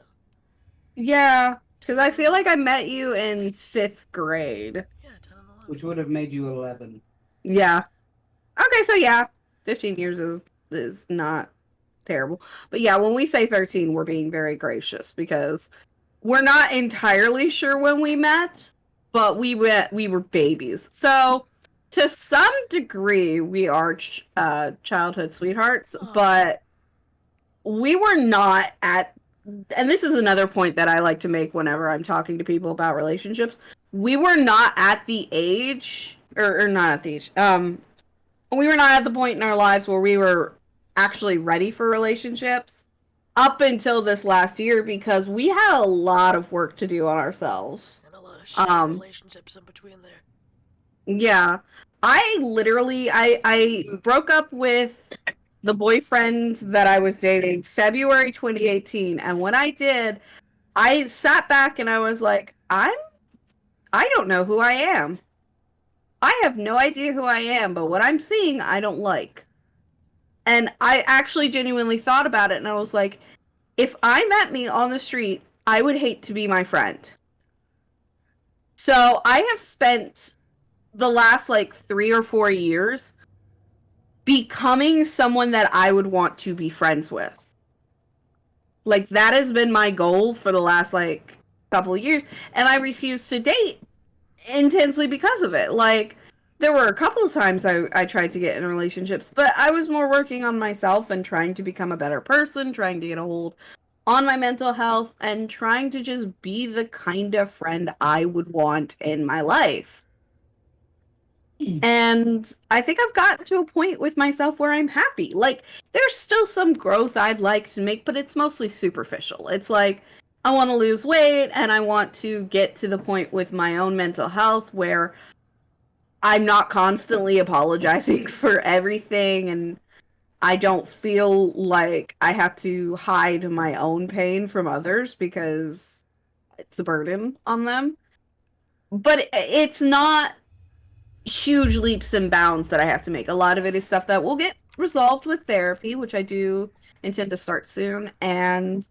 Yeah, because I feel like I met you in 5th grade. Yeah, 10 and 11. Which would have made you 11. Yeah. Okay, so yeah, 15 years is not terrible. But yeah, when we say 13, we're being very gracious because we're not entirely sure when we met, but we were babies. So to some degree, we are childhood sweethearts, but we were not at. And this is another point that I like to make whenever I'm talking to people about relationships. We were not at the age, or not at the age. We were not at the point in our lives where we were actually ready for relationships up until this last year because we had a lot of work to do on ourselves. And a lot of shitty relationships in between there. Yeah. I broke up with the boyfriend that I was dating February 2018, and when I did, I sat back and I was like, I don't know who I am. I have no idea who I am, but what I'm seeing, I don't like. And I actually genuinely thought about it, and I was like, if I met me on the street, I would hate to be my friend. So I have spent the last, 3 or 4 years becoming someone that I would want to be friends with. Like, that has been my goal for the last, couple of years, and I refuse to date intensely because of it. Like, there were a couple of times I tried to get in relationships, but I was more working on myself and trying to become a better person, trying to get a hold on my mental health, and trying to just be the kind of friend I would want in my life. And I think I've gotten to a point with myself where I'm happy. Like, there's still some growth I'd like to make, but it's mostly superficial. It's like, I want to lose weight, and I want to get to the point with my own mental health where I'm not constantly apologizing for everything, and I don't feel like I have to hide my own pain from others because it's a burden on them. But it's not huge leaps and bounds that I have to make. A lot of it is stuff that will get resolved with therapy, which I do intend to start soon, and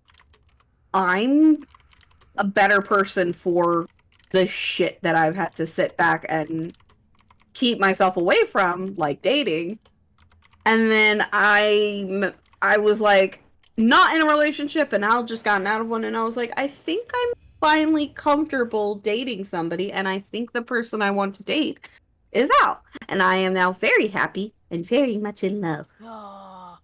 I'm a better person for the shit that I've had to sit back and keep myself away from, like dating. And then I was like not in a relationship, and Al just gotten out of one, and I was like, I think I'm finally comfortable dating somebody, and I think the person I want to date is Al, and I am now very happy and very much in love. Aww.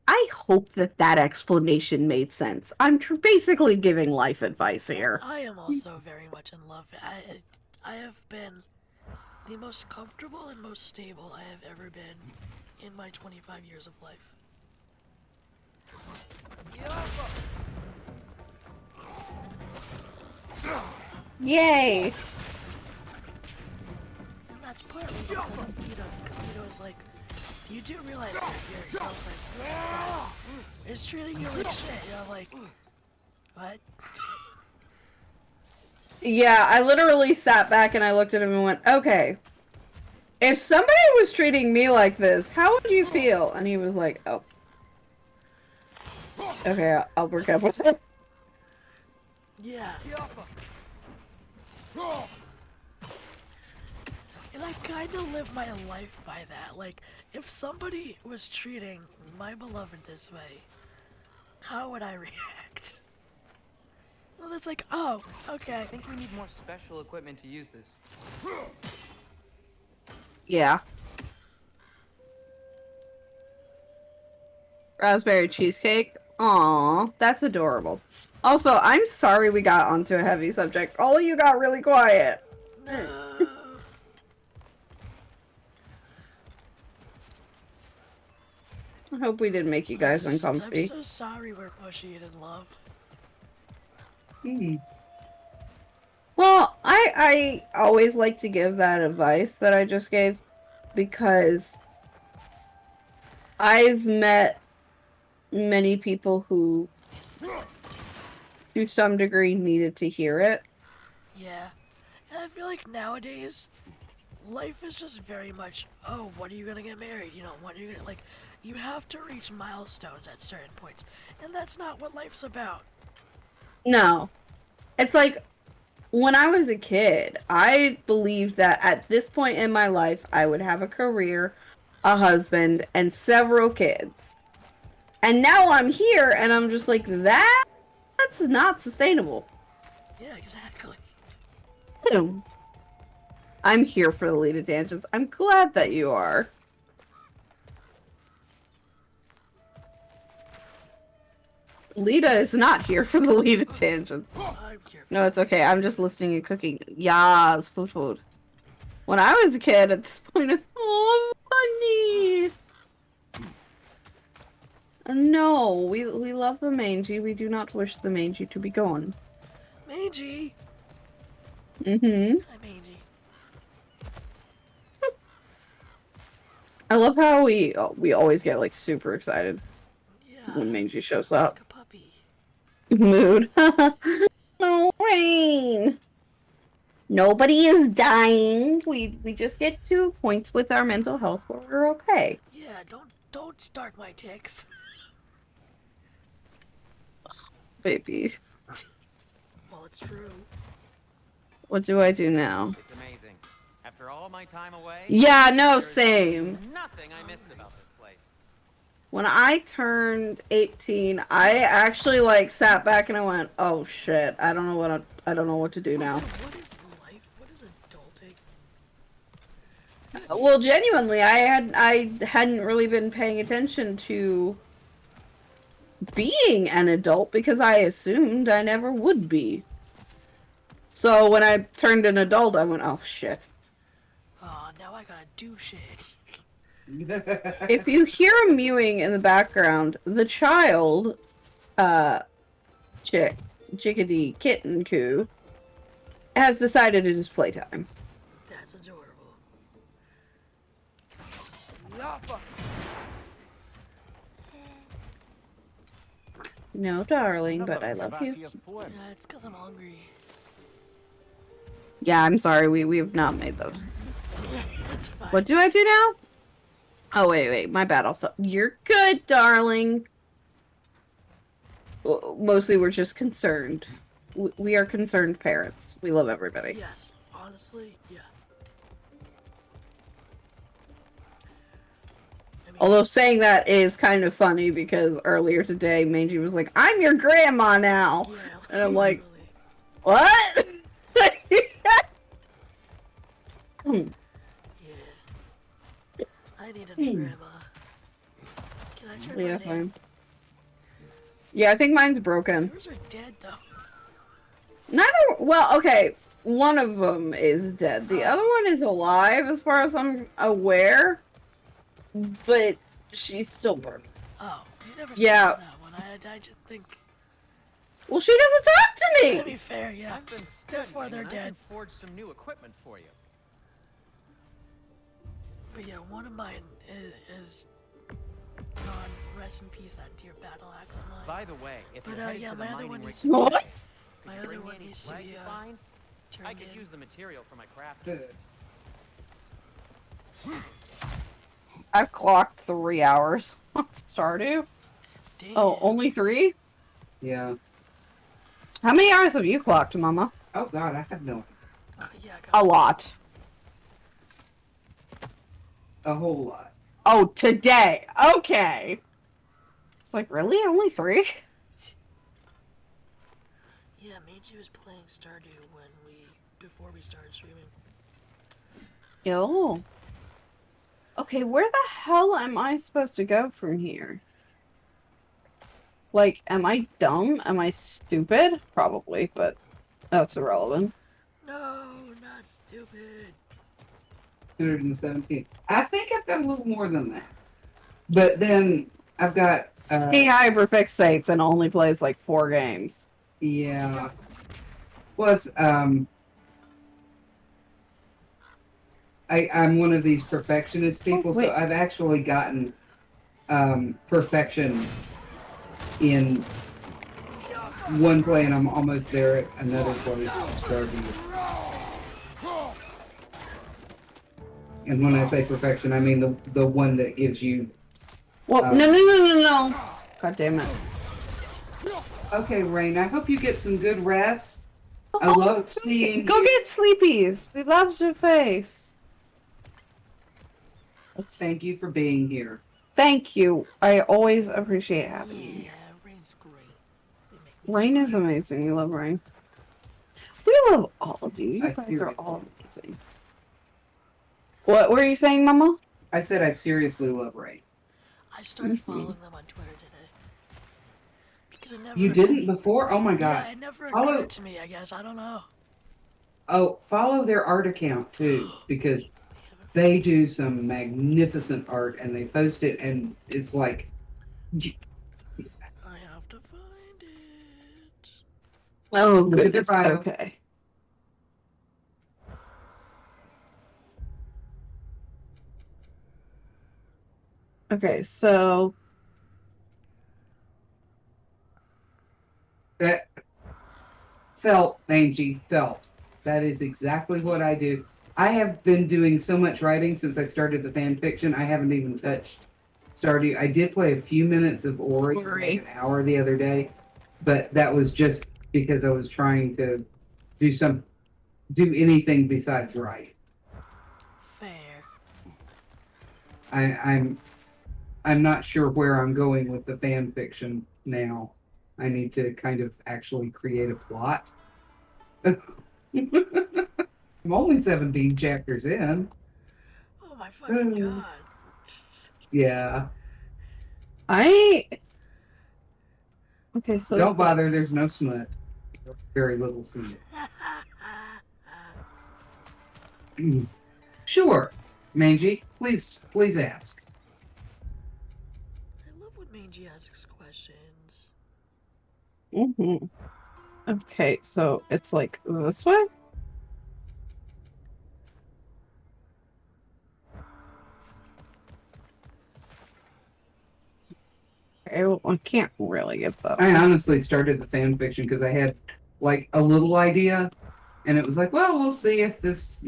I hope that explanation made sense. I'm basically giving life advice here. I am also very much in love. I have been the most comfortable and most stable I have ever been in my 25 years of life. Yay! And that's partly because of Lita, because Lita was like, do you realize your girlfriend is treating you like shit? You know, like, what? Yeah, I literally sat back and I looked at him and went, okay, if somebody was treating me like this, how would you feel? And he was like, oh. Okay, I'll work up with it. Yeah. And I kind of live my life by that. Like, if somebody was treating my beloved this way, how would I react? Well, it's like, oh, okay. I think we need more special equipment to use this. Yeah. Raspberry cheesecake. Aw, that's adorable. Also, I'm sorry we got onto a heavy subject. All of you got really quiet. No. I hope we didn't make you guys I'm uncomfy. so sorry we're pushy and in love. Well, I always like to give that advice that I just gave because I've met many people who, to some degree, needed to hear it. Yeah. And I feel like nowadays, life is just very much, oh, when are you gonna get married? You know, when are you gonna, like, you have to reach milestones at certain points. And that's not what life's about. No. It's like, when I was a kid, I believed that at this point in my life, I would have a career, a husband, and several kids. And now I'm here, and I'm just like, that's not sustainable. Yeah, exactly. I'm here for the Lita tangents. I'm glad that you are. Lita is not here for the Lita tangents. I'm here for No, it's okay. I'm just listening and cooking. Yas, food. When I was a kid, at this point, it's funny. No, we love the mangy. We do not wish the mangy to be gone. Mangy. Mm-hmm. Hi, Mangy. I love how we always get like super excited Yeah. when Mangy shows up. Like a puppy. Mood. No rain. Nobody is dying. We just get 2 points with our mental health, but we're okay. Yeah, don't start my ticks. Baby. Well, it's true. What do I do now? It's amazing. After all my time away, Yeah, no, there is same. nothing I missed about this place. When I turned 18, I actually like sat back and I went, "Oh shit, I don't know what to do now." What is life? What is adulting? Well, genuinely, I hadn't really been paying attention to being an adult because I assumed I never would be. So when I turned an adult, I went, "Oh shit." Oh, now I gotta do shit. If you hear a mewing in the background, the child, chickadee kitten coo, has decided it is playtime. That's adorable. No, darling, but I love you. Yeah, it's because I'm hungry. Yeah, I'm sorry, we have not made those. It's fine. What do I do now? Oh, wait, my bad also. You're good, darling. Mostly we're just concerned. We are concerned parents. We love everybody. Yes, honestly, yeah. I mean, Although saying that is kind of funny because earlier today, Mangy was like, "I'm your grandma now." yeah, And I'm like, literally. "What?" Yeah. I need a new grandma. Can I try Yeah, my fine. name? Yeah, I think mine's broken. Yours are dead, though. Well, okay, one of them is dead. The other one is alive, as far as I'm aware. But she's still broken. Oh, you never Yeah. said that one. I just think... Well, she doesn't talk to To be me! fair, yeah. I've been Therefore, studying they're and I dead. can forge some new equipment for you. But yeah, one of mine is gone. Rest in peace, that dear battle axe of mine. By the way, if But you're heading yeah, to the my other mining one rig needs to be... What? My could you other bring me one any needs to slag be, you find? turned I could in. use the material for my craft. I've clocked 3 hours on Stardew. Damn. Oh, only 3? Yeah. How many hours have you clocked, Mama? Oh God, I have no. Yeah, I A got lot. A whole lot. Oh, today. Okay. It's like, really? Only 3? Yeah, Meiji was playing Stardew before we started streaming. Yo. Okay, where the hell am I supposed to go from here? Like, am I dumb? Am I stupid? Probably, but that's irrelevant. No, not stupid. 217. I think I've got a little more than that. But then I've got... He hyperfixates and only plays like 4 games. Yeah. Plus, I'm one of these perfectionist people, so I've actually gotten perfection in one play, and I'm almost there at another play starting. And when I say perfection, I mean the one that gives you... Well, no. God damn it. Okay, Rain, I hope you get some good rest. I love seeing Go get sleepies. We love your face. Thank you for being here. Thank you. I always appreciate having you. Yeah, Rain's great. Rain is amazing. You love Rain. We love all of you. You guys are all amazing. What were you saying, Mama? I said I seriously love Rain. I started following them on Twitter today. Because it never... You didn't before? Oh my god. Yeah, it never occurred to me, I guess. I don't know. Oh, follow their art account too, because they do some magnificent art and they post it and it's like... I have to find it. Oh, goodness. Okay. Okay, so... That felt, Angie, felt. That is exactly what I do. I have been doing so much writing since I started the fan fiction. I haven't even touched Stardew. I did play a few minutes of Ori for like an hour the other day, but that was just because I was trying to do anything besides write. Fair. I'm not sure where I'm going with the fan fiction now. I need to kind of actually create a plot. I'm only 17 chapters in. Oh my fucking god. Yeah. Okay, so... Don't bother, there's no smut. Very little smut. Sure, Mangy, please ask. I love when Mangy asks questions. Mm-hmm. Okay, so it's like this way? I can't really get that. I honestly started the fan fiction because I had like a little idea, and it was like, well, we'll see if this,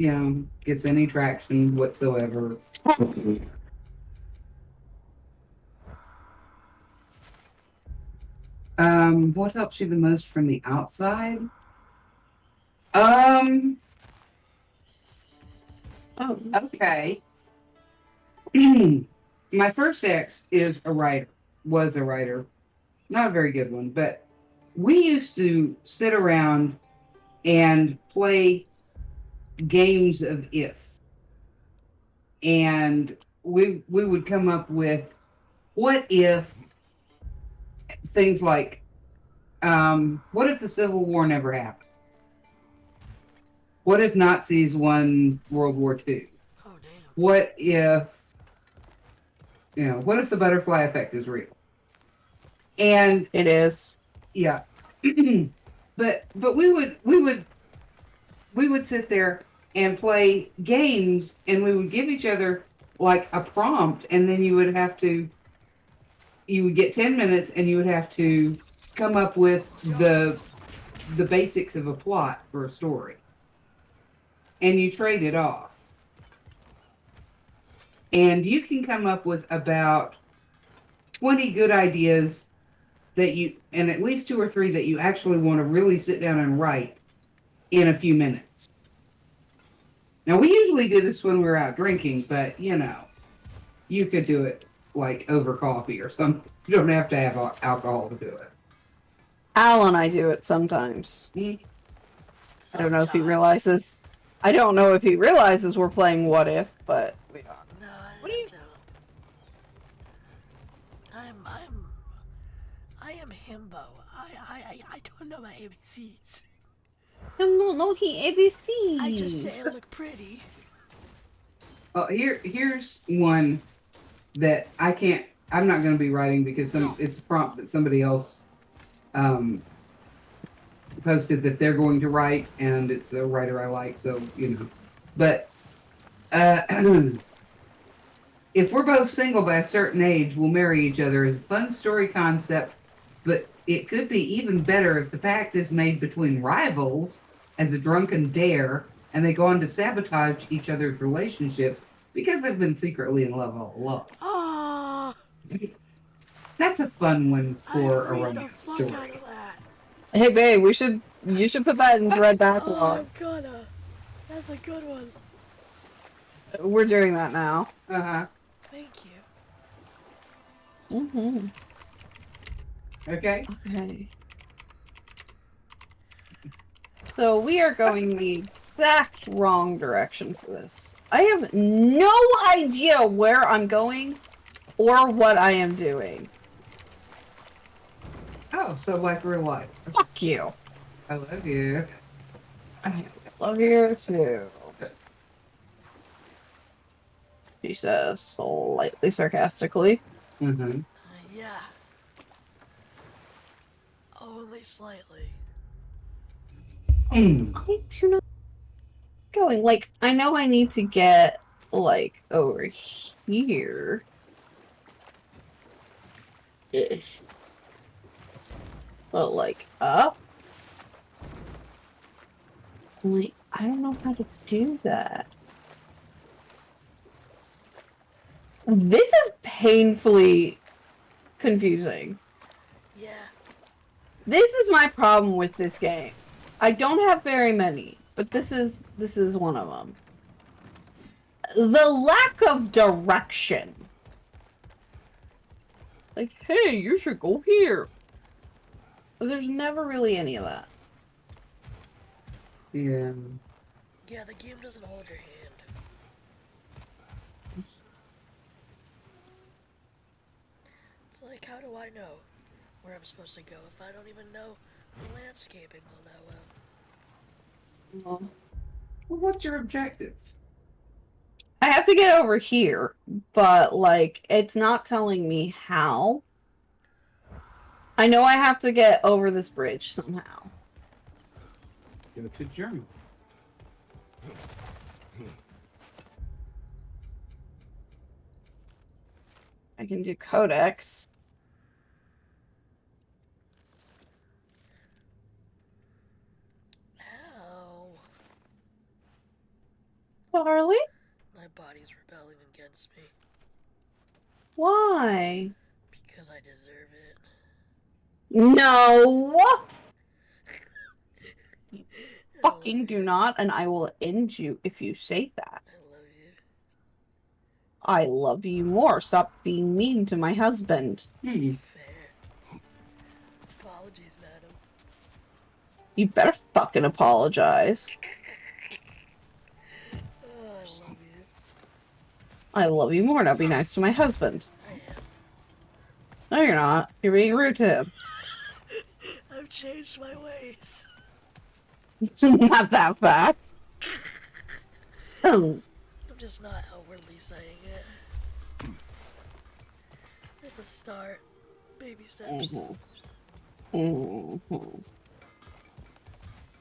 gets any traction whatsoever. What helps you the most from the outside? Oh, okay. My first ex was a writer. Not a very good one, but we used to sit around and play games of if. And we would come up with what if things like, what if the Civil War never happened? What if Nazis won World War II? Oh, damn. What if, what if the butterfly effect is real? And it is. Yeah. but we would sit there and play games, and we would give each other like a prompt, and then you would get 10 minutes and you would have to come up with the basics of a plot for a story. And you trade it off. And you can come up with about 20 good ideas and at least 2 or 3 that you actually want to really sit down and write in a few minutes. Now, we usually do this when we're out drinking, but, you could do it like over coffee or something. You don't have to have alcohol to do it. Al and I do it sometimes. I don't know if he realizes. I don't know if he realizes we're playing What If, but we are. No, What do you? I am himbo. I don't know my ABCs. No, he ABC. I just say I look pretty. Well, here's one that I can't. I'm not going to be writing because it's a prompt that somebody else posted that they're going to write, and it's a writer I like, so you know. But if we're both single by a certain age, we'll marry each other is a fun story concept, but it could be even better if the pact is made between rivals as a drunken dare, and they go on to sabotage each other's relationships because they've been secretly in love all along. Oh, That's a fun one for a romance story. Hey, babe, you should put that in Red Backlog. Oh, I'm gonna. That's a good one. We're doing that now. Thank you. Mm-hmm. Okay. Okay. So we are going the exact wrong direction for this. I have no idea where I'm going or what I am doing. Oh, so like real life. Fuck you. I love you. I love you too. She says slightly sarcastically. Mm-hmm. Yeah. Only slightly. I do not going. Like, I know I need to get like over here. Ish. But like up. Like, I don't know how to do that. This is painfully confusing. Yeah. This is my problem with this game. I don't have very many, but this is one of them. The lack of direction. Like, hey, you should go here. But there's never really any of that. Yeah. Yeah, the game doesn't hold your hand. It's like, how do I know where I'm supposed to go if I don't even know the landscaping all that well? Well, what's your objective? I have to get over here, but like, it's not telling me how. I know I have to get over this bridge somehow. Go to Germany. I can do Codex. Ow. Charlie? My body's rebelling against me. Why? Because I deserve it. No! You fucking do not, and I will end you if you say that. I love you. I love you more. Stop being mean to my husband. Fair. Apologies, madam. You better fucking apologize. Oh, I love you. I love you more. Now be nice to my husband. I am. No, you're not. You're being rude to him. I've changed my ways. It's not that fast. I'm just not outwardly saying it. It's a start. Baby steps.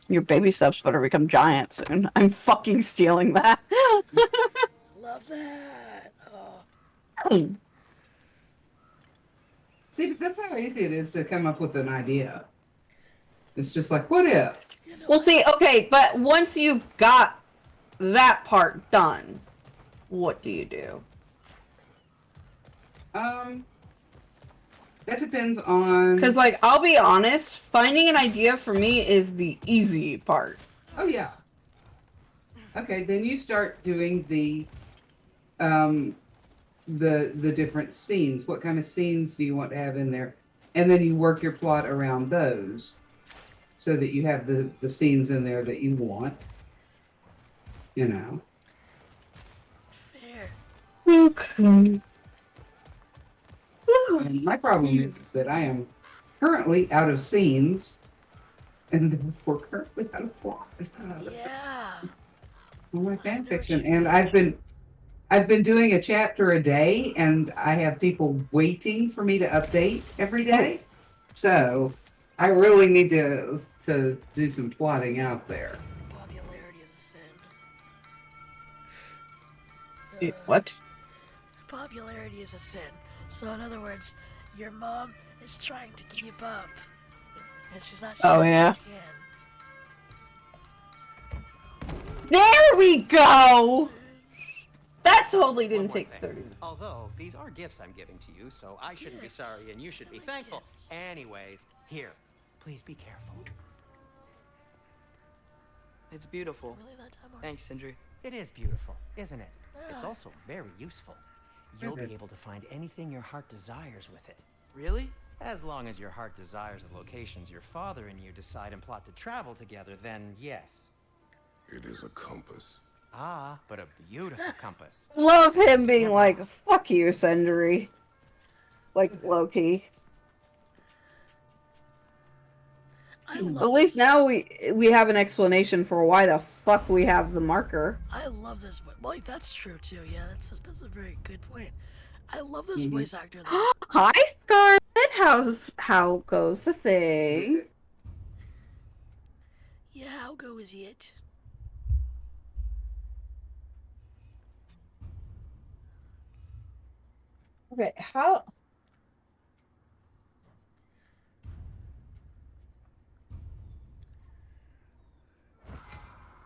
Your baby steps better become giant soon. I'm fucking stealing that. Love that. Oh. See, but that's how easy it is to come up with an idea. It's just like, what if? You know, Well, see, okay, but once you've got that part done, what do you do? That depends on... Because, like, I'll be honest, finding an idea for me is the easy part. Oh, yeah. Okay, then you start doing the, the different scenes. What kind of scenes do you want to have in there? And then you work your plot around those so that you have the scenes in there that you want. You know. Fair. Okay. And my problem is that I am currently out of scenes and therefore currently out of plot. Yeah. On my I know fan what fiction. you And mean. I've been doing a chapter a day, and I have people waiting for me to update every day. So I really need to do some plotting out there. Popularity is a sin. What? Popularity is a sin. So in other words, your mom is trying to keep up, and she's not Oh, sure yeah. if she can. There we go! That totally One didn't more take thing. 30 minutes. Although, these are gifts I'm giving to you, so I shouldn't be Gifts? sorry and you should be I like thankful. gifts. Anyways, here, please be careful. It's beautiful. Really that time? Thanks, Sindri. It is beautiful, isn't it? It's Ah. also very useful. You'll be able to find anything your heart desires with it. Really? As long as your heart desires the locations your father and you decide and plot to travel together, then yes. It is a compass. Ah, but a beautiful compass. Love him being like, fuck you, Sendry. Like, Loki. I love At least this. now we have an explanation for why the fuck we have the marker. I love this voice. Well, that's true too. Yeah, that's a very good point. I love this voice actor though. Hi, Scarlet. How goes the thing? Yeah, how goes it? Okay, how?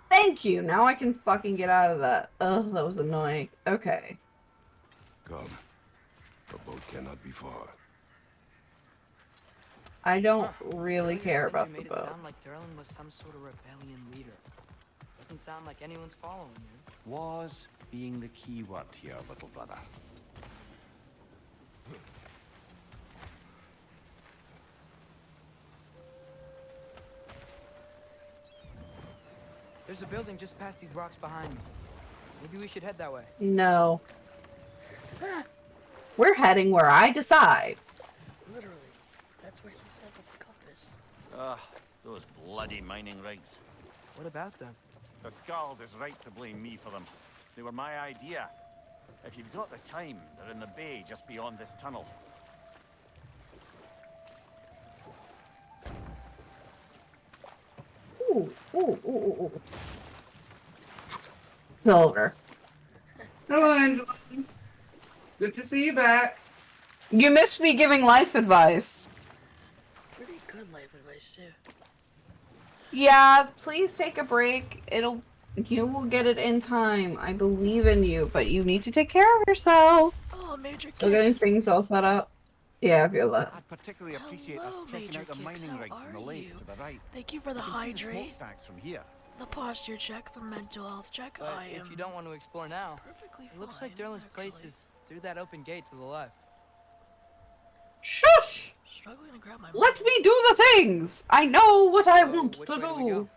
Thank you. Now I can fucking get out of that. Ugh, that was annoying. Okay. Come. The boat cannot be far. I don't really Earlier care Sindri about the made it boat. sound like Derlin was some sort of rebellion leader. Doesn't sound like anyone's following you. Was being the key word here, little brother. There's a building just past these rocks behind me. Maybe we should head that way. No. We're heading where I decide. Literally, that's what he said with the compass. Ugh, those bloody mining rigs. What about them? The Skald is right to blame me for them. They were my idea. If you've got the time, they're in the bay just beyond this tunnel. Ooh, ooh, ooh, ooh, ooh. Silver. Hello, Angela. Good to see you back. You missed me giving life advice. Pretty good life advice too. Yeah, please take a break. You will get it in time. I believe in you, but you need to take care of yourself. Oh, Major Still getting Kicks. things all set up. Yeah, I feel that. I'd particularly appreciate Hello, us checking Major out the Kicks. mining How rigs in the are lake you? to the right. Thank you for the I can see the hydrate, smokestacks from here. the posture check, the mental health check. But I am if you don't want to explore now, perfectly it fine. looks like Derlin's place actually. is through that open gate to the left. Shush! Struggling to grab my. Let mind. me do the things! I know what I So, want which to way do we do. go?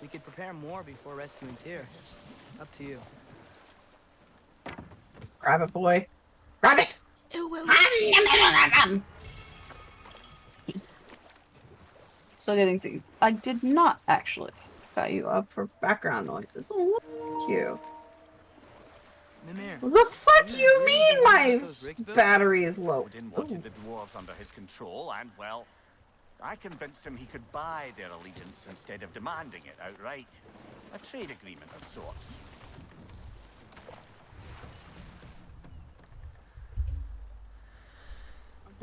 We could prepare more before rescuing Tyr. Up to you. Grab it, boy. Grab it! It will. Still getting things. I did not actually cut you up for background noises. Oh, thank you. Mimir. The fuck Mimir, you really mean the one my with those rigs built? battery is low? Odin wanted Ooh. the dwarves under his control, and, well, I convinced him he could buy their allegiance instead of demanding it outright. A trade agreement of sorts.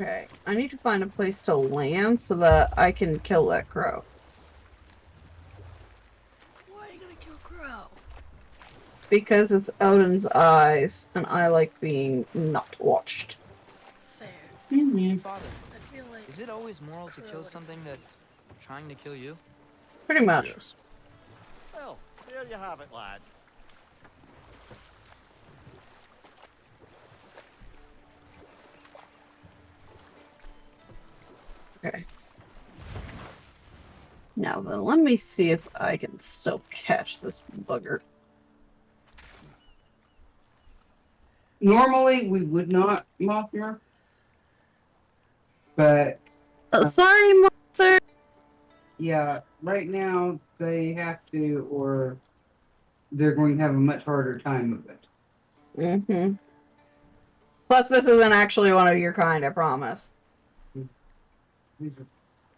Okay, I need to find a place to land so that I can kill that crow. Why are you gonna kill Crow? Because it's Odin's eyes, and I like being not watched. Fair. Father, I feel like. is it always moral to kill Crow. something that's trying to kill you? Pretty much. Yes. Well, there you have it, lad. Okay. Now then, let me see if I can still catch this bugger. Normally, we would not, Mothra. But... sorry, Mother! Yeah, right now, they have to, or they're going to have a much harder time of it. Mm-hmm. Plus, this isn't actually one of your kind, I promise. These are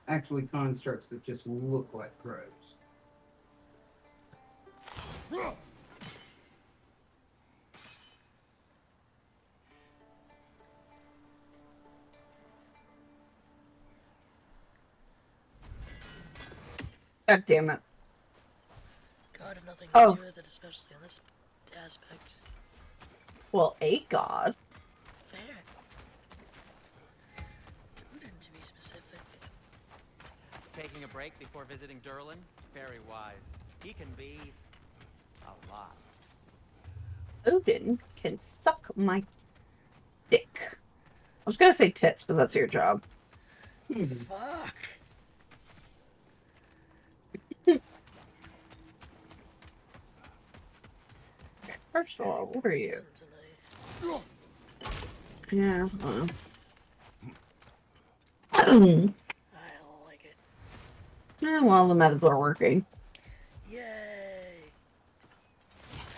actually constructs that just look like crows. God damn it. God had nothing to do with it, especially in this aspect. Well, a god. Fair. Odin, to be specific. Taking a break before visiting Durlin? Very wise. He can be a lot. Odin can suck my dick. I was gonna say tits, but that's your job. Fuck. First of all, what are you? Yeah. I don't like it. Yeah, well, the meds are working. Yay!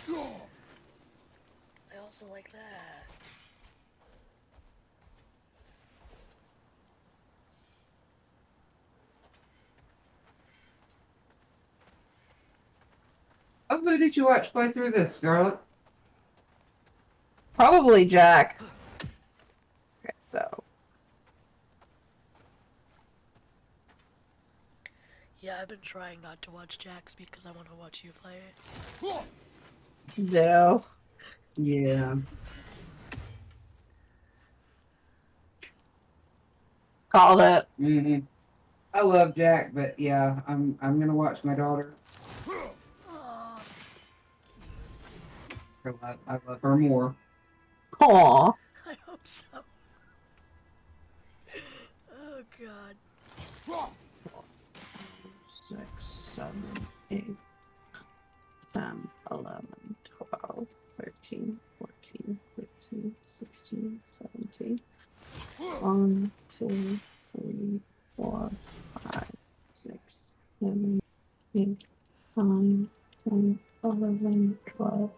I also like that. Who did you watch play through this, Scarlet? Probably Jack. Okay, so. Yeah, I've been trying not to watch Jax because I want to watch you play it. No. Yeah. Called it. Mm-hmm. I love Jack, but yeah, I'm gonna watch my daughter. I love her more. Aw. I hope so. Oh god. 6, 7, 8, 10, 11, 12, 13, 14, 15, 16, 17. 1, 2, 3, 4, 5, 6, 7, 8, 9, 10, 11, 12.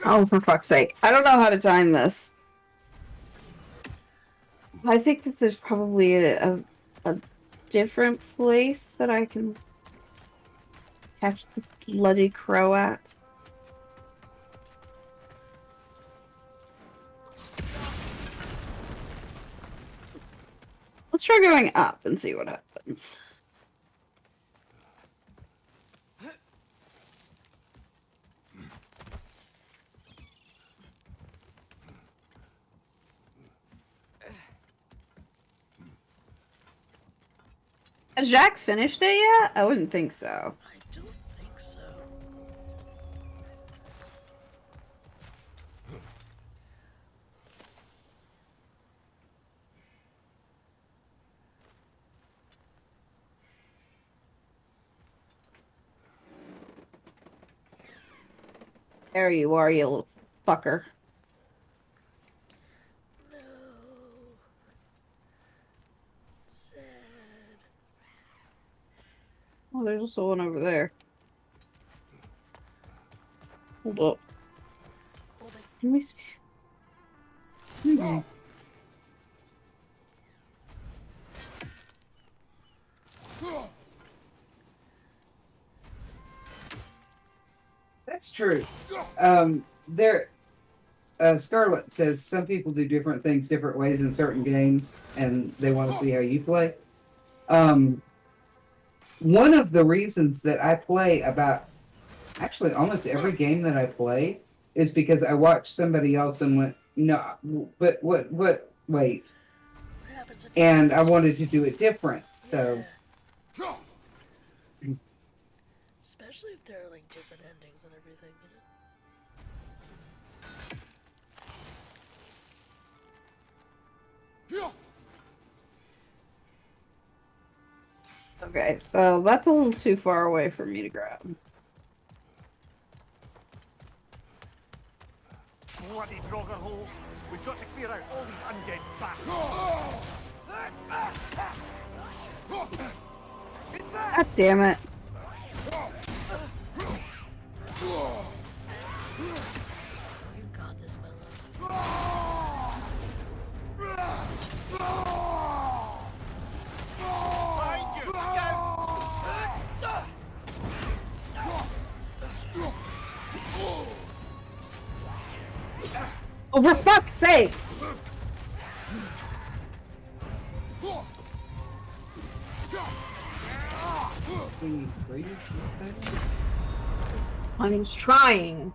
Oh, for fuck's sake. I don't know how to time this. I think that there's probably a different place that I can catch this bloody crow at. Let's try going up and see what happens. Has Jack finished it yet? I wouldn't think so. I don't think so. There you are, you little fucker. No. Sad. Oh, there's also one over there. Hold up. Hold it. Let me see. Mm-hmm. That's true. Scarlet says some people do different things different ways in certain games, and they want to see how you play. One of the reasons that I play about actually almost every game that I play is because I watched somebody else and went, no, but wait. What happens if And I wanted to do it different, so. Yeah. Especially if there are like different endings and everything, you know? Okay, so that's a little too far away for me to grab. Bloody drogger holes. We've got to clear out all these undead bastards. God damn it. You got this, my love. Behind you! Oh, for fuck's sake! I'm trying.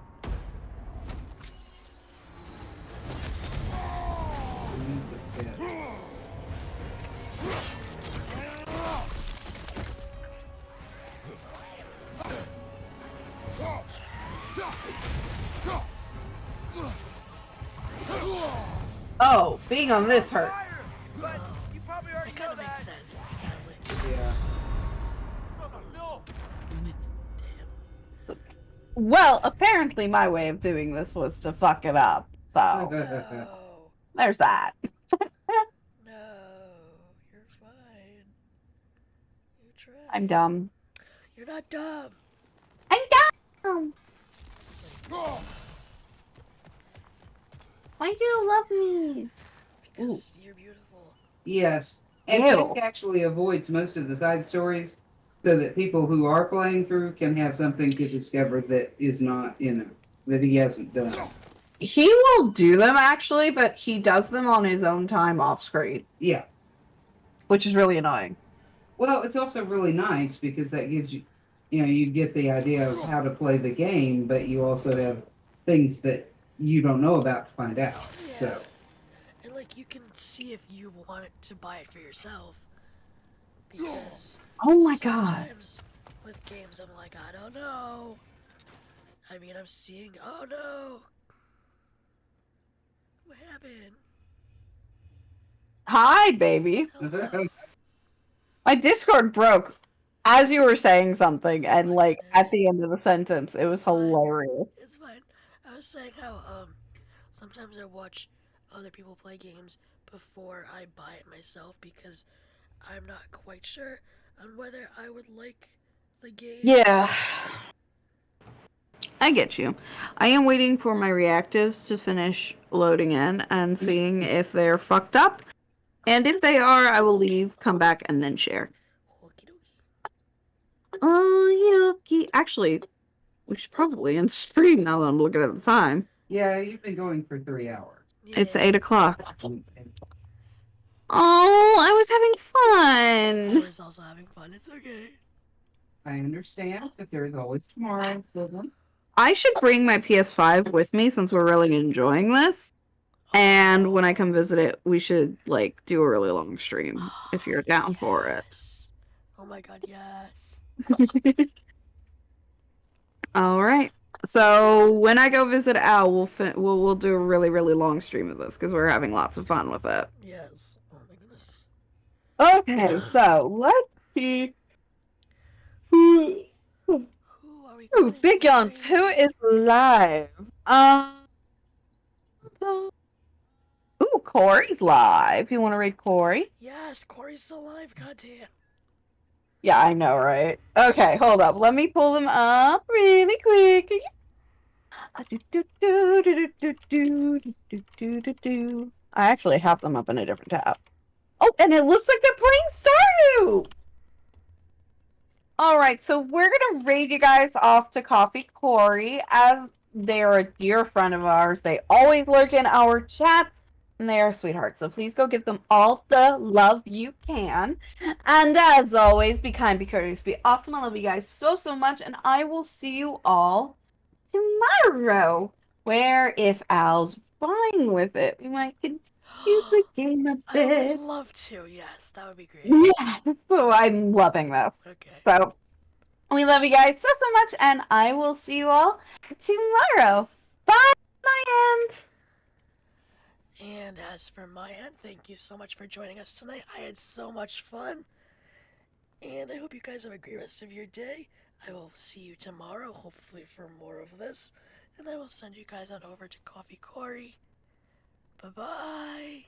Oh, being on this hurts. It kind of makes sense, sadly. Yeah. Damn. Well, apparently my way of doing this was to fuck it up. So, No. there's that. No. You're fine. You tried. I'm dumb. You're not dumb. I'm dumb! Why do you love me? Because you're beautiful. Yes. And Ew. Nick actually avoids most of the side stories so that people who are playing through can have something to discover that is not, that he hasn't done. He will do them actually, but he does them on his own time off screen. Yeah. Which is really annoying. Well, it's also really nice because that gives you, you get the idea of how to play the game, but you also have things that you don't know about to find out. Yeah. So. And like you can see if you want to buy it for yourself. Because oh my god. Sometimes with games I'm like, I don't know. I mean I'm seeing oh no. What happened? Hi, baby. Hello. My Discord broke as you were saying something, and like at the end of the sentence, it was hilarious. It's fine. I was saying how sometimes I watch other people play games before I buy it myself because I'm not quite sure on whether I would like the game. Yeah. I get you. I am waiting for my reactives to finish loading in and seeing if they're fucked up. And if they are, I will leave, come back, and then share. Okie dokie. Okie dokie. Actually, we should probably end stream now that I'm looking at the time. Yeah, you've been going for 3 hours. Yeah. It's 8 o'clock. Oh, I was having I fun. was also having fun. It's okay. I understand, but there is always tomorrow. I should bring my PS5 with me since we're really enjoying this. And when I come visit it, we should like do a really long stream if you're down for it. Yes. Oh my god, yes. All right. So when I go visit Al, we'll do a really long stream of this because we're having lots of fun with it. Yes. Oh my goodness. Okay, so let's see. Who are we Ooh, Big Yawns, who is live? Ooh, Corey's live. You want to read Corey? Yes, Corey's still alive. Goddamn. Yeah, I know, right? Okay, hold up. Let me pull them up really quickly. I actually have them up in a different tab. Oh, and it looks like they're playing Stardew! Alright, so we're gonna raid you guys off to Coffee Corey, as they're a dear friend of ours. They always lurk in our chats, and they are sweethearts. So please go give them all the love you can. And as always, be kind, be courteous, be awesome. I love you guys so much, and I will see you all tomorrow, where if Al's fine with it, we might continue the game a I would bit. love to, yes. That would be great. Yeah, so I'm loving this. Okay. So, we love you guys so much, and I will see you all tomorrow. Bye, my end. And as for my end, thank you so much for joining us tonight. I had so much fun. And I hope you guys have a great rest of your day. I will see you tomorrow, hopefully for more of this. And I will send you guys on over to Coffee Corey. Bye-bye.